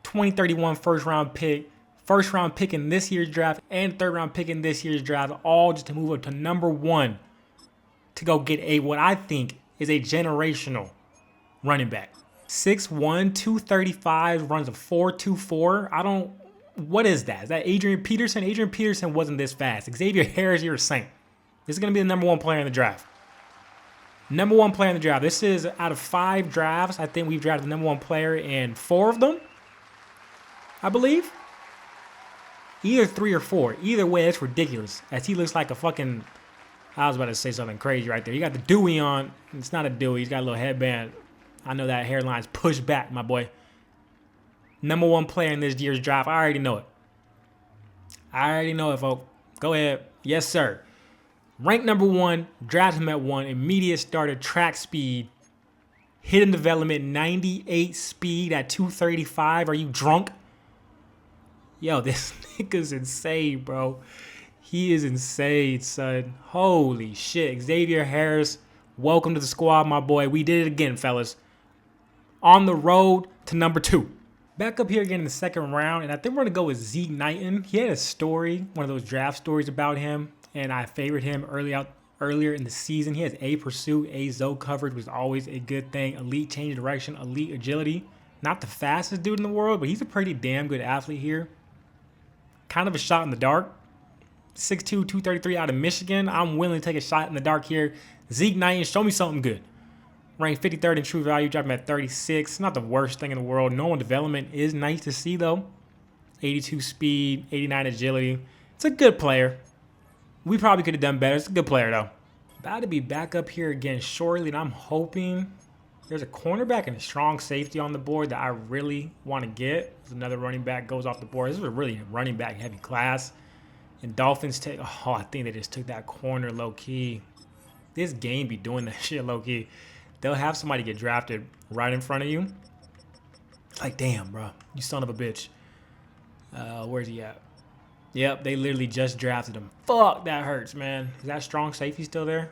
2031 first-round pick in this year's draft, and third-round pick in this year's draft, all just to move up to number 1 to go get what I think is a generational running back. 6'1", 235, runs a 4.24. What is that? Is that Adrian Peterson? Adrian Peterson wasn't this fast. Xavier Harris, you're a saint. This is going to be the number 1 player in the draft. Number 1 player in the draft. This is out of 5 drafts. I think we've drafted the number 1 player in 4 of them, I believe. Either 3 or 4. Either way, it's ridiculous. As he looks like a fucking... I was about to say something crazy right there. He got the Dewey on. It's not a Dewey. He's got a little headband. I know that hairline's pushed back, my boy. Number 1 player in this year's draft. I already know it. I already know it, folks. Go ahead. Yes, sir. Ranked number 1. Draft him at 1. Immediate starter. Track speed. Hidden development. 98 speed at 235. Are you drunk? Yo, this nigga's insane, bro. He is insane, son. Holy shit. Xavier Harris, welcome to the squad, my boy. We did it again, fellas. On the road to number 2. Back up here again in the second round, and I think we're going to go with Zeke Knighton. He had a story, one of those draft stories about him, and I favored him earlier in the season. He has A pursuit, A zone coverage, was always a good thing. Elite change of direction, elite agility. Not the fastest dude in the world, but he's a pretty damn good athlete here. Kind of a shot in the dark. 6'2", 233 out of Michigan. I'm willing to take a shot in the dark here. Zeke Knighton, show me something good. Ranked 53rd in true value, dropped him at 36. Not the worst thing in the world. Normal development is nice to see, though. 82 speed, 89 agility. It's a good player. We probably could have done better. It's a good player, though. About to be back up here again shortly, and I'm hoping there's a cornerback and a strong safety on the board that I really want to get. There's another running back goes off the board. This is a really running back heavy class. And Dolphins take, oh, I think they just took that corner low-key. This game be doing that shit low-key. They'll have somebody get drafted right in front of you. It's like, damn, bro. You son of a bitch. Where's he at? Yep, they literally just drafted him. Fuck, that hurts, man. Is that strong safety still there?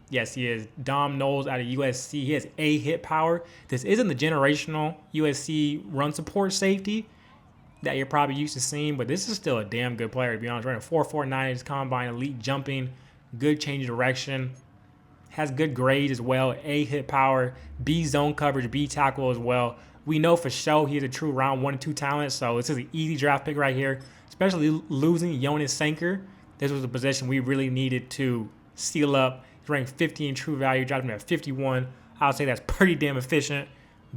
Yes, he is. Dom Knowles out of USC. He has A hit power. This isn't the generational USC run support safety that you're probably used to seeing, but this is still a damn good player, to be honest. Running 4.49 in his combine, elite jumping, good change of direction, has good grades as well, A hit power, B zone coverage, B tackle as well. We know for sure he's a true round 1 and 2 talent, so this is an easy draft pick right here, especially losing Jonas Sanker. This was a position we really needed to seal up. He's ranked 50 in true value, dropped him at 51. I would say that's pretty damn efficient.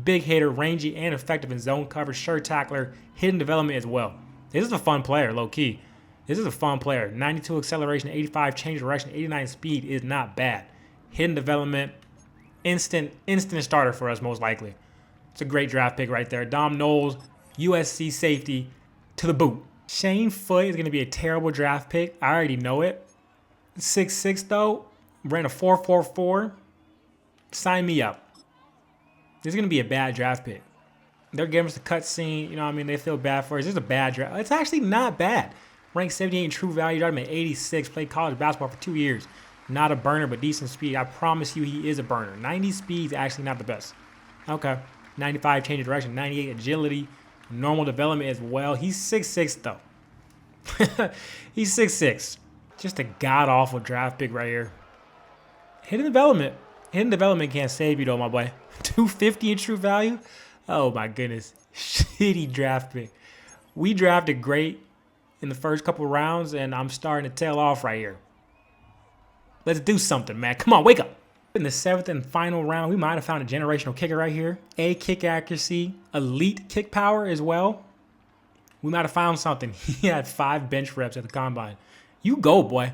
Big hitter, rangy, and effective in zone coverage, sure tackler, hidden development as well. This is a fun player, low-key. This is a fun player. 92 acceleration, 85 change direction, 89 speed is not bad. Hidden development, instant starter for us most likely. It's a great draft pick right there. Dom Knowles, USC safety to the boot. Shane Foote is going to be a terrible draft pick. I already know it. 6'6", though. Ran a 4.44. Sign me up. This is going to be a bad draft pick. They're giving us the cutscene. You know what I mean? They feel bad for us. This is a bad draft. It's actually not bad. Ranked 78 in true value. Dropped him at 86. Played college basketball for 2 years. Not a burner, but decent speed. I promise you he is a burner. 90 speed is actually not the best. Okay. 95 change of direction. 98 agility. Normal development as well. He's 6'6", though. He's 6'6". Just a god-awful draft pick right here. Hidden development. Hidden development can't save you, though, my boy. 250 in true value? Oh, my goodness. Shitty draft pick. We drafted great in the first couple rounds, and I'm starting to tail off right here. Let's do something, man. Come on, wake up. In the 7th and final round, we might have found a generational kicker right here. A kick accuracy, elite kick power as well. We might have found something. He had 5 bench reps at the combine. You go, boy.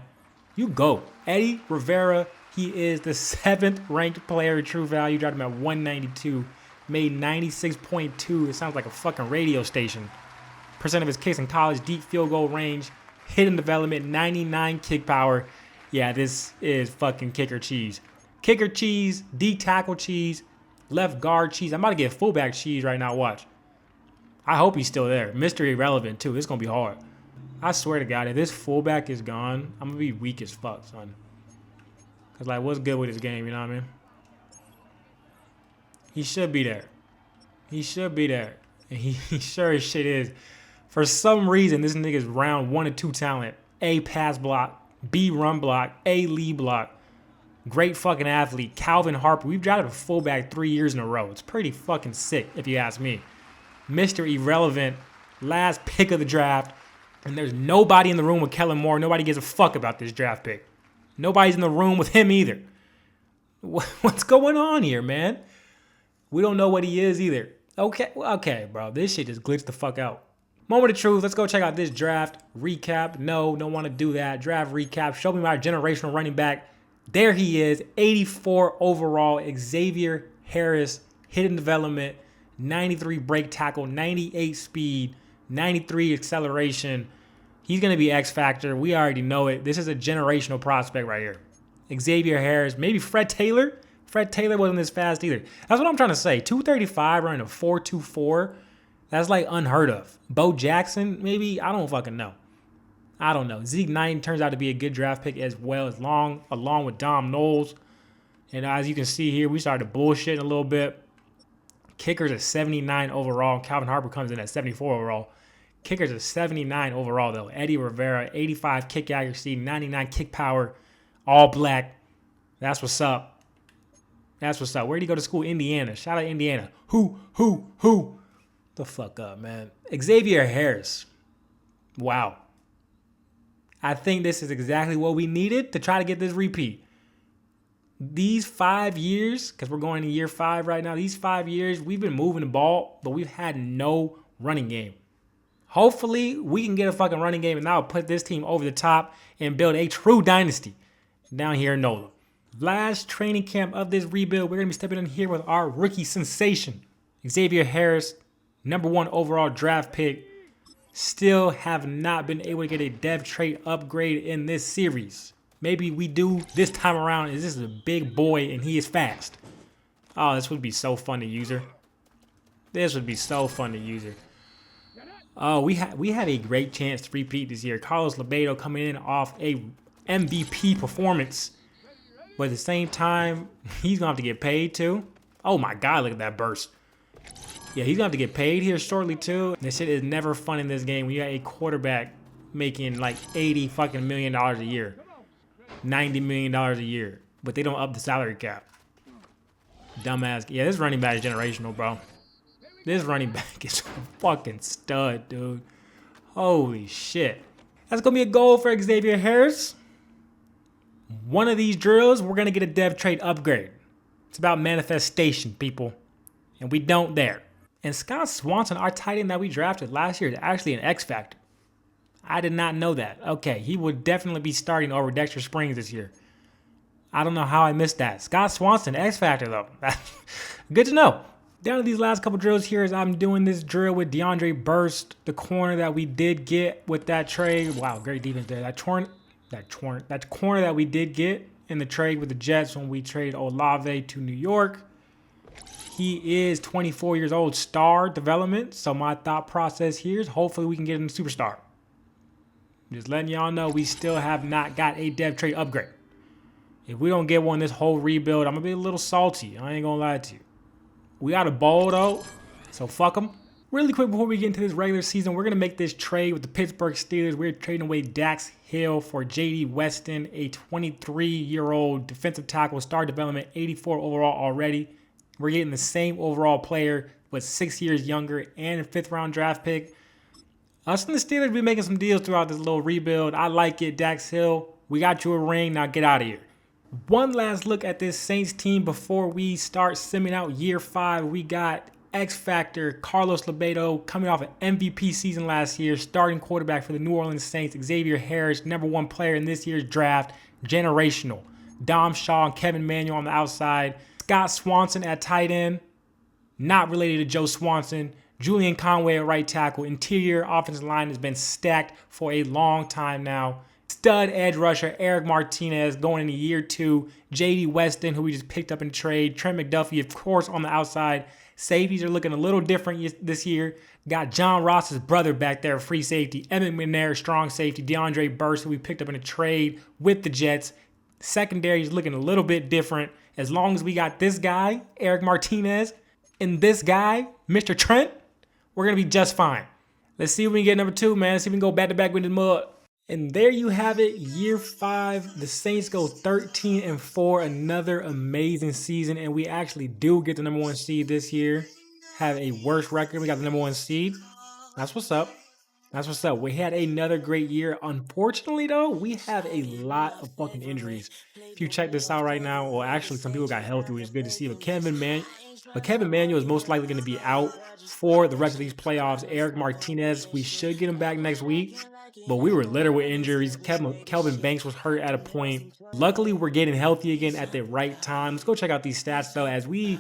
You go. Eddie Rivera, he is the 7th ranked player in true value. Dropped him at 192. Made 96.2. It sounds like a fucking radio station. Percent of his kicks in college, deep field goal range. Hidden development, 99 kick power. Yeah, this is fucking kicker cheese. Kicker cheese, D tackle cheese, left guard cheese. I'm about to get fullback cheese right now, watch. I hope he's still there. Mr. Irrelevant, too. It's going to be hard. I swear to God, if this fullback is gone, I'm going to be weak as fuck, son. Because, like, what's good with this game, you know what I mean? He should be there. He should be there. And he sure as shit is. For some reason, this nigga's round 1 and 2 talent. A, pass block. B, run block. A, lead block. Great fucking athlete. Calvin Harper. We've drafted a fullback 3 years in a row. It's pretty fucking sick, if you ask me. Mr. Irrelevant. Last pick of the draft. And there's nobody in the room with Kellen Moore. Nobody gives a fuck about this draft pick. Nobody's in the room with him either. What's going on here, man? We don't know what he is either. Okay, bro. This shit just glitched the fuck out. Moment of truth. Let's go check out this draft recap. No, don't want to do that. Draft recap. Show me my generational running back. There he is. 84 overall. Xavier Harris. Hidden development. 93 break tackle. 98 speed. 93 acceleration. He's going to be X Factor. We already know it. This is a generational prospect right here. Xavier Harris. Maybe Fred Taylor. Fred Taylor wasn't this fast either. That's what I'm trying to say. 235 running a 4.24. That's like unheard of. Bo Jackson, maybe? I don't fucking know. I don't know. Zeke Knight turns out to be a good draft pick as well, along with Dom Knowles. And as you can see here, we started bullshitting a little bit. Kickers at 79 overall. Calvin Harper comes in at 74 overall. Kickers at 79 overall, though. Eddie Rivera, 85 kick accuracy, 99 kick power, all black. That's what's up. That's what's up. Where'd he go to school? Indiana. Shout out Indiana. Who? The fuck up, man. Xavier Harris. Wow. I think this is exactly what we needed to try to get this repeat. These 5 years, because we're going to year 5 right now, these 5 years, we've been moving the ball, but we've had no running game. Hopefully, we can get a fucking running game, and that'll put this team over the top and build a true dynasty down here in NOLA. Last training camp of this rebuild, we're going to be stepping in here with our rookie sensation, Xavier Harris, #1 overall draft pick. Still have not been able to get a dev trait upgrade in this series. Maybe we do this time around. This is a big boy and he is fast. Oh, this would be so fun to use her. This would be so fun to use her. Oh, we have a great chance to repeat this year. Carlos Lebedo coming in off a MVP performance. But at the same time, he's going to have to get paid too. Oh my God, look at that burst. Yeah, he's going to have to get paid here shortly too. This shit is never fun in this game. We got a quarterback making like $80 fucking million a year. $90 million a year. But they don't up the salary cap. Dumbass. Yeah, this running back is generational, bro. This running back is a fucking stud, dude. Holy shit. That's going to be a goal for Xavier Harris. One of these drills, we're going to get a dev trait upgrade. It's about manifestation, people. And we don't there. And Scott Swanson, our tight end that we drafted last year, is actually an X Factor. I did not know that. Okay, he would definitely be starting over Dexter Springs this year. I don't know how I missed that. Scott Swanson, X Factor though. Good to know. Down to these last couple drills here as I'm doing this drill with DeAndre Burst, the corner that we did get with that trade. Wow, great defense there. That corner that we did get in the trade with the Jets when we traded Olave to New York. He is 24 years old, star development. So my thought process here is hopefully we can get him a superstar. Just letting y'all know we still have not got a dev trait upgrade. If we don't get one this whole rebuild, I'm going to be a little salty. I ain't going to lie to you. We got a bowl though, so fuck them. Really quick before we get into this regular season, we're going to make this trade with the Pittsburgh Steelers. We're trading away Dax Hill for J.D. Weston, a 23-year-old defensive tackle, star development, 84 overall already. We're getting the same overall player, but 6 years younger and a 5th-round draft pick. Us and the Steelers be making some deals throughout this little rebuild. I like it. Dax Hill, we got you a ring. Now get out of here. One last look at this Saints team before we start simming out year 5. We got X Factor Carlos Lebedo coming off an MVP season last year, starting quarterback for the New Orleans Saints. Xavier Harris, #1 player in this year's draft, generational. Dom Shaw and Kevin Manuel on the outside. Scott Swanson at tight end. not related to Joe Swanson. Julian Conway at right tackle. Interior offensive line has been stacked for a long time now. Stud edge rusher Eric Martinez going into year 2. J.D. Weston, who we just picked up in trade. Trent McDuffie, of course, on the outside. Safeties are looking a little different this year. Got John Ross's brother back there, free safety. Emmett McNair, strong safety. DeAndre Burst, who we picked up in a trade with the Jets. Secondary is looking a little bit different. As long as we got this guy, Eric Martinez, and this guy, Mr. Trent, we're going to be just fine. Let's see if we can get number 2, man. Let's see if we can go back-to-back with the mud. And there you have it, year 5. The Saints go 13-4, another amazing season. And we actually do get the number 1 seed this year. Have a worse record. We got the number 1 seed. That's what's up. That's what's up. We had another great year. Unfortunately, though, we have a lot of fucking injuries. If you check this out right now, well, actually, some people got healthy, which is good to see. But Kevin Manuel is most likely going to be out for the rest of these playoffs. Eric Martinez, we should get him back next week. But we were littered with injuries. Kelvin Banks was hurt at a point. Luckily, we're getting healthy again at the right time. Let's go check out these stats, though, as we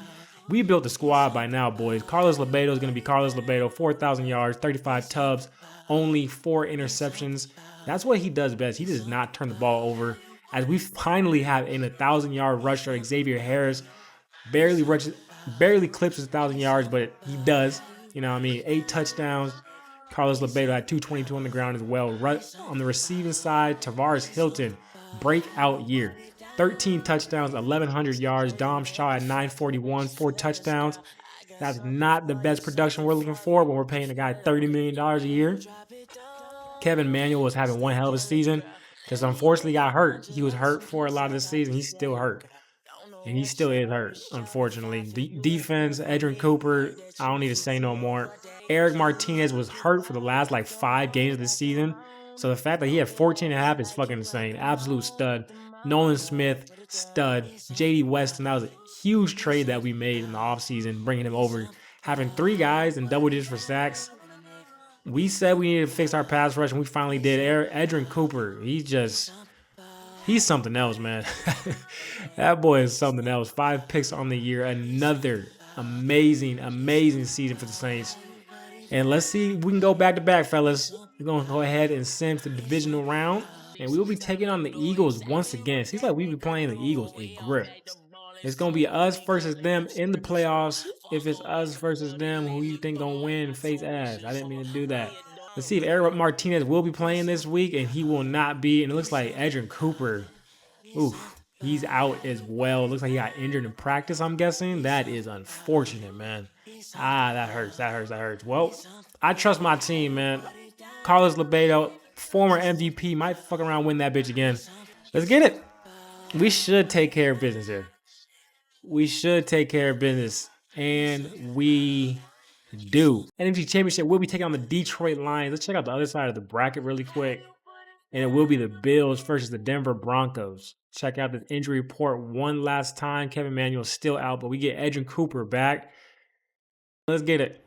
built the squad by now, boys. Carlos Lebedo is going to be Carlos Lebedo, 4,000 yards, 35 tubs, only 4 interceptions. That's what he does best. He does not turn the ball over. As we finally have an 1,000-yard rusher, Xavier Harris, barely clips his 1,000 yards, but he does. You know what I mean? 8 touchdowns. Carlos Lebedo had 222 on the ground as well. On the receiving side, Tavares Hilton, breakout year. 13 touchdowns, 1,100 yards. Dom Shaw at 941, 4 touchdowns. That's not the best production we're looking for when we're paying a guy $30 million a year. Kevin Manuel was having one hell of a season. Just unfortunately got hurt. He was hurt for a lot of the season. He's still hurt. And he still is hurt, unfortunately. Defense, Edrin Cooper, I don't need to say no more. Eric Martinez was hurt for the last 5 games of the season. So the fact that he had 14.5 is fucking insane. Absolute stud. Nolan Smith, stud. J.D. Weston, that was a huge trade that we made in the offseason, bringing him over. Having 3 guys in double digits for sacks. We said we needed to fix our pass rush, and we finally did. Edrin Cooper, he's something else, man. That boy is something else. 5 picks on the year. Another amazing, amazing season for the Saints. And let's see if we can go back-to-back, fellas. We're going to go ahead and send to the divisional round. And we will be taking on the Eagles once again. Seems like we'll be playing the Eagles a grip. It's going to be us versus them in the playoffs. If it's us versus them, who you think going to win, face ass. I didn't mean to do that. Let's see if Eric Martinez will be playing this week, and he will not be. And it looks like Edrin Cooper, he's out as well. It looks like he got injured in practice, I'm guessing. That is unfortunate, man. That hurts. Well, I trust my team, man. Carlos Lebedo, former MVP, might fuck around win that bitch again. Let's get it. We should take care of business here. We should take care of business. And we do. NFC Championship will be taking on the Detroit Lions. Let's check out the other side of the bracket really quick. And it will be the Bills versus the Denver Broncos. Check out the injury report one last time. Kevin Manuel still out, but we get Edrin Cooper back. Let's get it.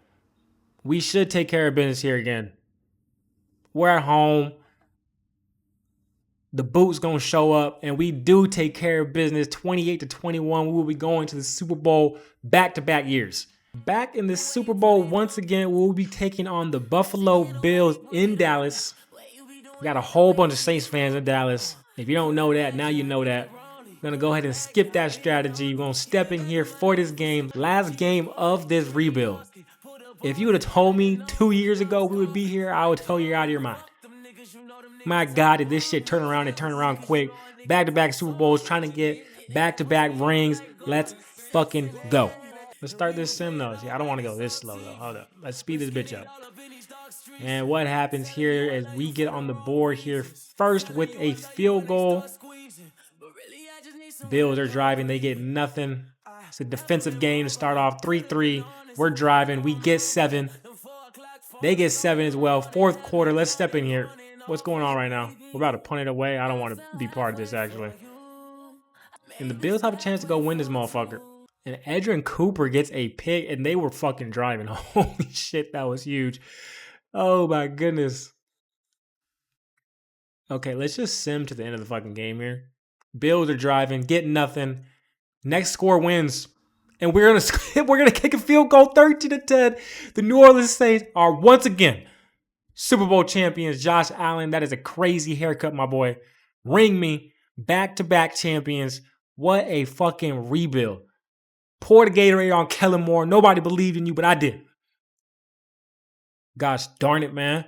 We should take care of business here again. We're at home. The boot's going to show up, and we do take care of business. 28-21, we will be going to the Super Bowl back-to-back years. Back in the Super Bowl once again, we'll be taking on the Buffalo Bills in Dallas. We got a whole bunch of Saints fans in Dallas. If you don't know that, now you know that. I'm going to go ahead and skip that strategy. We're going to step in here for this game. Last game of this rebuild. If you would have told me 2 years ago we would be here, I would tell you you're out of your mind. My God, did this shit turn around and turn around quick. Back-to-back Super Bowls, trying to get back-to-back rings. Let's fucking go. Let's start this sim, though. See, I don't want to go this slow, though. Hold up. Let's speed this bitch up. And what happens here is we get on the board here first with a field goal. Bills are driving. They get nothing. It's a defensive game to start off 3-3. We're driving. We get 7. They get 7 as well. Fourth quarter. Let's step in here. What's going on right now? We're about to punt it away. I don't want to be part of this, actually. And the Bills have a chance to go win this motherfucker. And Edrin Cooper gets a pick, and they were fucking driving. Holy shit, that was huge. Oh, my goodness. Okay, let's just sim to the end of the fucking game here. Bills are driving, get nothing. Next score wins. And we're gonna kick a field goal 13-10. The New Orleans Saints are once again Super Bowl champions. Josh Allen, that is a crazy haircut, my boy. Ring me. Back-to-back champions. What a fucking rebuild. Pour the Gatorade on Kellen Moore. Nobody believed in you, but I did. Gosh darn it, man.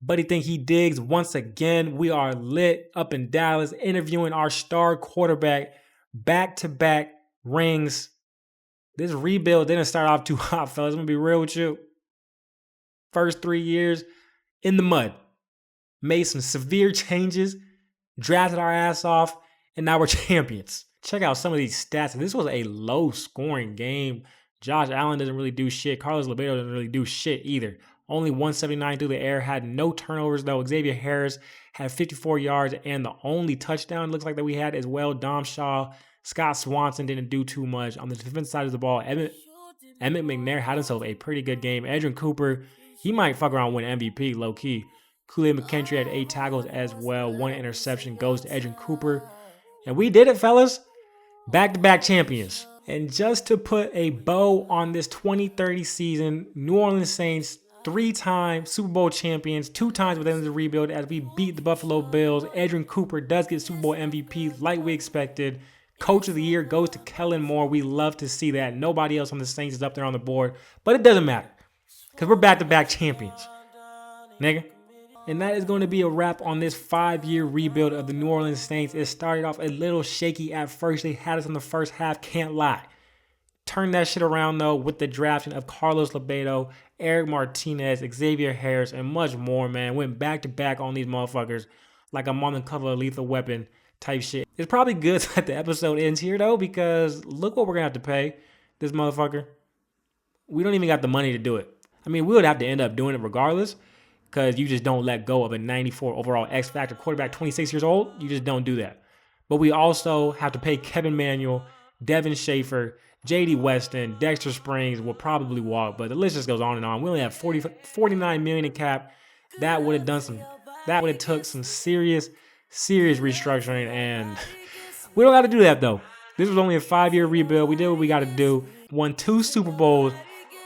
Buddy think he digs. Once again, we are lit up in Dallas, interviewing our star quarterback. Back-to-back rings. This rebuild didn't start off too hot, fellas. I'm going to be real with you. First 3 years in the mud. Made some severe changes. Drafted our ass off. And now we're champions. Check out some of these stats. This was a low-scoring game. Josh Allen doesn't really do shit. Carlos Lebedo doesn't really do shit either. Only 179 through the air. Had no turnovers, though. Xavier Harris had 54 yards. And the only touchdown looks like that we had as well. Dom Shaw, Scott Swanson didn't do too much. On the defensive side of the ball, Emmett McNair had himself a pretty good game. Edrin Cooper, he might fuck around and win MVP, low-key. Kool-Aid McKinstry had 8 tackles as well. 1 interception goes to Edrin Cooper. And we did it, fellas. Back-to-back champions. And just to put a bow on this 2030 season, New Orleans Saints, 3-time Super Bowl champions, 2 times within the rebuild as we beat the Buffalo Bills. Edrin Cooper does get Super Bowl MVP like we expected. Coach of the Year goes to Kellen Moore. We love to see that. Nobody else on the Saints is up there on the board. But it doesn't matter. Because we're back-to-back champions. Nigga. And that is going to be a wrap on this 5-year rebuild of the New Orleans Saints. It started off a little shaky at first. They had us in the first half, can't lie. Turned that shit around, though, with the drafting of Carlos Lebedo, Eric Martinez, Xavier Harris, and much more, man. Went back-to-back on these motherfuckers like I'm on the cover of Lethal Weapon type shit. It's probably good that the episode ends here, though, because look what we're going to have to pay this motherfucker. We don't even got the money to do it. I mean, we would have to end up doing it regardless, because you just don't let go of a 94 overall X-Factor quarterback, 26 years old. You just don't do that. But we also have to pay Kevin Manuel, Devin Schaefer, J.D. Weston, Dexter Springs will probably walk, but the list just goes on and on. We only have $49 million in cap. That would have took some serious restructuring, and we don't got to do that, though. This was only a 5-year rebuild. We did what we got to do. Won 2 Super Bowls.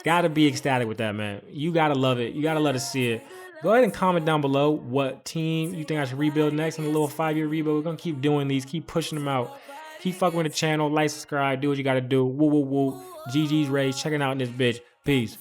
Got to be ecstatic with that, man. You got to love it. You got to let us see it. Go ahead and comment down below what team you think I should rebuild next in a little 5-year rebuild. We're going to keep doing these, keep pushing them out. Keep fucking with the channel, like, subscribe, do what you got to do. Woo, woo, woo. GG's Rays checking out in this bitch. Peace.